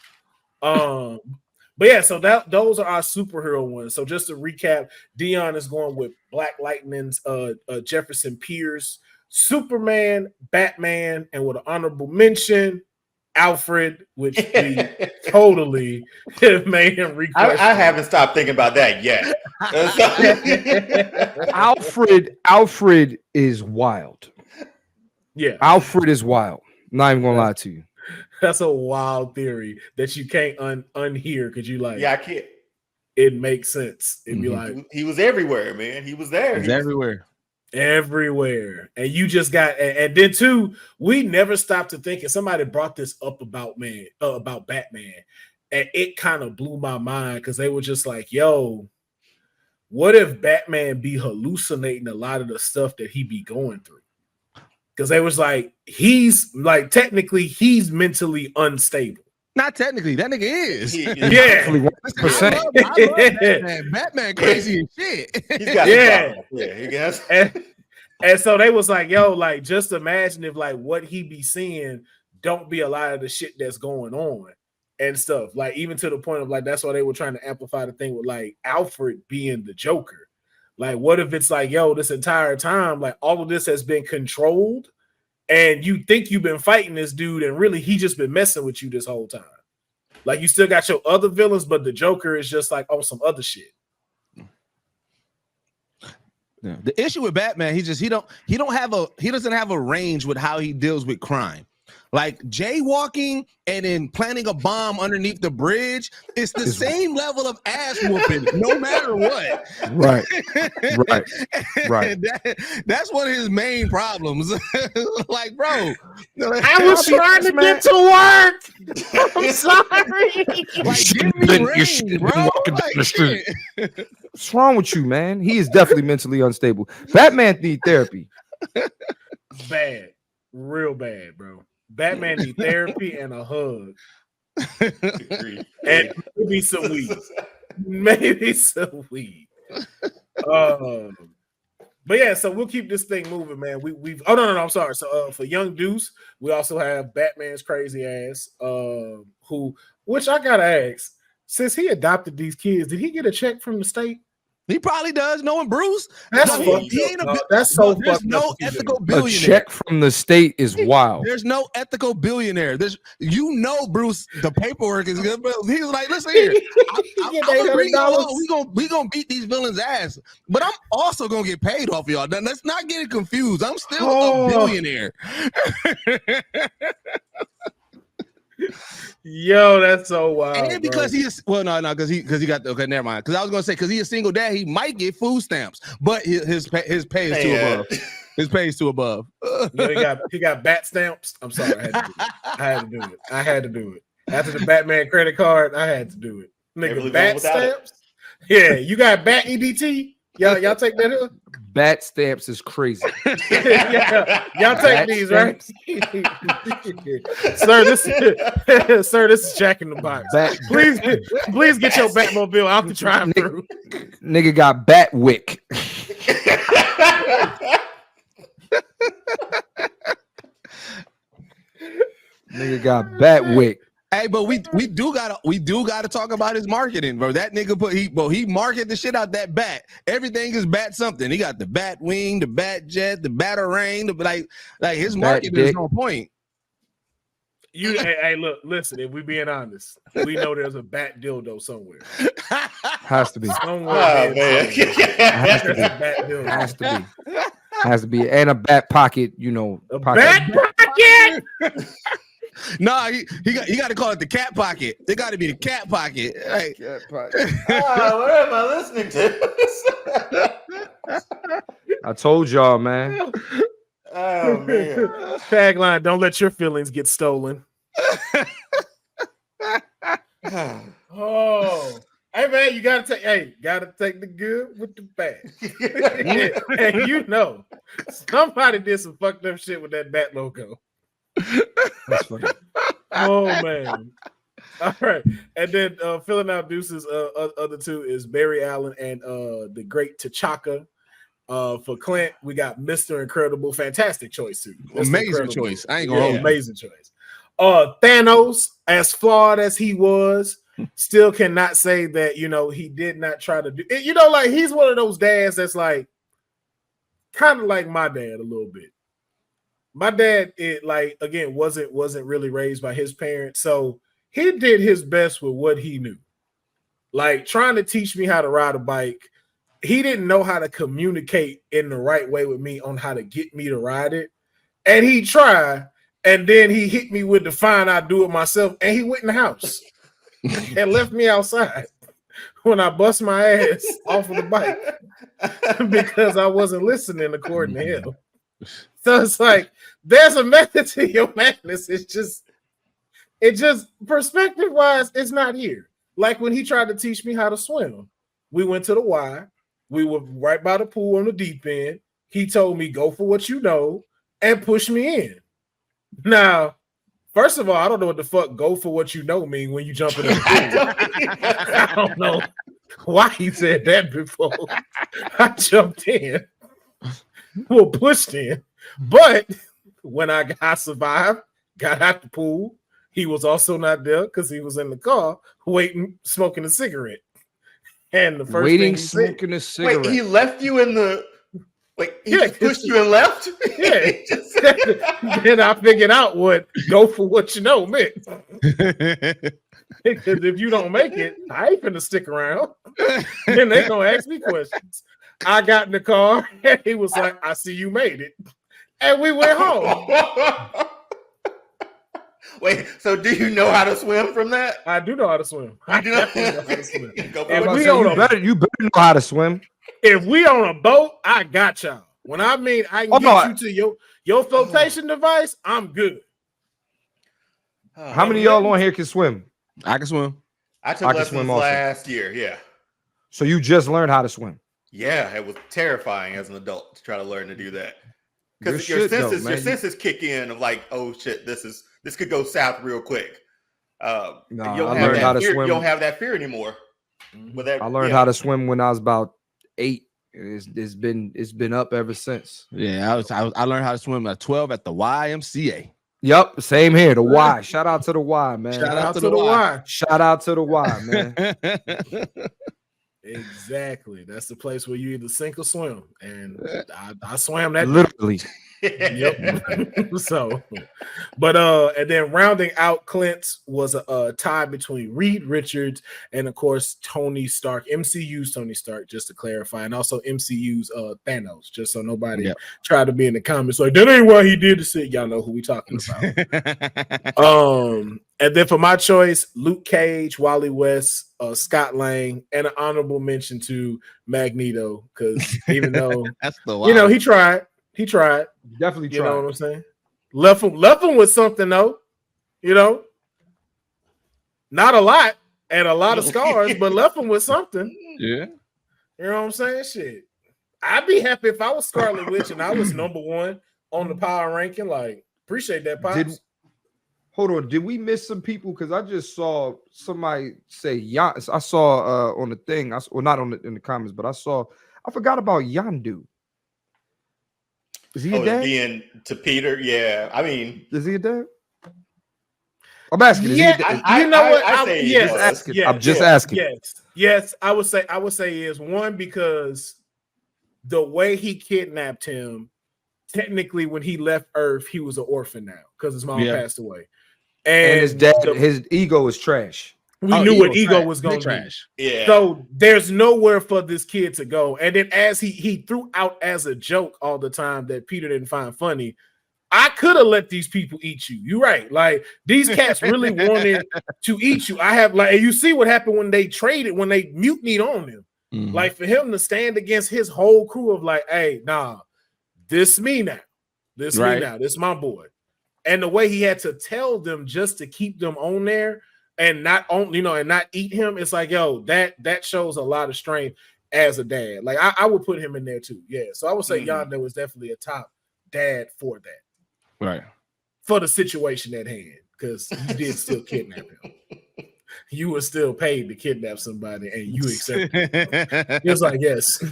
S1: But yeah, so those are our superhero ones. So just to recap, Deonne is going with Black Lightning's Jefferson Pierce, Superman, Batman, and with an honorable mention, Alfred, which we totally made him request.
S2: I haven't stopped thinking about that yet.
S4: Alfred is wild.
S1: Yeah,
S4: Alfred is wild. Not even gonna lie to you.
S1: That's a wild theory that you can't unhear because you like.
S2: Yeah, I can't.
S1: It makes sense. It'd be like
S2: he was everywhere, man. He was there.
S3: He was everywhere.
S1: Everywhere. And you just got, and then too, we never stopped to think, and somebody brought this up about Batman, and it kind of blew my mind because they were just like, yo, what if Batman be hallucinating a lot of the stuff that he be going through? Because they was like, he's like, technically, he's mentally unstable.
S3: Not technically, that nigga is.
S1: Yeah.
S3: I love Batman. Batman crazy as shit.
S2: He's got he guess.
S1: And so they was like, yo, like, just imagine if like what he be seeing don't be a lot of the shit that's going on and stuff. Like, even to the point of like, that's why they were trying to amplify the thing with like Alfred being the Joker. Like, what if it's like, yo, this entire time, like all of this has been controlled and you think you've been fighting this dude and really he just been messing with you this whole time. Like, you still got your other villains, but the Joker is just like on some other shit.
S3: Yeah. The issue with Batman, he doesn't have a range with how he deals with crime. Like jaywalking and then planting a bomb underneath the bridge, it's the same level of ass whooping, no matter what.
S4: Right.
S3: That's one of his main problems. Like, bro,
S1: I was trying to get to work. I'm sorry.
S3: Like, give me range, bro.
S4: Walking down the street. What's wrong with you, man? He is definitely mentally unstable. Batman need therapy.
S1: Bad, real bad, bro. Batman need therapy and a hug. And maybe some weed. But yeah, so we'll keep this thing moving, man. I'm sorry. So for Young Deuce, we also have Batman's crazy ass, which I gotta ask, since he adopted these kids, did he get a check from the state?
S3: He probably does, knowing Bruce.
S1: That's
S3: He ain't
S1: that's so
S3: there's
S1: fucked
S3: no
S1: up.
S3: ethical
S4: A
S3: billionaire.
S4: check from the state is wild.
S3: There's no ethical billionaire. Bruce, the paperwork is good, but he was like, listen here, I'm gonna bring you along. We gonna beat these villains' ass, but I'm also gonna get paid off y'all. Now, let's not get it confused. I'm still a billionaire.
S1: Yo, that's so wild.
S3: And because he is because he got never mind. Because I was gonna say because he's a single dad, he might get food stamps, but his pay is too above. His pay is too above.
S1: He got bat stamps. I'm sorry, I had to do it. After the Batman credit card, I had to do it. Nigga, bat stamps. Yeah, you got bat EBT. Y'all take that up?
S4: Bat stamps is crazy.
S1: Y'all take these, right? Sir, this is Jack in the Box. Please get your Batmobile out the drive-thru.
S4: Nigga got bat wick. Nigga got bat wick.
S3: Hey, but we do gotta talk about his marketing, bro. That nigga he marketed the shit out that bat. Everything is bat something. He got the bat wing, the bat jet, the batarang, like his marketing is on point.
S1: Hey, look, listen. If we being honest, we know there's a bat dildo somewhere.
S4: Has to be.
S1: Somewhere.
S4: Has to be, and a bat pocket.
S1: Bat pocket.
S3: No, he got to call it the cat pocket. It got to be the cat pocket. Like,
S2: cat pocket. What am I listening to?
S4: I told y'all, man.
S2: Oh man.
S1: Tagline: don't let your feelings get stolen. Oh. Hey man, you gotta take the good with the bad. And somebody did some fucked up shit with that bat logo.
S4: That's funny.
S1: Oh man. All right. And then filling out Deuces other two is Barry Allen and the great T'Chaka. For Clint, we got Mr. Incredible. Fantastic choice too.
S3: Amazing choice. I ain't gonna hold
S1: amazing choice. Thanos, as flawed as he was, still cannot say that he did not try to do it. Like he's one of those dads that's like kind of like my dad a little bit. My dad, wasn't really raised by his parents, so he did his best with what he knew. Like trying to teach me how to ride a bike, he didn't know how to communicate in the right way with me on how to get me to ride it, and he tried, and then he hit me with the fine. I do it myself, and he went in the house and left me outside when I bust my ass off of the bike because I wasn't listening according to him. So it's like there's a method to your madness. It just perspective wise, it's not here. Like when he tried to teach me how to swim, we went to the Y. We were right by the pool on the deep end. He told me go for what you know and push me in. Now, first of all, I don't know what the fuck go for what you know mean when you jump in the pool. I don't know why he said that before. I jumped in. Well, pushed in. But when I survived, got out the pool, he was also not there because he was in the car waiting, smoking a cigarette. And the first thing he
S4: smoking
S1: said,
S4: a cigarette.
S2: Wait, he left you in the he just pushed you and left?
S1: Yeah. Then I figured out what go for what you know meant. Because if you don't make it, I ain't finna stick around. Then they gonna ask me questions. I got in the car and he was like, I see you made it. And we went home.
S2: Wait, so do you know how to swim from that?
S1: I do know how to swim. I definitely know how to swim.
S4: You better know how to swim.
S1: If we on a boat, I got y'all. When I mean I can get you to your flotation device, I'm good.
S4: How many of y'all on here can swim?
S3: I can swim.
S2: I took lessons last year, yeah.
S4: So you just learned how to swim?
S2: Yeah, it was terrifying as an adult to try to learn to do that. Because your senses kick in of like, oh shit, this could go south real quick.
S4: I learned how to swim.
S2: You don't have that fear anymore.
S4: I learned how to swim when I was about 8. It's been up ever since.
S3: Yeah, I learned how to swim at 12 at the YMCA.
S4: Yep, same here. The Y. Shout out to the Y, man.
S1: Shout out to the Y.
S4: Shout out to the Y, man.
S1: Exactly. That's the place where you either sink or swim. And I swam that
S4: literally.
S1: Yep. So, but and then rounding out Clint's was a tie between Reed Richards and of course Tony Stark, MCU's Tony Stark, just to clarify, and also MCU's Thanos, just so nobody tried to be in the comments like that ain't why he did the shit. Y'all know who we talking about. And then for my choice, Luke Cage, Wally West, Scott Lang, and an honorable mention to Magneto, because even though
S3: that's the
S1: he tried. He tried.
S4: Definitely tried.
S1: You know what I'm saying? Left him with something, though. Not a lot and a lot of scars, but left him with something.
S3: Yeah.
S1: You know what I'm saying? Shit. I'd be happy if I was Scarlet Witch and I was number one on the power ranking. Like, appreciate that, Pops.
S4: Hold on. Did we miss some people? Because I just saw somebody say Yan. I saw on the thing. Not in the comments, but I forgot about Yondu. Is he a dad?
S2: Being to Peter, yeah. I mean,
S4: is he a dad? I'm asking.
S1: Yeah,
S4: I'm just asking.
S1: Yes. I would say is one, because the way he kidnapped him, technically when he left Earth, he was an orphan now because his mom passed away,
S4: and his dad, his ego is trash.
S1: We knew what ego was going to
S3: trash.
S1: Yeah. So there's nowhere for this kid to go. And then as he threw out as a joke all the time that Peter didn't find funny, I could have let these people eat you. You're right. Like, these cats really wanted to eat you. And you see what happened when they traded, when they mutinied on him. Mm-hmm. Like, for him to stand against his whole crew of like, hey, nah, this me now. This me now. This my boy. And the way he had to tell them just to keep them on there, and not on, and not eat him. It's like, yo, that shows a lot of strength as a dad. Like, I would put him in there too. Yeah. So I would say Yondu was definitely a top dad for that.
S3: Right.
S1: For the situation at hand, because you did still kidnap him. You were still paid to kidnap somebody, and you accepted it. It was like, yes.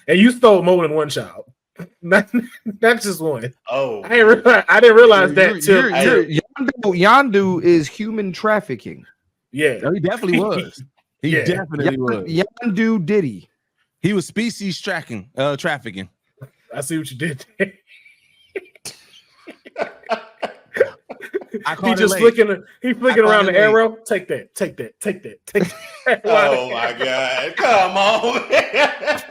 S1: And you stole more than one child. Not just one.
S2: Oh,
S1: I didn't realize that too.
S4: Yondu is human trafficking.
S1: Yeah,
S3: he definitely was. He definitely was.
S4: Yondu Diddy.
S3: He was species tracking, trafficking.
S1: I see what you did. He just flicking around the arrow. Take that.
S2: Oh my God! Come on, man.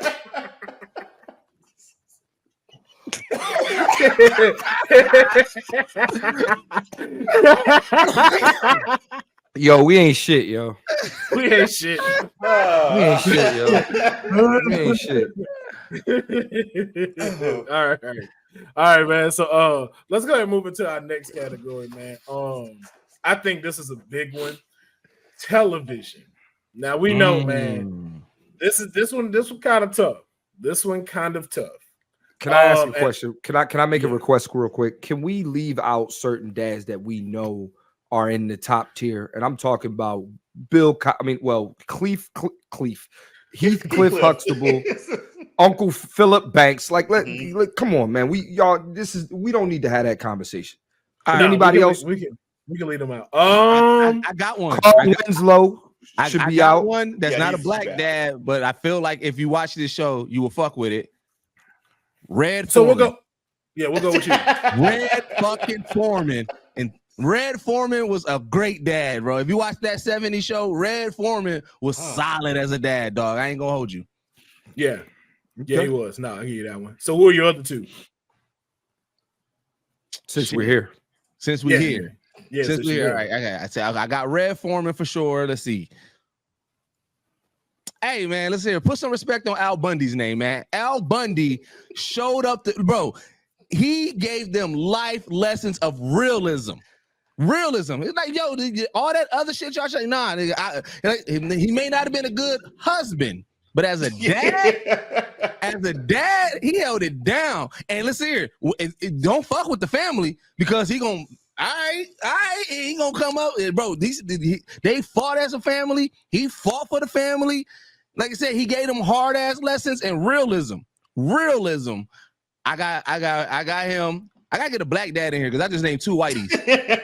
S4: Yo, we ain't shit, yo.
S1: We ain't shit.
S4: We ain't shit, yo. We ain't shit.
S1: All right, man. So let's go ahead and move into our next category, man. I think this is a big one. Television. Now we know, man. This one kind of tough.
S4: Can I ask a question? Can I make a request real quick? Can we leave out certain dads that we know are in the top tier? And I'm talking about Heathcliff Huxtable, Uncle Philip Banks. Like, come on, man. We don't need to have that conversation. Anybody else?
S1: We can leave them out.
S3: I got one.
S4: Carl Winslow should be out.
S3: One that's not a black dad, but I feel like if you watch this show, you will fuck with it. Red Foreman.
S1: So we'll go with you.
S3: Red fucking Foreman. And Red Foreman was a great dad, bro. If you watch that 70s show, Red Foreman was solid as a dad, dog. I ain't gonna hold you.
S1: Yeah. Yeah, he was. No, I'll give you that one. So who are your other two?
S4: Since we're here.
S3: Yeah, since we're here. All right. I got Red Foreman for sure. Let's see. Hey, man, let's hear. Put some respect on Al Bundy's name, man. Al Bundy showed up bro. He gave them life lessons of realism. It's like, yo, all that other shit y'all say, nah, nigga, he may not have been a good husband, but as a dad, he held it down. And let's hear, don't fuck with the family because he gonna. He gonna come up, bro. They fought as a family. He fought for the family. Like I said, he gave them hard ass lessons and realism. I got him. I gotta get a black dad in here because I just named two whiteys.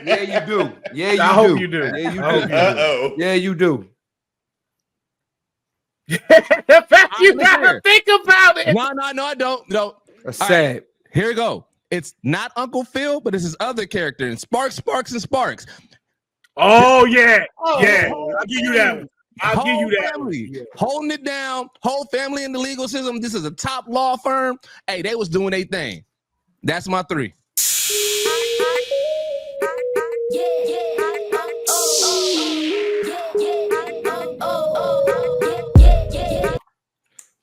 S4: Yeah, you do. Yeah, you do.
S1: I hope you do.
S4: Yeah, you do. Yeah, you do.
S1: The fact you gotta think about it.
S3: No, I don't. No.
S4: That's sad.
S3: Right, here we go. It's not Uncle Phil, but it's his other character in Sparks.
S1: Oh yeah. I'll give you that one. I'll give you that
S3: family.
S1: one.
S3: Holding it down, whole family in the legal system. This is a top law firm. Hey, they was doing their thing. That's my 3.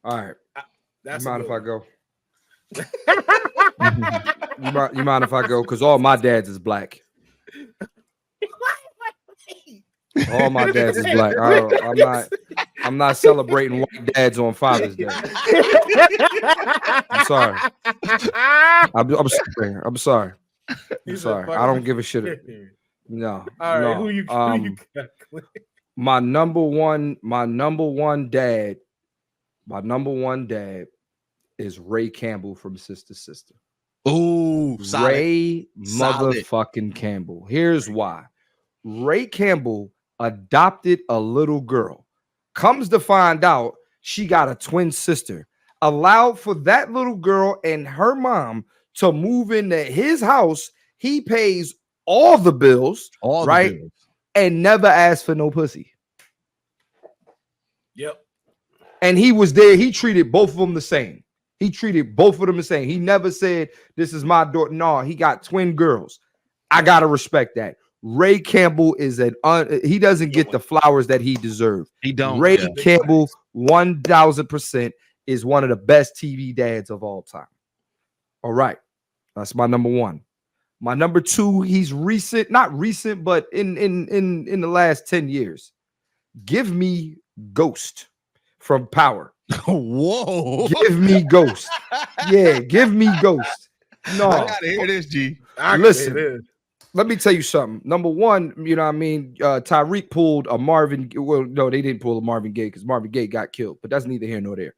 S4: All right.
S1: That's
S4: you mind if I go? you mind if I go? Because all my dads is black. All my dads is black. I'm not celebrating white dads on Father's Day. I'm sorry. I'm sorry. I'm sorry. I don't give a shit. No.
S1: All right.
S4: No.
S1: Who you got?
S4: My number one dad is Ray Campbell from Sister Sister.
S3: Ooh,
S4: Ray motherfucking Campbell. Here's why. Ray Campbell adopted a little girl. Comes to find out she got a twin sister. Allowed for that little girl and her mom to move into his house. He pays all the bills, right? And never asked for no pussy.
S1: Yep.
S4: And he was there. He treated both of them the same. He never said, this is my daughter. No, he got twin girls. I got to respect that. Ray Campbell is he doesn't get the flowers that he deserves.
S3: He don't.
S4: Ray Campbell, 1000% is one of the best TV dads of all time. All right. That's my number 1. My number 2, he's recent, not recent, but in the last 10 years. Give me Ghost from Power.
S3: Whoa.
S4: Give me Ghost. Yeah, give me Ghost. No.
S3: I gotta hear this, G.
S4: Listen, let me tell you something. Number 1, you know what I mean? Tyreek pulled a Marvin. Well, no, they didn't pull a Marvin Gaye because Marvin Gaye got killed, but that's neither here nor there.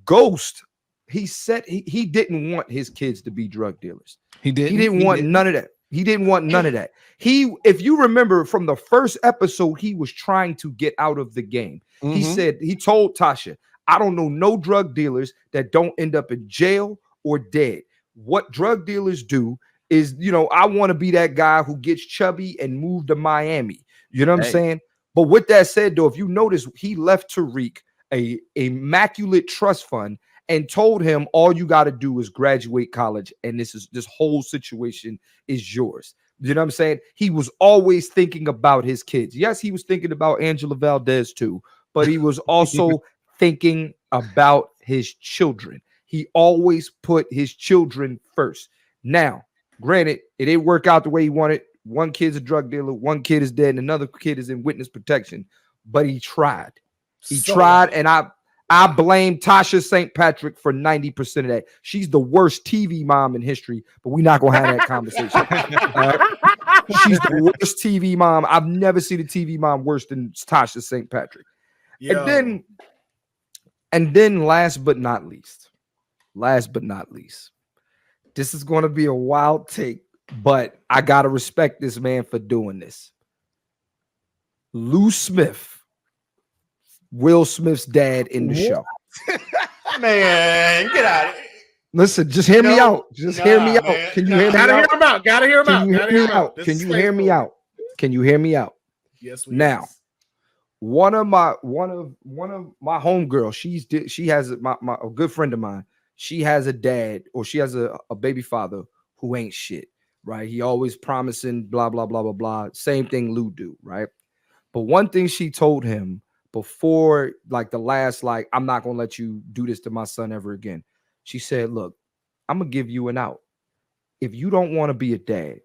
S4: Ghost, he said he didn't want his kids to be drug dealers. He didn't want none of that. He didn't want none of that. If you remember from the first episode, he was trying to get out of the game. He told Tasha, I don't know no drug dealers that don't end up in jail or dead. What drug dealers do is, I want to be that guy who gets chubby and move to Miami. You know what I'm saying? But with that said, though, if you notice, he left Tariq a immaculate trust fund and told him all you got to do is graduate college and this whole situation is yours. You know what I'm saying? He was always thinking about his kids. Yes, he was thinking about Angela Valdez too, but he was also thinking about his children. He always put his children first. Now, granted, it didn't work out the way he wanted. One kid's a drug dealer, one kid is dead, and another kid is in witness protection. But he tried. He tried, and I blame Tasha St. Patrick for 90% of that. She's the worst TV mom in history, but we're not gonna have that conversation. She's the worst TV mom. I've never seen a TV mom worse than Tasha St. Patrick. And then last but not least, this is going to be a wild take, but I got to respect this man for doing this. Lou Smith, Will Smith's dad in the show.
S2: Man, get out of here.
S4: Listen, just hear me out. Just hear me out. Can you hear me out?
S1: Gotta hear him out. Gotta hear him out.
S4: Can you hear me out? Can you hear me out?
S1: Yes.
S4: Now, one of my homegirls, she has a good friend of mine. She has a dad, or she has a baby father who ain't shit, right? He always promising blah blah blah blah blah. Same thing Lou do, right? But one thing she told him before, the last, I'm not gonna let you do this to my son ever again. She said, look, I'm gonna give you an out. If you don't want to be a dad,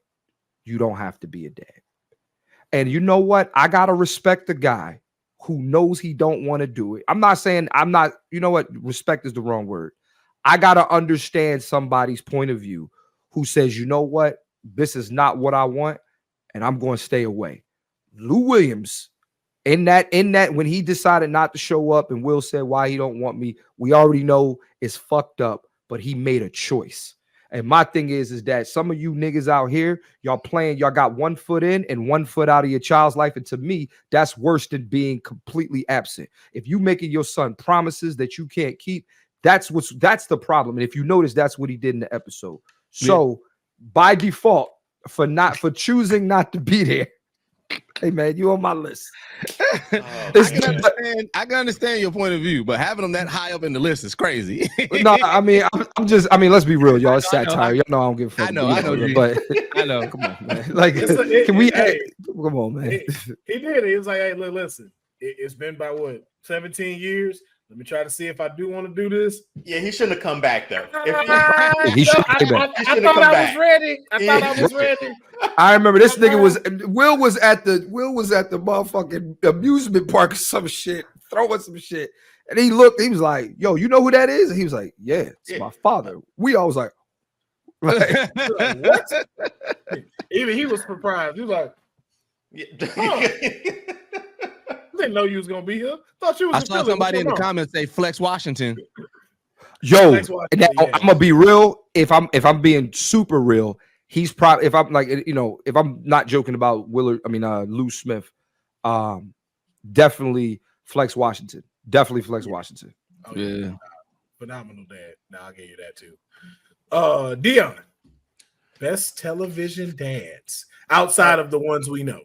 S4: you don't have to be a dad. And you know what? I gotta respect the guy who knows he don't want to do it. You know what? Respect is the wrong word. I gotta understand somebody's point of view who says, you know what? This is not what I want, and I'm going to stay away. Lou Williams, in that when he decided not to show up and Will said why he don't want me, we already know it's fucked up, but he made a choice. And my thing is that some of you niggas out here, y'all got 1 foot in and 1 foot out of your child's life. And to me, that's worse than being completely absent. If you making your son promises that you can't keep, that's the problem. And if you notice, that's what he did in the episode. So by default, for choosing not to be there, hey man, you on my list.
S3: I can understand your point of view, but having them that high up in the list is crazy.
S4: No, I mean, let's be real, y'all. It's satire. Y'all know I don't give a fuck.
S3: I know,
S4: but
S3: I know.
S4: Come on, man. Like, come on, man.
S1: He did it. He was like, hey, listen, it's been about what, 17 years. Let me try to see if I do want to do this.
S2: Yeah, he shouldn't have come back though.
S4: He should have come back.
S1: I thought I was ready. I was ready.
S4: I remember this nigga Will was at the motherfucking amusement park or some shit, throwing some shit. And he looked, he was like, yo, you know who that is? And he was like, yeah, it's my father. We all was like
S1: what? Even he was surprised. He was like, I didn't know you was gonna be here. Thought you was.
S3: I saw somebody in the comments say Flex Washington.
S4: Yo, now, I'm gonna be real. If I'm being super real, he's probably, if I'm like, if I'm not joking about Lou Smith, definitely Flex Washington. Definitely Flex Washington.
S1: Oh, yeah. Phenomenal dad. Now I'll give you that too. Deonne, best television dads outside of the ones we know.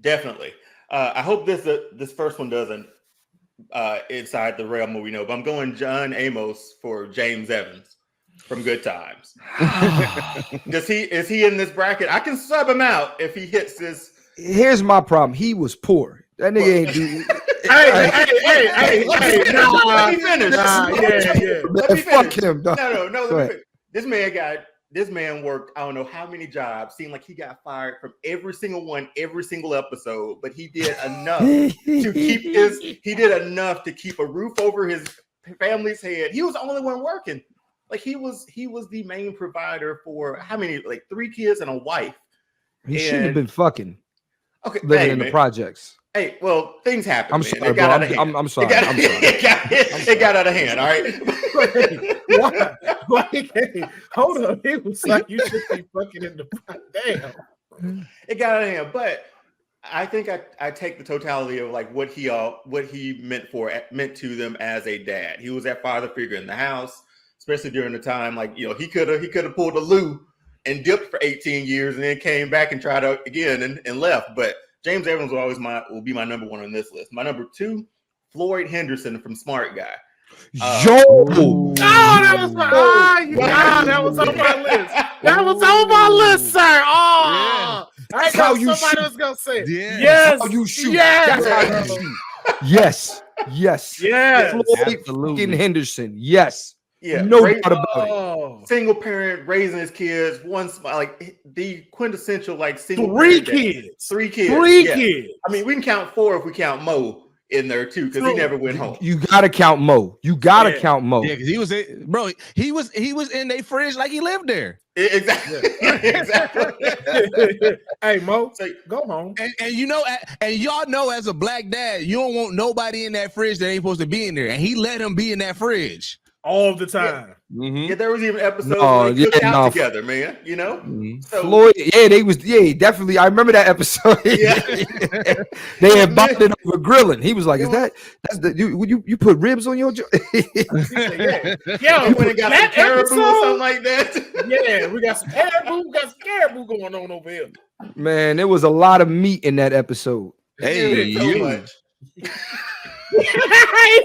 S2: Definitely. I hope this first one doesn't inside the realm of we know, but I'm going John Amos for James Evans from Good Times. Is he in this bracket? I can sub him out if he hits this.
S4: Here's my problem. He was poor. That nigga ain't do.
S2: Hey! Let me finish.
S4: Let me finish. Fuck him.
S2: No. Let me finish. This man worked, I don't know how many jobs. Seemed like he got fired from every single one, every single episode. But he did enough to keep a roof over his family's head. He was the only one working. Like he was the main provider for how many? Like 3 kids and a wife.
S4: He shouldn't have been fucking.
S2: Okay,
S4: living in the projects.
S2: Hey, well, things happen.
S4: I'm sorry, bro. I'm sorry.
S2: It got out of hand. All right.
S1: Why? Hold on. It was like you should be fucking in the damn.
S2: It got out of hand, but I think I take the totality of like what he meant to them as a dad. He was that father figure in the house, especially during the time like he could have pulled a Lou and dipped for 18 years and then came back and tried out again and left, but. James Evans will be my number 1 on this list. My number 2, Floyd Henderson from Smart Guy.
S1: That was on my list. That was on my list, sir. Oh, yeah. I know somebody was gonna say it.
S4: Yeah.
S1: Yes,
S4: how you shoot.
S1: Yes.
S4: That's how you shoot. Yes. Floyd fucking Henderson. Yes.
S2: Yeah,
S4: no doubt about
S2: it. Single parent raising his kids, like the quintessential like single
S1: 3 kids.
S2: 3 kids.
S1: 3 kids.
S2: I mean, we can count 4 if we count Mo in there too, because he never went home.
S4: You gotta count Mo. Count Mo.
S3: Yeah, because he was in their fridge like he lived there.
S2: Exactly.
S1: Hey Mo, go home.
S3: And y'all know as a black dad, you don't want nobody in that fridge that ain't supposed to be in there, and he let him be in that fridge.
S1: All the time.
S2: Yeah, there was even episodes where they cooked out together, man. So,
S4: Floyd, definitely. I remember that episode. They had bonded over grilling. He was like, you put ribs on your joint?
S2: Yeah, we went and got some caribou or something like that.
S1: Yeah, we got some caribou going on over here.
S4: Man, there was a lot of meat in that episode.
S3: Hey,
S2: so much.
S1: He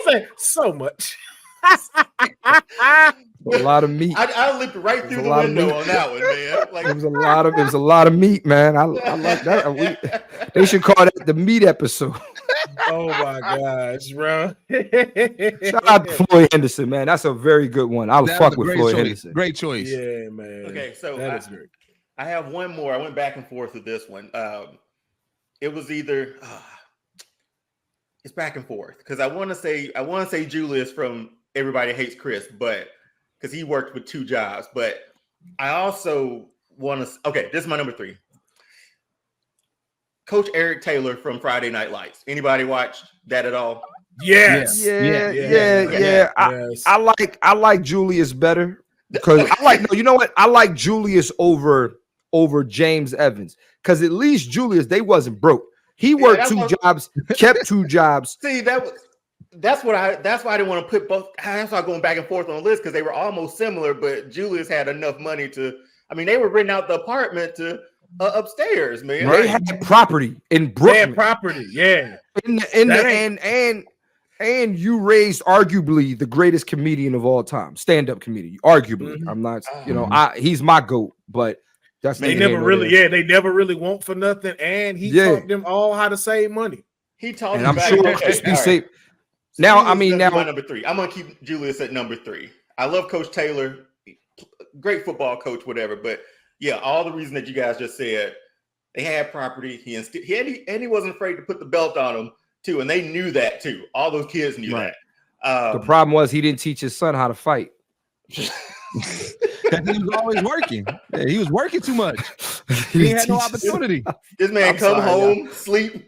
S1: said so much.
S4: A lot of meat.
S2: I looked right through the window on that one, man. Like
S4: it was a lot of meat, man. I like that. They should call that the meat episode.
S1: Oh my gosh, bro!
S4: Shout out to Floyd Henderson, man. That's a very good one. I'll fuck with Floyd Henderson.
S3: Great choice.
S1: Yeah, man.
S2: Okay, so
S1: that is great.
S2: I have one more. I went back and forth with this one. It was either it's back and forth because I want to say Julius from Everybody Hates Chris, but because he worked with 2 jobs, but I also want to. Okay, this is my number 3. Coach Eric Taylor from Friday Night Lights. Anybody watch that at all?
S1: Yes.
S4: Yeah. I like Julius better. Because you know what? I like Julius over James Evans. Because at least Julius, they wasn't broke. He worked 2 jobs, kept 2 jobs.
S2: See, that's why I didn't want to put both. That's why I'm going back and forth on the list because they were almost similar, but Julius had enough money to. I mean, they were renting out the apartment to upstairs, man.
S4: They had property in Brooklyn.
S1: They had property, yeah.
S4: And you raised arguably the greatest comedian of all time, stand-up comedian. Arguably, I'm not. He's my GOAT, but that's
S1: they never really want for nothing, and he taught them all how to save money.
S2: He taught
S4: and
S2: them.
S4: I'm sure just be safe. Now, I mean,
S2: my number 3. I'm gonna keep Julius at number 3. I love Coach Taylor, great football coach, whatever. But yeah, all the reason that you guys just said, they had property. He wasn't afraid to put the belt on them too, and they knew that too. All those kids knew that.
S4: The problem was he didn't teach his son how to fight.
S3: He was always working. Yeah, he was working too much. He had no opportunity.
S2: This man home, sleep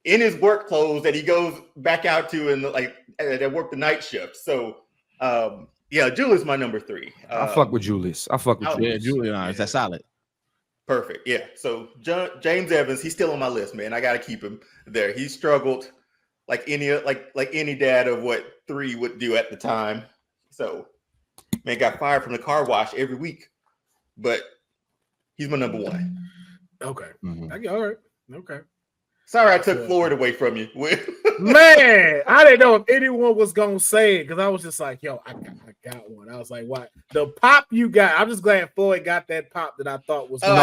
S2: in his work clothes that he goes back out to and that work the night shift. So Julius my number 3.
S4: I fuck with Julius.
S3: Julius. Yeah, Julius. That's solid.
S2: Perfect. Yeah. So James Evans, he's still on my list, man. I got to keep him there. He struggled like any dad of what 3 would do at the time. So man got fired from the car wash every week, but he's my number 1.
S1: Okay. All right. Okay.
S2: Sorry, I took Florida away from you.
S1: Man, I didn't know if anyone was gonna say it because I was just like, "Yo, I got one." I was like, "What? The pop you got?" I'm just glad Floyd got that pop that I thought was.
S4: Floyd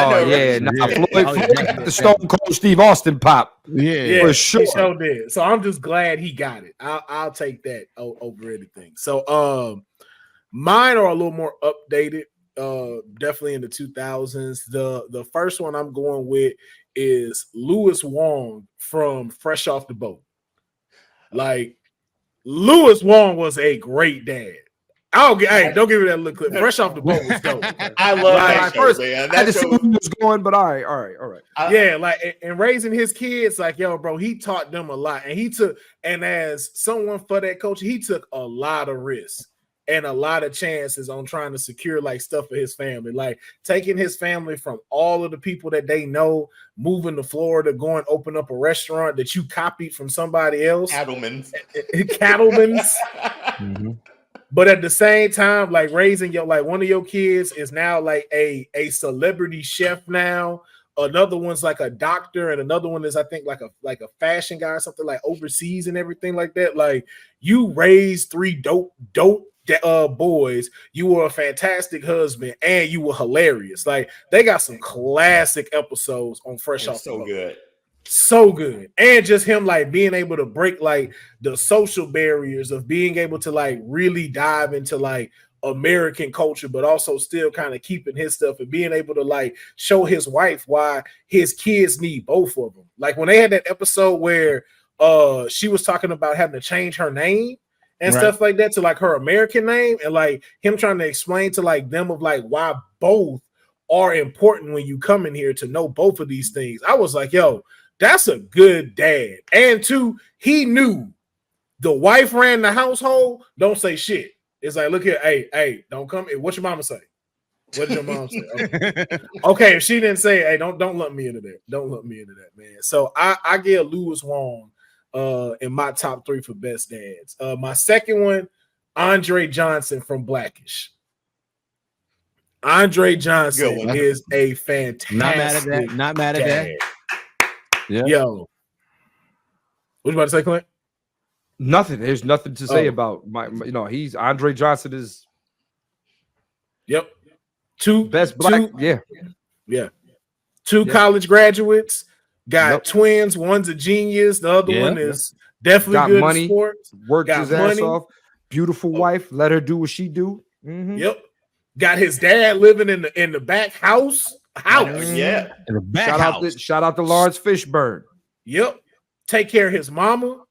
S4: got the Stone Cold Steve Austin pop.
S1: Yeah,
S4: for sure.
S1: He sure did. So I'm just glad he got it. I'll take that over anything. So mine are a little more updated. Definitely in the 2000s. The first one I'm going with is Louis Wong from Fresh Off the Boat. Like, Louis Wong was a great dad. Don't give me that little clip. Fresh Off the Boat was dope.
S2: I love that
S4: first,
S2: man.
S4: I had to see where he was going, but all right.
S1: And raising his kids, like, yo, bro, he taught them a lot. And as someone for that coach, he took a lot of risks and a lot of chances on trying to secure like stuff for his family, like taking his family from all of the people that they know, moving to Florida, going open up a restaurant that you copied from somebody else. Cattleman's. But at the same time, like raising one of your kids is now like a celebrity chef now. Another one's like a doctor, and another one is I think like a fashion guy or something, like overseas and everything like that. Like, you raised 3 dope boys, you were a fantastic husband, and you were hilarious. Like, they got some classic episodes on Fresh Off the Boat. So good. And just him like being able to break like the social barriers of being able to like really dive into like American culture, but also still kind of keeping his stuff and being able to like show his wife why his kids need both of them. Like when they had that episode where she was talking about having to change her name and stuff like that to like her American name, and like him trying to explain to like them of like why both are important when you come in here to know both of these things. I was like, yo, that's a good dad. And 2, he knew the wife ran the household. Don't say shit. It's like, look here, hey, don't come. What your mama say? What did your mom say? Okay, if she didn't say, hey, don't lump me into that. Don't lump me into that, man. So I give Louis Wong in my top 3 for best dads. My second one, Andre Johnson from Blackish. Andre Johnson is a fantastic.
S3: Not mad at that.
S1: Yeah. Yo, what you about to say, Clint?
S4: Nothing. There's nothing to say about he's Andre Johnson is.
S1: Yep. 2
S4: best black.
S1: Yeah. 2 college graduates. Got twins. One's a genius. The other one is definitely
S4: got
S1: good
S4: money,
S1: in sports.
S4: Worked his ass off. Beautiful wife. Let her do what she do. Mm-hmm.
S1: Yep. Got his dad living in the back house.
S2: Yeah.
S3: In the back house.
S4: Shout out to Lawrence Fishburne.
S1: Yep. Take care of his mama.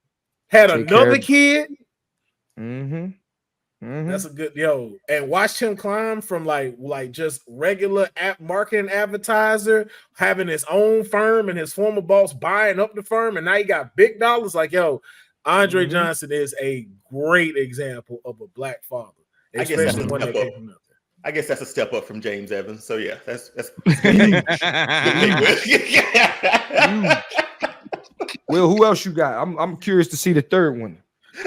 S1: Had another kid. That's a good and watched him climb from like just regular marketing advertiser, having his own firm and his former boss buying up the firm, and now he got big dollars. Like, Andre Johnson is a great example of a black father, especially one that came from nothing.
S2: I guess that's a step up from James Evans. So yeah, that's good.
S4: Will, who else you got? I'm curious to see the third one.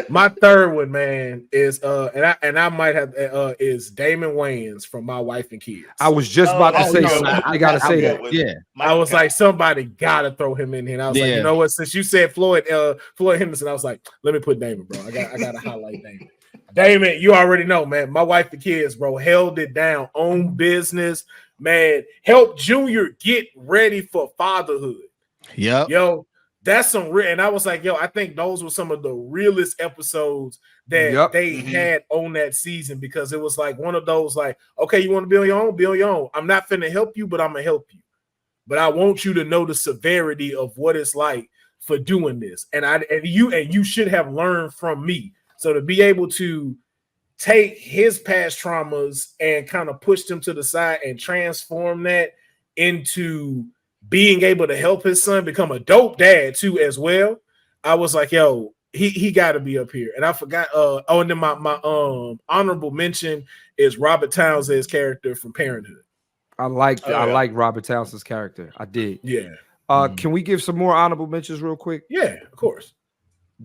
S1: My third one, man, is and I might have is Damon Wayans from My Wife and Kids.
S4: I was just about to say somebody gotta say that.
S3: Yeah,
S1: I was like, somebody gotta throw him in here. And I was like, you know what? Since you said Floyd Henderson, I was like, let me put Damon, bro. I gotta highlight Damon. Damon, you already know, man. My Wife and Kids, bro, held it down. Own business, man. Helped Junior get ready for fatherhood.
S3: Yeah,
S1: yo. That's some real, and I was like, yo, I think those were some of the realest episodes that they had on that season, because it was like one of those, like, okay, you want to be on your own, be on your own. I'm not finna help you, but I'm gonna help you. But I want you to know the severity of what it's like for doing this. And you should have learned from me. So to be able to take his past traumas and kind of push them to the side and transform that into being able to help his son become a dope dad too as well. I was like, yo, he got to be up here. And I forgot. And then my honorable mention is Robert Townsend's character from Parenthood.
S4: I like Robert Townsend's character. I did.
S1: Yeah.
S4: Can we give some more honorable mentions real quick?
S1: Yeah, of course.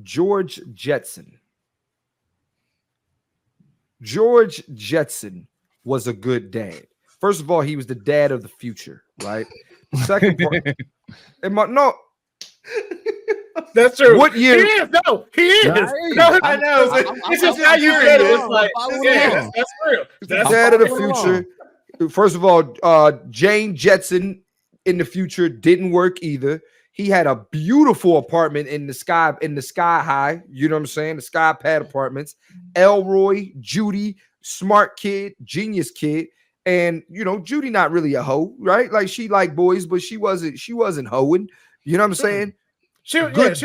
S4: George Jetson. George Jetson was a good dad. First of all, he was the dad of the future, right? Second part, no,
S1: that's true.
S4: What year?
S1: He is. No, he is. No, I know. It's just how you said it. It's like, yeah, that's real. That's
S4: dad of the future. First of all, Jane Jetson in the future didn't work either. He had a beautiful apartment in the sky high. You know what I'm saying? The sky pad apartments. Elroy, Judy, smart kid, genius kid. And you know, Judy not really a hoe, right? Like she liked boys, but she wasn't hoeing. You know what I'm saying? She was like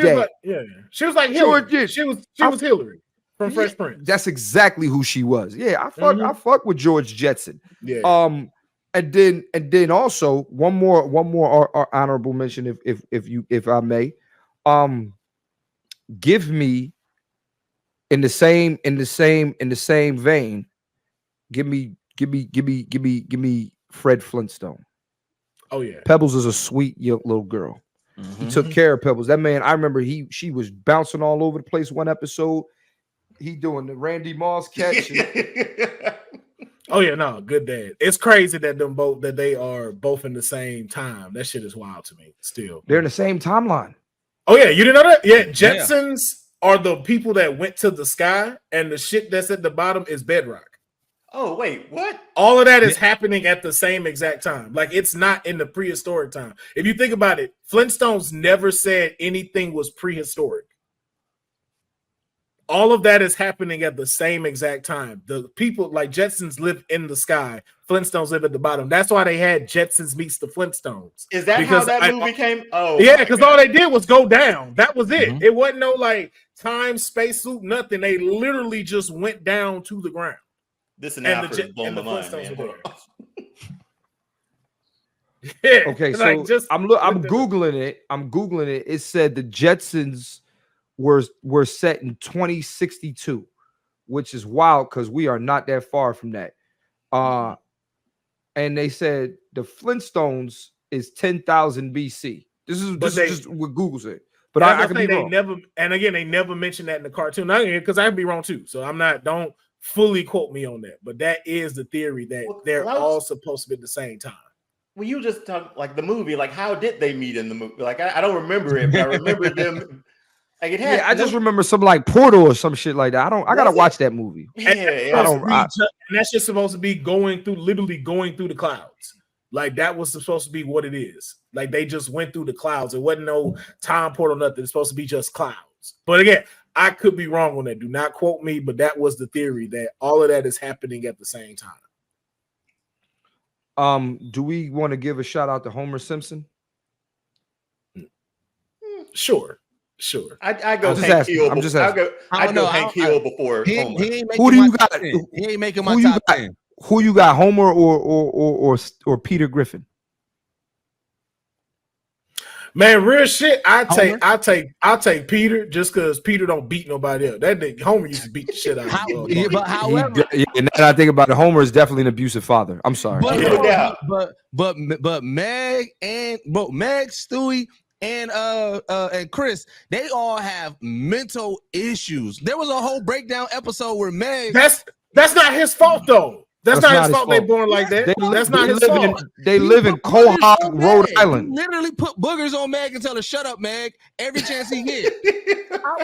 S4: Hillary. She was Hillary from Fresh Prince. That's exactly who she was. Yeah, I fuck with George Jetson.
S1: Yeah.
S4: And then also one more honorable mention, if I may. Give me in the same vein. Give me Fred Flintstone.
S1: Oh yeah,
S4: Pebbles is a sweet little girl. He took care of Pebbles. That man, I remember she was bouncing all over the place one episode. He doing the Randy Moss catch.
S1: Oh yeah, no, good dad. It's crazy that they are both in the same time. That shit is wild to me. Still,
S4: they're in the same timeline.
S1: Oh yeah, you didn't know that? Yeah, Jetsons are the people that went to the sky, and the shit that's at the bottom is bedrock.
S2: Oh, wait, what?
S1: All of that is happening at the same exact time. Like, it's not in the prehistoric time. If you think about it, Flintstones never said anything was prehistoric. All of that is happening at the same exact time. The people, like Jetsons, live in the sky. Flintstones live at the bottom. That's why they had Jetsons meets the Flintstones.
S2: Is that because how that movie came? Oh,
S1: yeah, because all they did was go down. That was it. It wasn't no like time, spacesuit, nothing. They literally just went down to the ground.
S2: This analogy is blowing my mind, man.
S1: Yeah.
S4: Okay, so I'm googling it. It said the Jetsons were set in 2062, which is wild because we are not that far from that. And they said the Flintstones is 10,000 BC. This is just what Google said. But I could be wrong.
S1: They never mentioned that in the cartoon. Because I could be wrong too. So don't fully quote me on that. But that is the theory that they're all supposed to be at the same time.
S2: Well, you just talk like the movie. Like, how did they meet in the movie? Like, I don't remember it, but I remember them. Like it had,
S4: I just remember some like Portal or some shit like that. I gotta watch that movie.
S1: And that's just supposed to be literally going through the clouds. Like that was supposed to be what it is. Like they just went through the clouds. It wasn't no time portal, nothing. It's supposed to be just clouds. But again, I could be wrong on that. Do not quote me, but that was the theory that all of that is happening at the same time.
S4: Do we want to give a shout out to Homer Simpson?
S1: Sure.
S2: I go Hank Hill.
S4: I'm just asking.
S2: I go Hank Hill before Homer.
S4: Who do you got?
S3: He ain't making my top 10.
S4: Who you got, Homer or Peter Griffin?
S1: Man, real shit. I'll take Peter just because Peter don't beat nobody else. That nigga Homer used to beat the shit out of him.
S3: But however,
S4: now that I think about it, Homer is definitely an abusive father. I'm sorry.
S3: But Meg, Stewie, and Chris, they all have mental issues. There was a whole breakdown episode where Meg.
S1: That's not his fault though. That's not his fault. They born like that. That's not his fault.
S4: They live in Quahog, Rhode Island.
S3: He literally put boogers on Meg and tell her, "Shut up, Meg." Every chance he gets.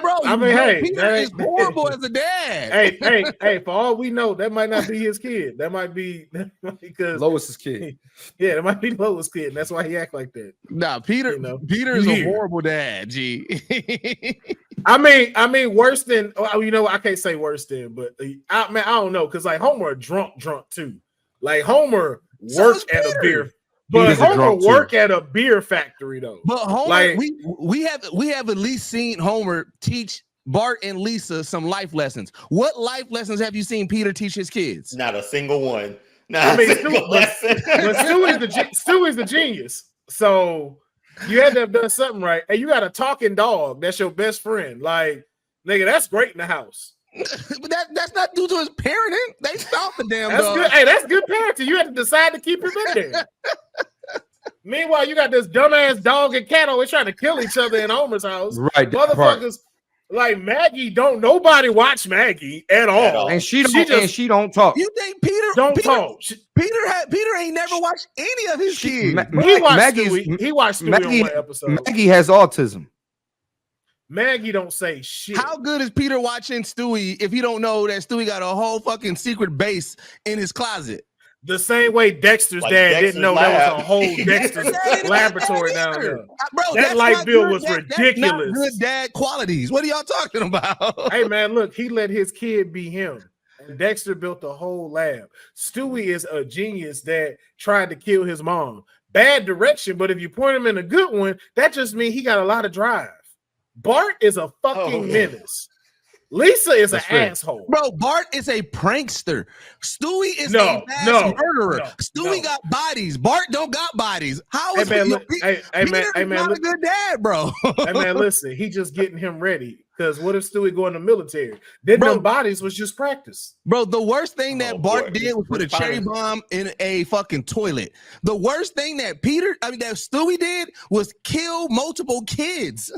S3: Bro,
S1: I mean, hey,
S3: Peter is horrible as a dad.
S1: Hey, for all we know, that might not be his kid. That might be because
S4: Lois's kid.
S1: Yeah, that might be Lois' kid. And that's why he act like that.
S3: Nah, Peter is a horrible dad. G.
S1: I mean, worse than I can't say worse than, but I don't know because like Homer drunk too. Like Homer worked at a beer, but Homer work at a beer factory though.
S3: But Homer, like, we have at least seen Homer teach Bart and Lisa some life lessons. What life lessons have you seen Peter teach his kids?
S2: Not a single one.
S1: But Stewie's the genius. So you had to have done something right. And you got a talking dog that's your best friend. Like, nigga, that's great in the house.
S3: But that's not due to his parenting. They stopped the damn
S1: that's
S3: dog.
S1: Good. Hey, that's good parenting. You had to decide to keep him in there. Meanwhile, you got this dumbass dog and cat always trying to kill each other in Homer's house.
S4: Right.
S1: Motherfuckers. Like Maggie, don't nobody watch Maggie at all,
S4: and she don't talk.
S3: You think Peter
S1: don't talk?
S3: Peter ain't never watched any of his kids.
S1: He watched Stewie on one episode.
S4: Maggie has autism.
S1: Maggie don't say shit.
S3: How good is Peter watching Stewie if he don't know that Stewie got a whole fucking secret base in his closet?
S1: The same way Dexter's dad didn't know there was a whole Dexter's laboratory down there.
S3: Bro,
S1: that light bill was ridiculous.
S3: That's not good dad qualities. What are y'all talking about?
S1: Hey man, look, he let his kid be him. And Dexter built a whole lab. Stewie is a genius that tried to kill his mom. Bad direction, but if you point him in a good one, that just means he got a lot of drive. Bart is a fucking menace. Lisa is an asshole.
S3: Bro, Bart is a prankster. Stewie is a mass murderer. Stewie got bodies. Bart don't got bodies. How is Peter not a good dad, bro?
S1: Hey man, listen, he just getting him ready. Because what if Stewie go in the military? Then them bodies was just practice.
S3: Bro, the worst thing that Bart did was put a cherry bomb in a fucking toilet. The worst thing that Stewie did was kill multiple kids.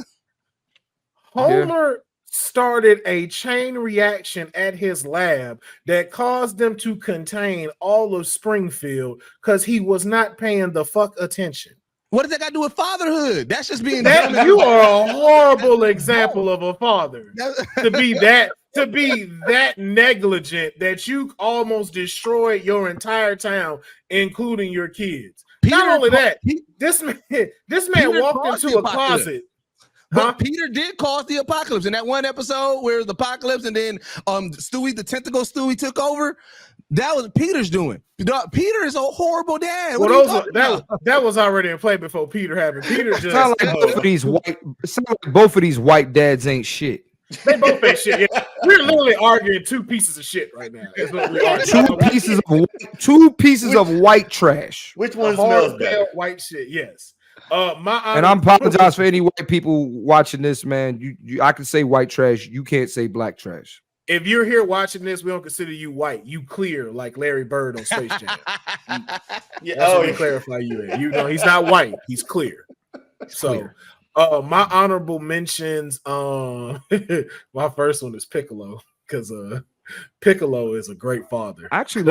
S1: Homer started a chain reaction at his lab that caused them to contain all of Springfield because he was not paying the fuck attention.
S3: What does that got to do with fatherhood? That's just being
S1: you are a horrible example of a father to be that negligent that you almost destroyed your entire town, including your kids. Not only that, this man walked into a closet.
S3: But Peter did cause the apocalypse in that one episode where the apocalypse and then Stewie, the tentacle Stewie took over. That was Peter's doing. Peter is a horrible dad.
S1: Well, that was already in play before Peter happened. Peter just
S4: sound like both of these white dads ain't shit.
S1: They both ain't shit. Yeah. We're literally arguing two pieces of shit right now. That's what we are.
S4: Two pieces of white trash.
S2: Which one smells better?
S1: White shit. Yes.
S4: And I apologize for any white people watching this, man. I can say white trash. You can't say black trash.
S1: If you're here watching this, we don't consider you white. You clear like Larry Bird on Space Jam. Clarify you. You know he's not white. He's clear. My honorable mentions. My first one is Piccolo because Piccolo is a great father.
S4: I actually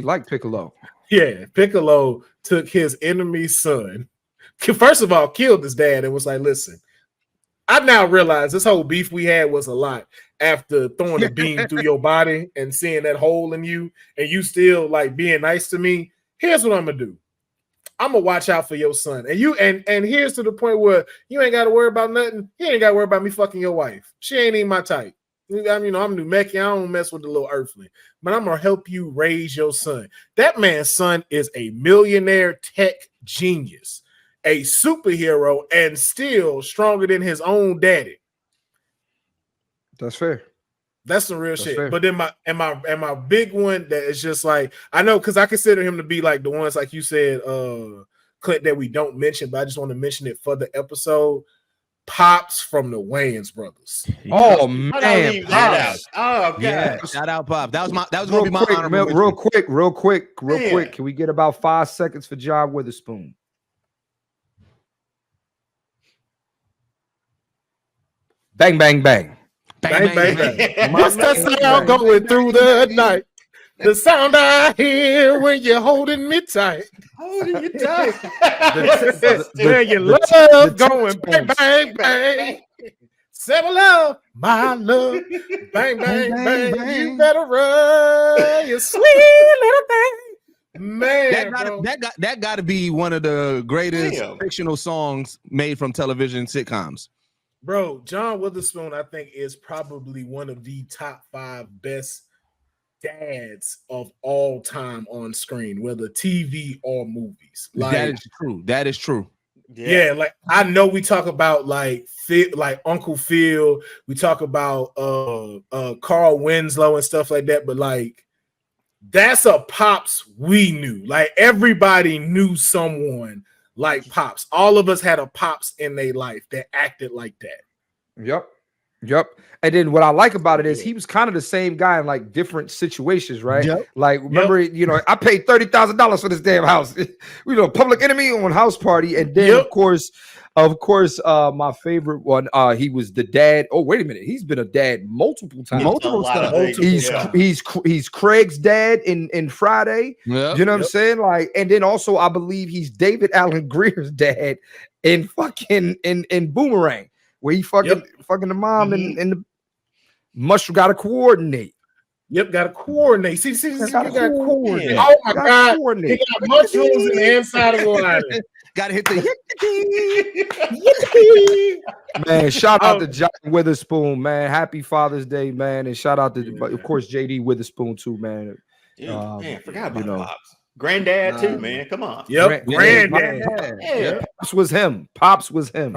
S4: like Piccolo.
S1: Yeah, Piccolo took his enemy's son. First of all, killed his dad and was like, listen, I now realize this whole beef we had was a lot after throwing a beam through your body and seeing that hole in you and you still like being nice to me. Here's what I'm gonna do. I'm gonna watch out for your son. And here's to the point where you ain't gotta worry about nothing. You ain't gotta worry about me fucking your wife. She ain't even my type. I'm New Mexican. I don't mess with the little earthling, but I'm gonna help you raise your son. That man's son is a millionaire tech genius, a superhero, and still stronger than his own daddy.
S4: That's fair.
S1: That's some real shit. Fair. But then my big one that is just like I know because I consider him to be like the ones like you said, Clint, that we don't mention, but I just want to mention it for the episode. Pops from the Wayans brothers.
S4: Oh man,
S2: Pops. Oh god.
S3: Yeah, shout out Pop. That was gonna be my honorable mention.
S4: Real quick. Can we get about 5 seconds for John Witherspoon? Bang, bang, bang.
S1: Bang, bang, bang. What's that sound going through the night? The sound I hear when you're holding me tight.
S2: Holding you tight.
S1: Your love going bang, bang, bang. Say my love, my love. Bang, bang, bang. You better run, you sweet little thing. Man,
S3: that got to be one of the greatest fictional songs made from television sitcoms.
S1: Bro, John Witherspoon, I think, is probably one of the top 5 best dads of all time on screen, whether TV or movies. Like,
S3: that is true.
S1: Yeah, like I know we talk about like Uncle Phil, we talk about Carl Winslow and stuff like that, but like that's a Pops we knew. Like everybody knew someone like Pops. All of us had a Pops in their life that acted like that.
S4: Yep. And then what I like about it is he was kind of the same guy in like different situations, right? Yep. Like remember, I paid $30,000 for this damn house. Public Enemy on House Party, and then of course, my favorite one. He was the dad. Oh, wait a minute, he's been a dad multiple times. He's Craig's dad in Friday. Yep. You know what I'm saying? Like, and then also I believe he's David Allen Greer's dad in fucking in Boomerang, where he fucking the mom and the mushroom got to coordinate.
S1: Yep, got to coordinate. See, got to
S4: coordinate.
S1: Oh my God, he got mushrooms in the inside of the line.
S3: Got to hit the
S4: man. Shout out to John Witherspoon, man. Happy Father's Day, man, and shout out to of course JD Witherspoon too, man.
S2: Man, forgot about Pops. Granddad too, man. Come on.
S1: Yep, granddad.
S4: Yeah. Pops was him. Pops was him.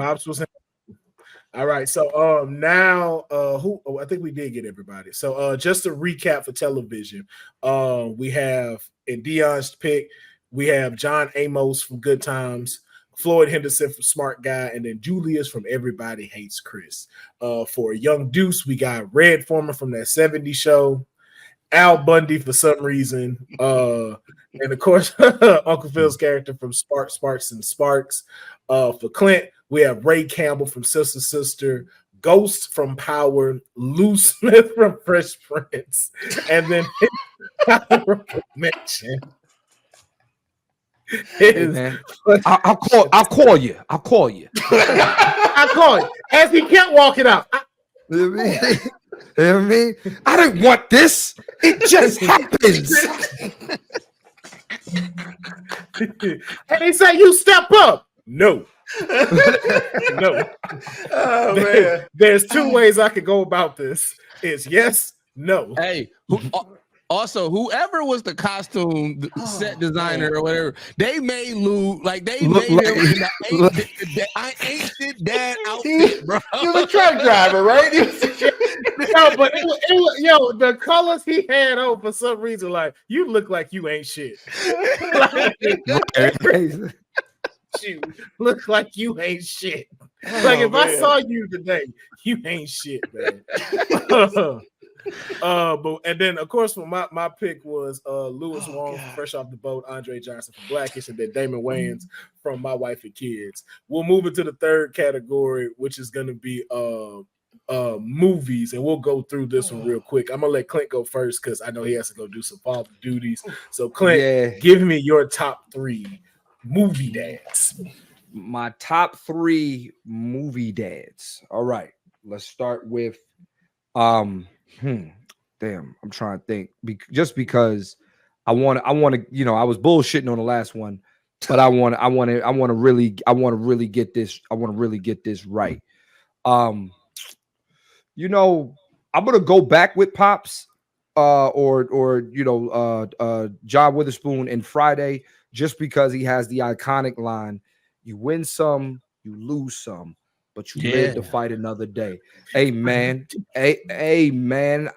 S1: All right, so now I think we did get everybody. So just to recap for television, we have in Deonne's pick, we have John Amos from Good Times, Floyd Henderson from Smart Guy, and then Julius from Everybody Hates Chris. For Young Deuce, we got Red Foreman from that 70s show, Al Bundy for some reason, and of course Uncle Phil's character from Sparks and Sparks. For Clint, we have Ray Campbell from Sister, Ghost from Power, Lou Smith from Fresh Prince, and then mention.
S4: I'll call you. I'll call you.
S1: As he kept walking out.
S4: You know what I mean? I didn't want this. It just happens.
S1: And they say, you step up. No. No.
S2: Oh, man.
S1: There's 2 ways I could go about this. It's yes, no.
S3: Hey, also, whoever was the costume set designer or whatever, they made Lou like they made him in the I ain't shit dad outfit, bro.
S2: He was a truck driver, right?
S1: No, but it was, the colors he had on for some reason, like you look like you ain't shit. You look like you ain't shit. Like if I saw you today, you ain't shit, man. But and then of course my pick was Louis Wong from Fresh Off the Boat, Andre Johnson from Blackish, and then Damon Wayans from My Wife and Kids. We'll move into the third category, which is gonna be movies, and we'll go through this one real quick. I'm gonna let Clint go first because I know he has to go do some father duties. So Clint, give me your top 3 movie dads.
S4: My top 3 movie dads. All right, let's start with damn, I'm trying to think. Just because I want to, I was bullshitting on the last one, but I want to really get this. I want to really get this right. I'm gonna go back with Pops, or John Witherspoon in Friday, just because he has the iconic line, "You win some, you lose some, but you live to fight another day." Amen. Amen.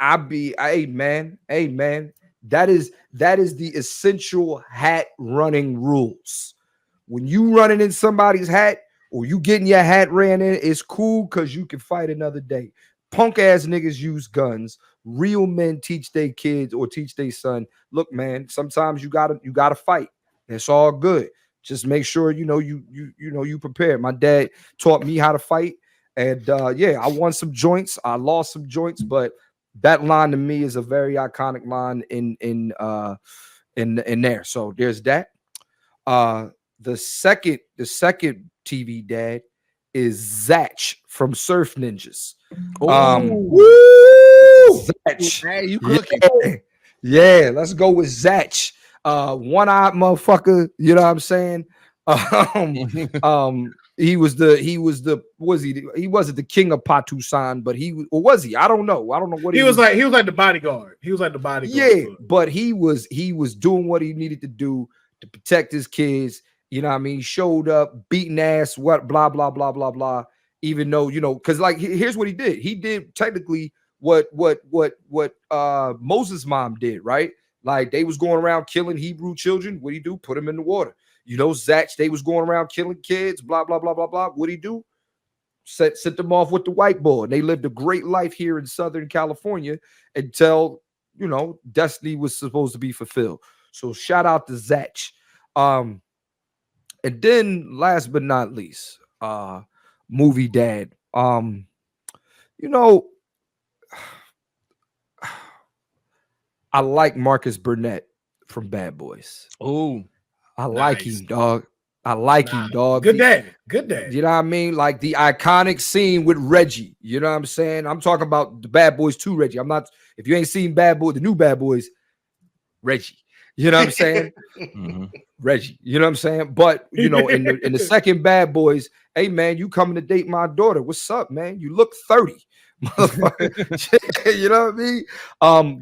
S4: Amen. That is the essential hat running rules. when you running in somebody's hat or you getting your hat ran in, it's cool because you can fight another day. Punk ass niggas use guns. Real men teach their kids or teach their son, look, man, sometimes you gotta fight. It's all good. Just make sure you prepare. My dad taught me how to fight. And I won some joints, I lost some joints, but that line to me is a very iconic line in there. So there's that. The second TV dad is Zach from Surf Ninjas. Zach.
S3: Hey, you cooking?
S4: Yeah, let's go with Zach. One-eyed motherfucker. You know what I'm saying? He wasn't the king of Patusan, but was he? I don't know what
S1: he was like. He was like the bodyguard.
S4: Yeah, but he was doing what he needed to do to protect his kids. You know what I mean? He showed up, beating ass, what, blah, blah, blah, blah, blah. Even though, because like here's what he did. He did technically what Moses' mom did, right? Like they was going around killing Hebrew children. What'd he do? Put them in the water. Zach, they was going around killing kids, blah, blah, blah, blah, blah. What'd he do? Sent them off with the white boy. And they lived a great life here in Southern California until, destiny was supposed to be fulfilled. So shout out to Zach. And then last but not least, movie dad. I like Marcus Burnett from Bad Boys.
S3: Oh,
S4: I like him, dog. I like him, dog.
S1: Good dad.
S4: You know what I mean? Like the iconic scene with Reggie. You know what I'm saying? I'm talking about the Bad Boys 2 Reggie. I'm not, if you ain't seen Bad Boy, the new Bad Boys, Reggie. You know what I'm saying? Reggie. You know what I'm saying? But in the second Bad Boys, hey man, you coming to date my daughter. What's up, man? You look 30. You know what I mean?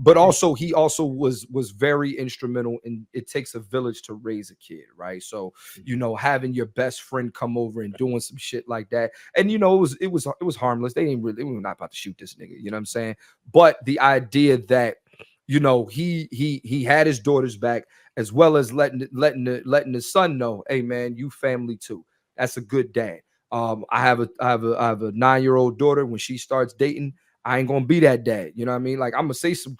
S4: But also he also was very instrumental in It Takes a Village to Raise a Kid, right? So having your best friend come over and doing some shit like that, and it was harmless. They were not about to shoot this nigga. You know what I'm saying? But the idea that he had his daughter's back, as well as letting the son know, hey man, you family too. That's a good dad. I have a 9-year-old daughter. When she starts dating, I ain't gonna be that dad. You know what I mean? Like I'm gonna say some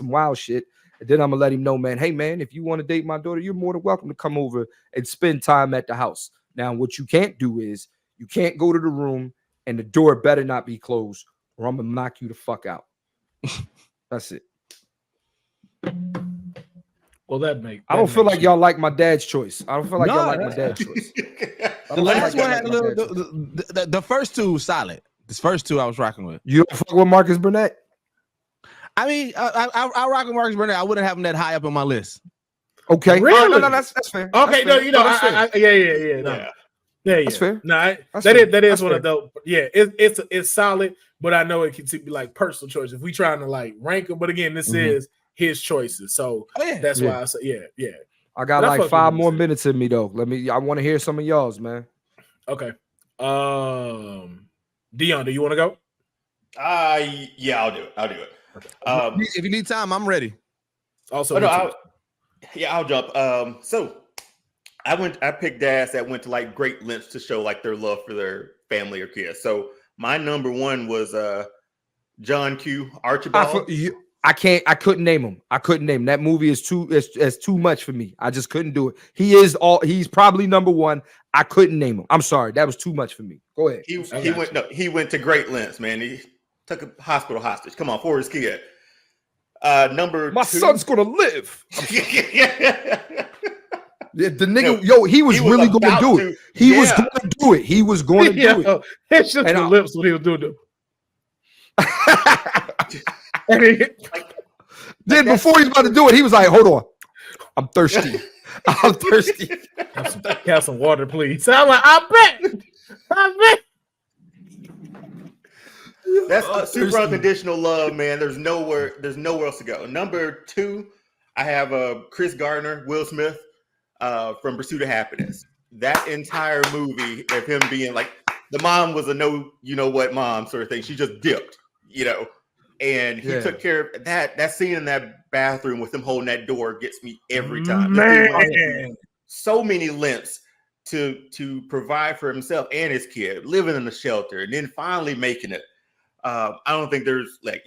S4: wild shit, and then I'm gonna let him know, man. Hey man, if you want to date my daughter, you're more than welcome to come over and spend time at the house. Now, what you can't do is you can't go to the room and the door better not be closed, or I'm gonna knock you the fuck out. That's it.
S1: Well,
S4: I don't feel like y'all like my dad's choice. I don't feel like y'all like my dad's choice.
S3: The last one had a little. The first two solid. This first two I was rocking with.
S4: You don't fuck with Marcus Burnett?
S3: I mean, I rock with Marcus Burnett. I wouldn't have him that high up on my list.
S4: Okay,
S1: really?
S4: No, that's fair.
S1: Okay,
S4: that's
S1: fair. Yeah.
S4: That's fair.
S1: No, that is one of those. Yeah, it's solid, but I know it can be like personal choice if we trying to like rank them. But again, this is his choices, so that's why I say yeah.
S4: I got like 5 more minutes in me though. I want to hear some of y'all's, man.
S1: Okay. Deonne, do you want to go?
S2: Yeah, I'll do it. Okay.
S3: If you need time, I'm ready.
S2: Also, I'll jump. So I picked dads that went to like great lengths to show like their love for their family or kids. So my number one was John Q. Archibald.
S4: I couldn't name him. That movie is too much for me. I just couldn't do it. He's probably number one. I couldn't name him. I'm sorry. That was too much for me. Go ahead.
S2: He went to great lengths, man. He took a hospital hostage. Come on, for his kid. My
S4: son's gonna live. The nigga, he was really going to do it. He was going to do it. He was going to do it.
S1: It's just the lips when he was doing it.
S4: Then before he's about to do it, he was like, hold on. I'm thirsty. I'm thirsty.
S1: Have some water, please. I'm like, I bet.
S2: That's super unconditional love, man. There's nowhere else to go. Number 2, I have Chris Gardner, Will Smith, from Pursuit of Happiness. That entire movie of him being like, the mom was a no, you know what, mom sort of thing. She just dipped, and he took care of that scene in that bathroom with him holding that door gets me every time.
S1: Man.
S2: So many lengths to provide for himself and his kid, living in a shelter, and then finally making it. I don't think there's 1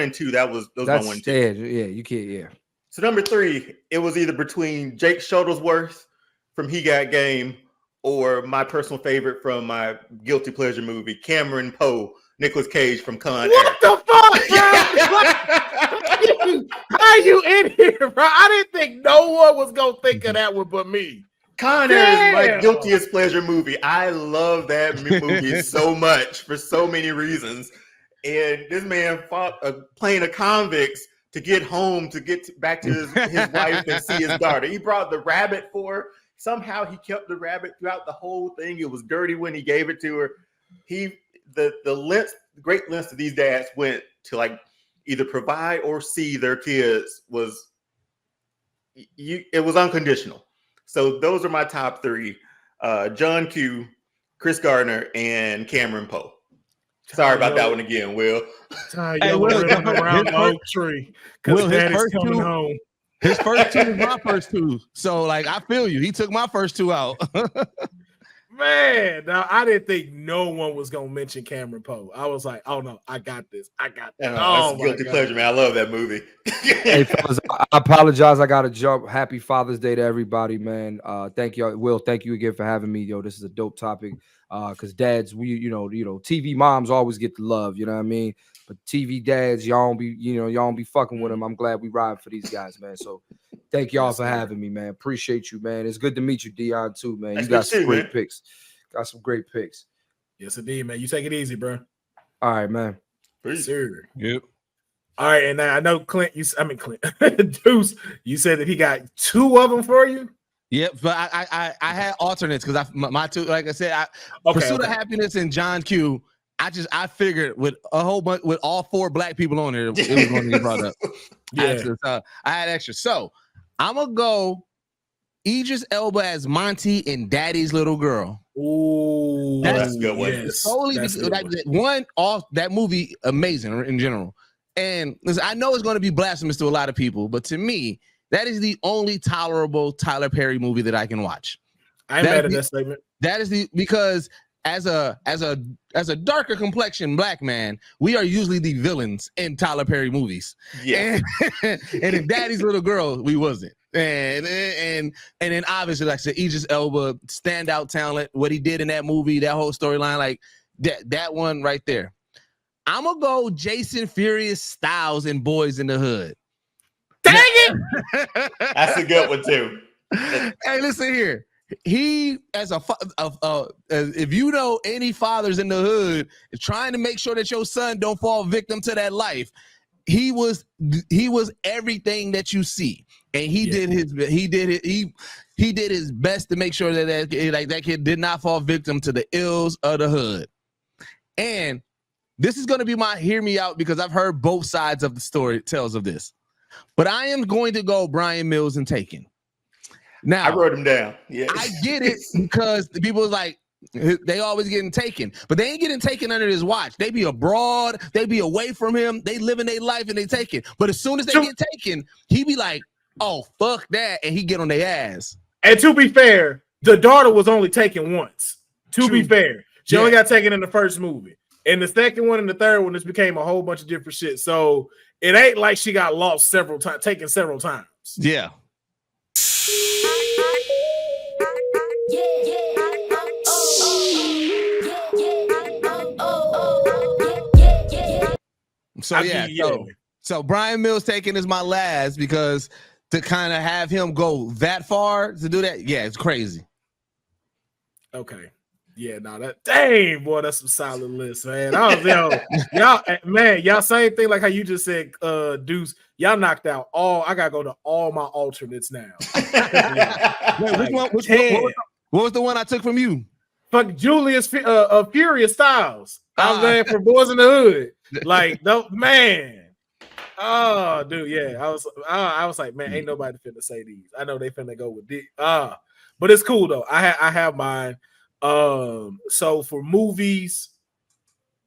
S2: and 2. Those my 1 and 2.
S4: Yeah, you can't. Yeah.
S2: So number 3, it was either between Jake Shuttlesworth from He Got Game or my personal favorite from my guilty pleasure movie, Cameron Poe, Nicolas Cage from Con Air.
S1: What the fuck, bro? How are you in here, bro? I didn't think no one was gonna think of that one but me.
S2: Con Air is my guiltiest pleasure movie. I love that movie so much for so many reasons. And this man fought playing a convict to get home, to get back to his wife and see his daughter. He brought the rabbit for her. Somehow he kept the rabbit throughout the whole thing. It was dirty when he gave it to her. The great lengths of these dads went to like either provide or see their kids it was unconditional. So those are my top 3: John Q, Chris Gardner, and Cameron Poe. Sorry about that one again, Will.
S1: Hey, Will, around the oak tree because Daddy's coming home.
S3: His first 2 is my first 2. So, like, I feel you. He took my first 2 out.
S1: Man, now I didn't think no one was gonna mention Cameron Poe. I was like, oh no, I got this.
S2: That's guilty pleasure, man. I love that movie.
S4: Hey, fellas, I apologize. I gotta jump. Happy Father's Day to everybody, man. Thank you, Will. Thank you again for having me, yo. This is a dope topic. Because dads, TV moms always get the love, you know what I mean? But TV dads, y'all don't be fucking with them. I'm glad we ride for these guys, man. So thank y'all for having me, man. Appreciate you, man. It's good to meet you, Deonne, too, man. You got some great picks. Got some great picks.
S1: Yes, indeed, man. You take it easy, bro.
S4: All right, man.
S1: Yes, sir.
S3: Yep.
S1: All right, and I know Clint, Deuce, you said that he got 2 of them for you?
S3: Yep, but I had alternates because my 2, like I said, Pursuit of Happiness and John Q. I figured with a whole bunch with all 4 black people on it, it was going to get brought up.
S1: Yeah,
S3: I had extra. So I'm gonna go Idris Elba as Monty and Daddy's Little Girl.
S1: Ooh,
S2: that's a good one.
S1: Yes,
S3: solely because that movie amazing in general. And listen, I know it's going to be blasphemous to a lot of people, but to me, that is the only tolerable Tyler Perry movie that I can watch.
S1: I'm mad at that statement.
S3: That is because as a darker complexion black man, we are usually the villains in Tyler Perry movies.
S2: Yeah.
S3: And in Daddy's Little Girl, we wasn't. And then obviously, like I said, Idris Elba, standout talent. What he did in that movie, that whole storyline, like that one right there. I'm gonna go Jason Furious Styles and Boys in the Hood.
S1: Dang it!
S2: That's a good one too.
S3: Hey, listen here. He, as if you know any fathers in the hood, trying to make sure that your son don't fall victim to that life, he was everything that you see, and he did his best to make sure that kid did not fall victim to the ills of the hood. And this is going to be my hear me out because I've heard both sides of the story tells of this, but I am going to go Brian Mills and Taken. Now,
S2: I wrote him down. Yeah,
S3: I get it because the people was like, they always getting taken, but they ain't getting taken under his watch. They be abroad, they be away from him, they living their life and they taken. But as soon as they get taken, he be like, oh, fuck that, and he get on their ass.
S1: And to be fair, the daughter was only taken once. To be fair, she only got taken in the first movie. In the second one and the third one, this became a whole bunch of different shit. So it ain't like she got lost several times, taken several times.
S3: Yeah. So Brian Mills Taken is my last because to kind of have him go that far to do that, yeah, it's crazy.
S1: Okay. Yeah, no, dang, boy, that's some solid list, man. Y'all same thing like how you just said, Deuce. Y'all knocked out I gotta go to all my alternates now.
S3: Wait, what was the one I took from you?
S1: Fuck Julius Furious Styles. I was there for Boys in the Hood. Like, no, man. Oh, dude, yeah. I was like, man, ain't nobody finna say these. I know they finna go with these. But it's cool though. I have mine. So for movies,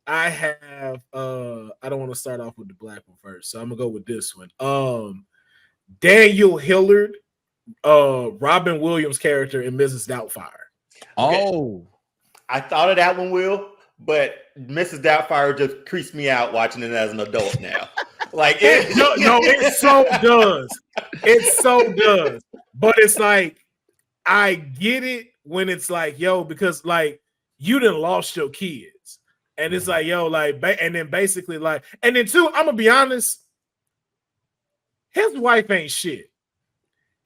S1: I have I don't want to start off with the black one first, so I'm gonna go with this one. Daniel Hillard, Robin Williams' character in Mrs. Doubtfire.
S3: Oh,
S1: I
S2: thought of that one, Will, but Mrs. Doubtfire just creeps me out watching it as an adult now. Like
S1: it so does. It so does. But it's like, I get it when it's like, yo, because like you done lost your kids. And it's like, yo, like, and then basically like, and then too, I'm gonna be honest, his wife ain't shit.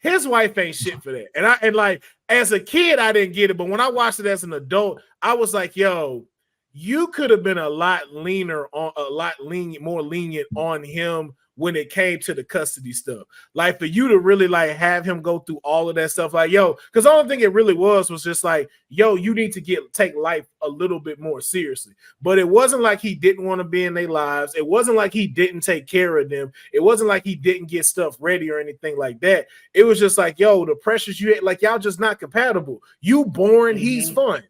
S1: His wife ain't shit for that. And like as a kid, I didn't get it, but when I watched it as an adult, I was like, yo, you could have been a lot more lenient on him when it came to the custody stuff. Like for you to really like have him go through all of that stuff, like, yo, because the only thing it really was just like, yo, you need to take life a little bit more seriously. But it wasn't like he didn't want to be in their lives. It wasn't like he didn't take care of them. It wasn't like he didn't get stuff ready or anything like that. It was just like, yo, the pressures you had, like y'all just not compatible. You born, he's fun.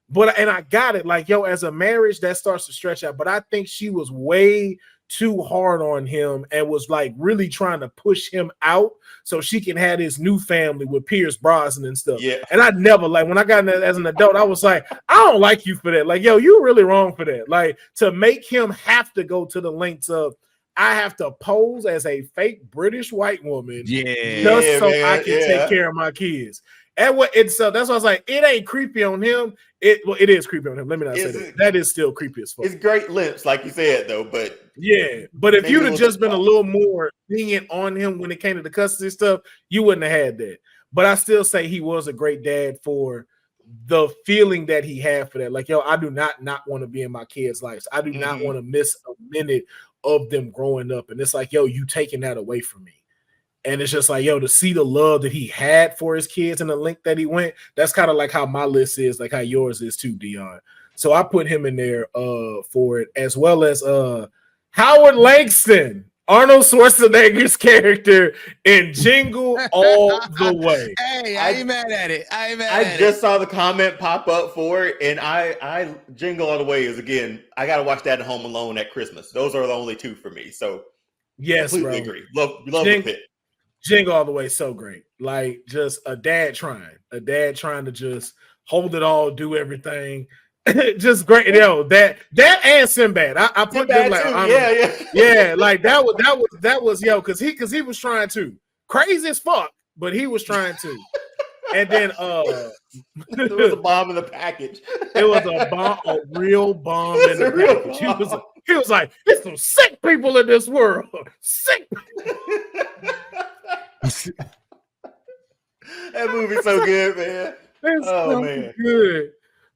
S1: But I got it, like, yo, as a marriage that starts to stretch out. But I think she was way too hard on him and was like really trying to push him out so she can have his new family with Pierce Brosnan and stuff.
S2: Yeah.
S1: And I never, like, when I got in that as an adult, I was like, I don't like you for that. Like, yo, you really wrong for that. Like, to make him have to go to the lengths of, I have to pose as a fake British white woman just so I can take care of my kids. And so that's why I was like, it ain't creepy on him. It is creepy on him. Let me not say that. That is still creepy as fuck.
S2: It's great lips, like you said, though. But
S1: yeah, but if you'd have just been a little more lenient on him when it came to the custody stuff, you wouldn't have had that. But I still say he was a great dad for the feeling that he had for that. Like, yo, I do not want to be in my kids' lives. I do not want to miss a minute of them growing up. And it's like, yo, you taking that away from me. And it's just like, yo, to see the love that he had for his kids and the length that he went, that's kind of like how my list is, like how yours is too, Deonne. So I put him in there for it, as well as Howard Langston, Arnold Schwarzenegger's character in Jingle All the Way.
S3: Hey, I ain't mad at it.
S2: I just saw the comment pop up for it, and I Jingle All the Way is, again, I got to watch that at Home Alone at Christmas. Those are the only two for me. So
S1: yes,
S2: completely agree. Love the pick.
S1: Jingle All the Way, so great. Like, just a dad trying to just hold it all, do everything. Just great. Yo, that and Sinbad. I put them like, yeah, like that was yo, because he was trying to, crazy as fuck, but he was trying to. And then
S2: there was a bomb in the package.
S1: It was a real bomb in the package. He was like, there's some sick people in this world. Sick people.
S2: That movie's so good, man.
S1: It's so good.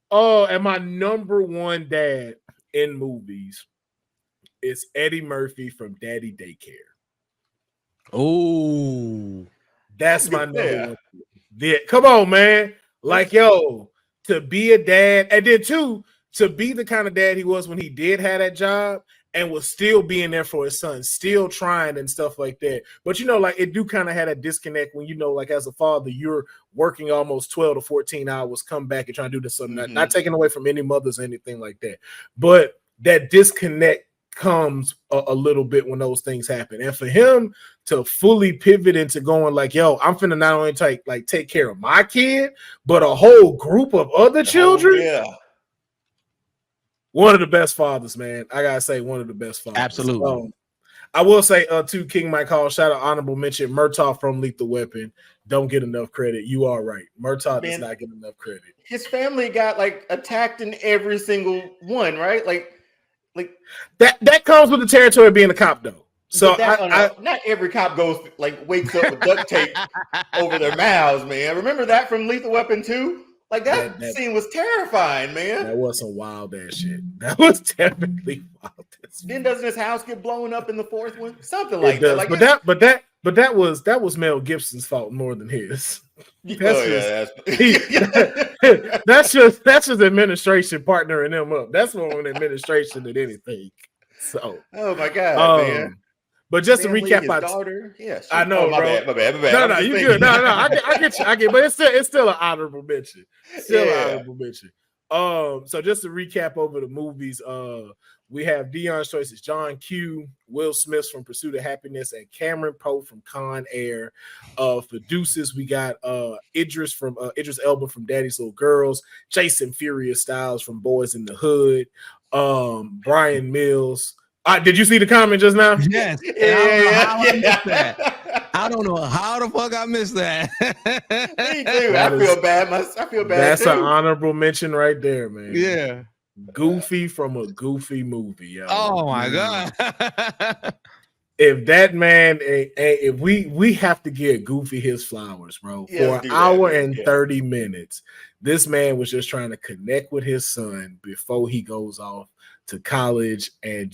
S1: Oh, and my number one dad in movies is Eddie Murphy from Daddy Daycare.
S3: Oh,
S1: that's my number one. Yeah, come on, man. Like, yo, to be a dad, and then too, to be the kind of dad he was when he did have that job and was still being there for his son, still trying and stuff like that. But, you know, like, it do kind of have that disconnect when, you know, like, as a father, you're working almost 12 to 14 hours, come back and try to do this something, not taking away from any mothers or anything like that. But that disconnect comes a little bit when those things happen. And for him to fully pivot into going like, yo, I'm finna not only take care of my kid, but a whole group of other children. One of the best fathers, man. I gotta say, one of the best fathers.
S3: Absolutely.
S1: I will say, to King Mike Hall, shout out, honorable mention, Murtaugh from Lethal Weapon. Don't get enough credit. You are right. Murtaugh does not get enough credit.
S2: His family got like attacked in every single one, right? Like
S1: that comes with the territory of being a cop, though. So
S2: not every cop goes wakes up with duct tape over their mouths, man. Remember that from Lethal Weapon 2? Like that scene was terrifying, man.
S1: That was some wild ass shit. That was definitely wild.
S2: Then doesn't his house get blown up in the fourth one? Something like
S1: that.
S2: Like
S1: but that was Mel Gibson's fault more than his. That's just administration partnering them up. That's more on administration than anything. So,
S2: oh my god, man.
S1: But just to recap,
S2: my daughter,
S1: I know,
S2: my
S1: bad.
S2: No,
S1: you good. No, I get you. But it's still an honorable mention. Still an honorable mention. So just to recap over the movies, we have Deonne's choices: John Q, Will Smith from Pursuit of Happiness, and Cameron Poe from Con Air. For Deuces, we got Idris Elba from Daddy's Little Girls, Jason Furious Styles from Boys in the Hood, Brian Mills. Did you see the comment just now?
S3: Yes. I missed that. I don't know how the fuck I missed that.
S2: Me too. I feel bad. I feel bad.
S1: That's
S2: too.
S1: an honorable mention right there, man.
S3: Yeah.
S1: Goofy from a Goofy movie, yo.
S3: Oh my god.
S1: If that man, if we have to give Goofy his flowers, bro, for an hour and 30 minutes. This man was just trying to connect with his son before he goes off to college and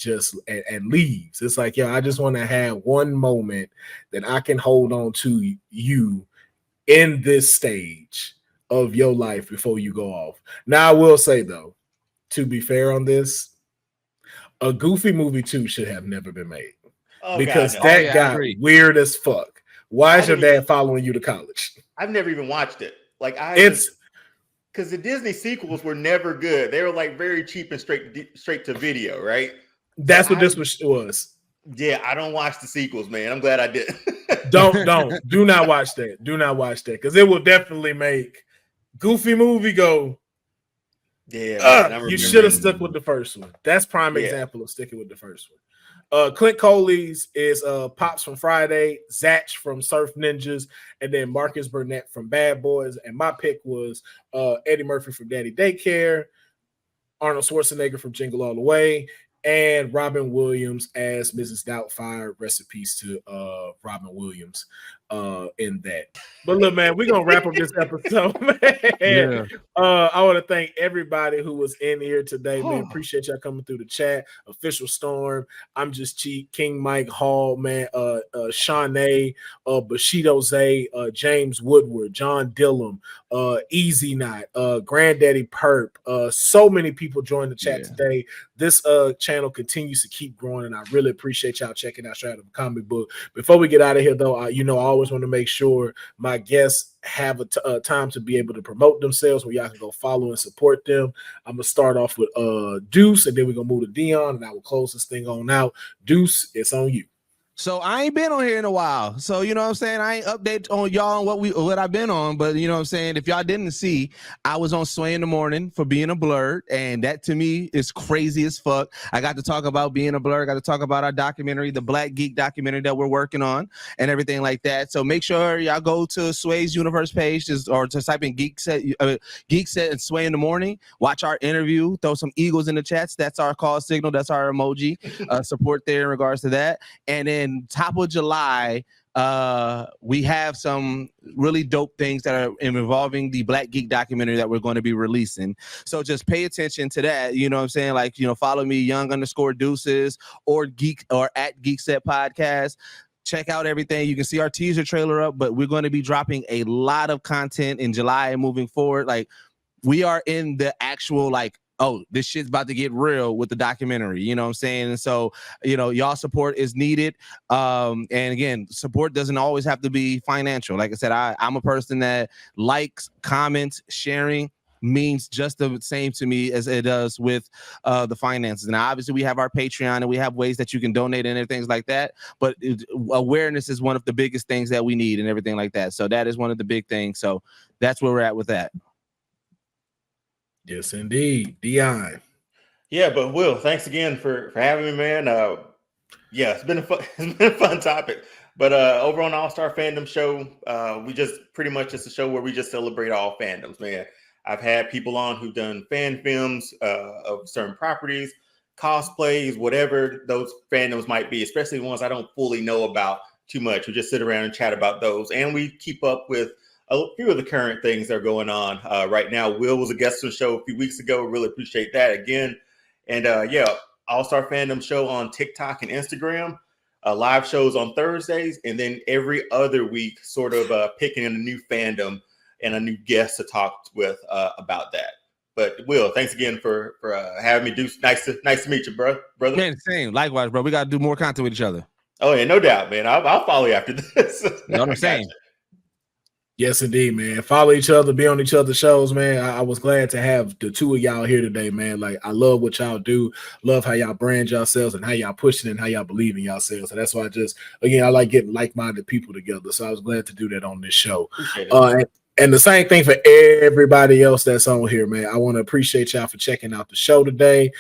S1: leaves. It's like, I just want to have one moment that I can hold on to you in this stage of your life before you go off. Now, I will say, though, to be fair on this, a Goofy movie 2 should have never been made. Because that got weird as fuck. Why is your dad following you to college?
S2: I've never even watched it. Because the Disney sequels were never good. They were like very cheap and straight to video, right?
S1: That's what this was.
S2: Yeah, I don't watch the sequels, man. I'm glad I did.
S1: Do not watch that. Do not watch that, because it will definitely make Goofy movie go. Yeah, you should have stuck with the first one. That's prime example of sticking with the first one. Clint Coley's is Pops from Friday, Zach from Surf Ninjas, and then Marcus Burnett from Bad Boys. And my pick was Eddie Murphy from Daddy Daycare, Arnold Schwarzenegger from Jingle All the Way, and Robin Williams as Mrs. Doubtfire. Rest in peace to Robin Williams in that. But look, man, we're gonna wrap up this episode, man. Yeah. I want to thank everybody who was in here today, man. Appreciate y'all coming through the chat. Official Storm, I'm Just Cheap, King Mike Hall, man, Shawnee, Bushido Zay, James Woodward, John Dillon, Easy Knot, Granddaddy Perp. So many people joined the chat today. This channel continues to keep growing, and I really appreciate y'all checking out Straight Out of a Comic Book. Before we get out of here, though, I always want to make sure my guests have a time to be able to promote themselves where y'all can go follow and support them. I'm going to start off with Deuce, and then we're going to move to Deonne, and I will close this thing on out. Deuce, it's on you.
S3: So I ain't been on here in a while. So, you know what I'm saying? I ain't update on y'all on what I've been on. But, you know what I'm saying? If y'all didn't see, I was on Sway in the Morning for being a blurred. And that, to me, is crazy as fuck. I got to talk about being a blurred. I got to talk about our documentary, the Black Geek documentary that we're working on and everything like that. So make sure y'all go to Sway's Universe page or just type in Geek Set and Sway in the Morning. Watch our interview. Throw some eagles in the chats. That's our call signal. That's our emoji. Support there in regards to that. And then top of July, we have some really dope things that are involving the Black Geek documentary that we're going to be releasing. So just pay attention to that. You know what I'm saying? Like, follow me, young_Deuces or at Geek Set Podcast. Check out everything. You can see our teaser trailer up, but we're going to be dropping a lot of content in July and moving forward. Like, we are in the actual, this shit's about to get real with the documentary, you know what I'm saying? And so, y'all support is needed. And again, support doesn't always have to be financial. Like I said, I'm a person that likes, comments, sharing means just the same to me as it does with the finances. Now, obviously, we have our Patreon and we have ways that you can donate and things like that. But awareness is one of the biggest things that we need and everything like that. So that is one of the big things. So that's where we're at with that.
S1: Yes, indeed. Deonne.
S2: Yeah, but Will, thanks again for having me, man. It's been a fun topic. But over on All Star Fandom Show, we just pretty much it's a show where we just celebrate all fandoms, man. I've had people on who've done fan films of certain properties, cosplays, whatever those fandoms might be, especially ones I don't fully know about too much. We just sit around and chat about those, and we keep up with a few of the current things that are going on right now. Will was a guest on the show a few weeks ago. Really appreciate that again. And All-Star Fandom Show on TikTok and Instagram. Live shows on Thursdays. And then every other week, sort of picking a new fandom and a new guest to talk with about that. But Will, thanks again for having me. Deuce, nice to meet you, brother.
S3: Man, same. Likewise, bro. We got to do more content with each other.
S2: Oh, yeah, no doubt, man. I'll follow you after this.
S3: You know what I'm saying?
S1: Yes, indeed, man. Follow each other, be on each other's shows, man. I was glad to have the two of y'all here today, man. Like, I love what y'all do, love how y'all brand yourselves and how y'all pushing and how y'all believe in yourselves. And that's why I like getting like-minded people together. So I was glad to do that on this show. And the same thing for everybody else that's on here, man. I want to appreciate y'all for checking out the show today.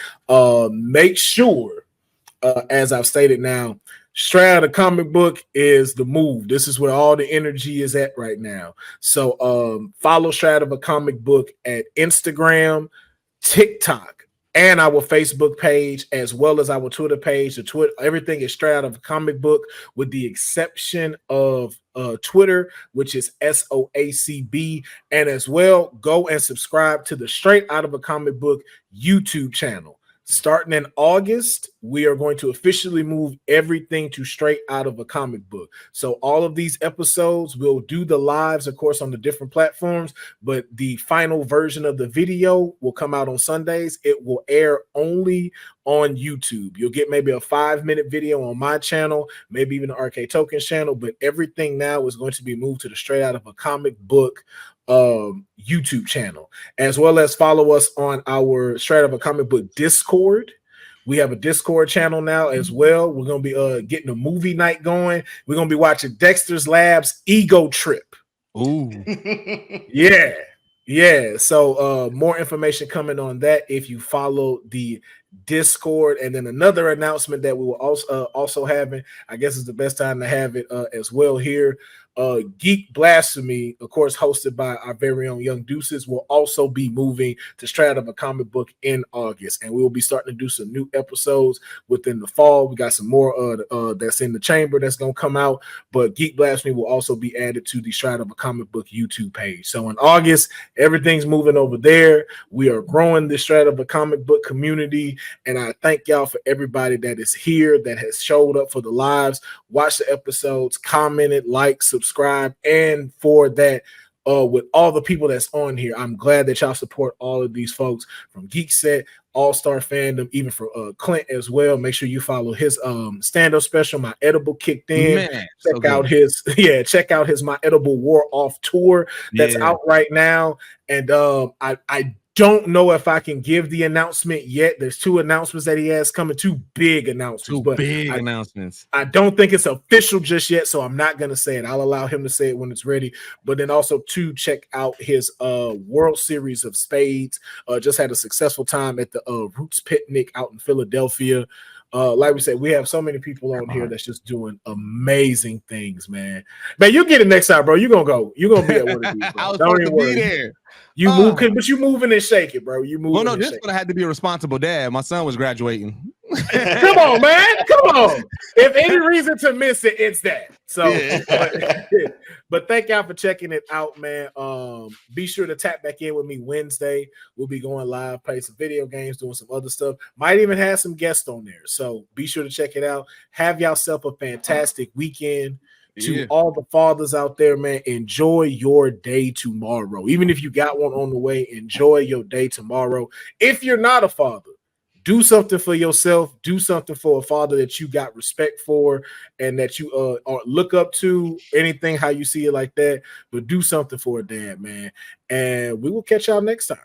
S1: Make sure, as I've stated now, straight out of comic book is the move. This is where all the energy is at right now. So follow Straight Out of a Comic Book at Instagram, TikTok, and our Facebook page, as well as our Twitter page. The Twitter, everything is Straight Out of a Comic Book, with the exception of Twitter, which is SOACB. And as well, go and subscribe to the Straight Out of a Comic Book YouTube channel. Starting in August, we are going to officially move everything to Straight Out of a Comic Book. So all of these episodes, we'll do the lives, of course, on the different platforms, but the final version of the video will come out on Sundays. It will air only on YouTube. You'll get maybe a 5-minute video on my channel, maybe even the Arcade Tokens channel, but everything now is going to be moved to the Straight Out of a Comic Book YouTube channel, as well as follow us on our Straight Out of a Comic Book Discord. We have a Discord channel now as well. We're going to be getting a movie night going. We're going to be watching Dexter's Lab's Ego Trip.
S3: Ooh.
S1: Yeah. So more information coming on that if you follow the Discord. And then another announcement that we will also having, I guess is the best time to have it as well here. Geek Blasphemy, of course, hosted by our very own Young Deuces, will also be moving to Straight Out of a Comic Book in August, and we will be starting to do some new episodes within the fall. We got some more that's in the chamber that's gonna come out, but Geek Blasphemy will also be added to the Straight Out of a Comic Book YouTube page. So in August, everything's moving over there. We are growing the Straight Out of a Comic Book community, and I thank y'all for everybody that is here, that has showed up for the lives, watched the episodes, commented, liked, subscribe, and for that, with all the people that's on here, I'm glad that y'all support all of these folks from Geek Set, All-Star Fandom, even for Clint as well. Make sure you follow his stand-up special, My Edible Kicked In.
S3: Man,
S1: check out his My Edible Wore Off tour that's out right now. And I don't know if I can give the announcement yet. There's 2 announcements that he has coming, 2 big announcements.
S3: Announcements.
S1: I don't think it's official just yet, so I'm not going to say it. I'll allow him to say it when it's ready. But then also to check out his World Series of Spades. Just had a successful time at the Roots Picnic out in Philadelphia. Like we said, we have so many people on here that's just doing amazing things, man. Man, you get it next time, bro. You're gonna be at one of these, bro.
S3: I was supposed to be there.
S1: You but you moving and shaking, bro. You moving.
S3: Well, no, this one I had to be a responsible dad. My son was graduating.
S1: Come on, man. Come on. If any reason to miss it, it's that. So, but thank y'all for checking it out, man. Be sure to tap back in with me Wednesday. We'll be going live, play some video games, doing some other stuff. Might even have some guests on there. So be sure to check it out. Have yourself a fantastic weekend. To all the fathers out there, man, enjoy your day tomorrow. Even if you got one on the way, enjoy your day tomorrow. If you're not a father, do something for yourself. Do something for a father that you got respect for and that you look up to, anything how you see it like that. But do something for a dad, man. And we will catch y'all next time.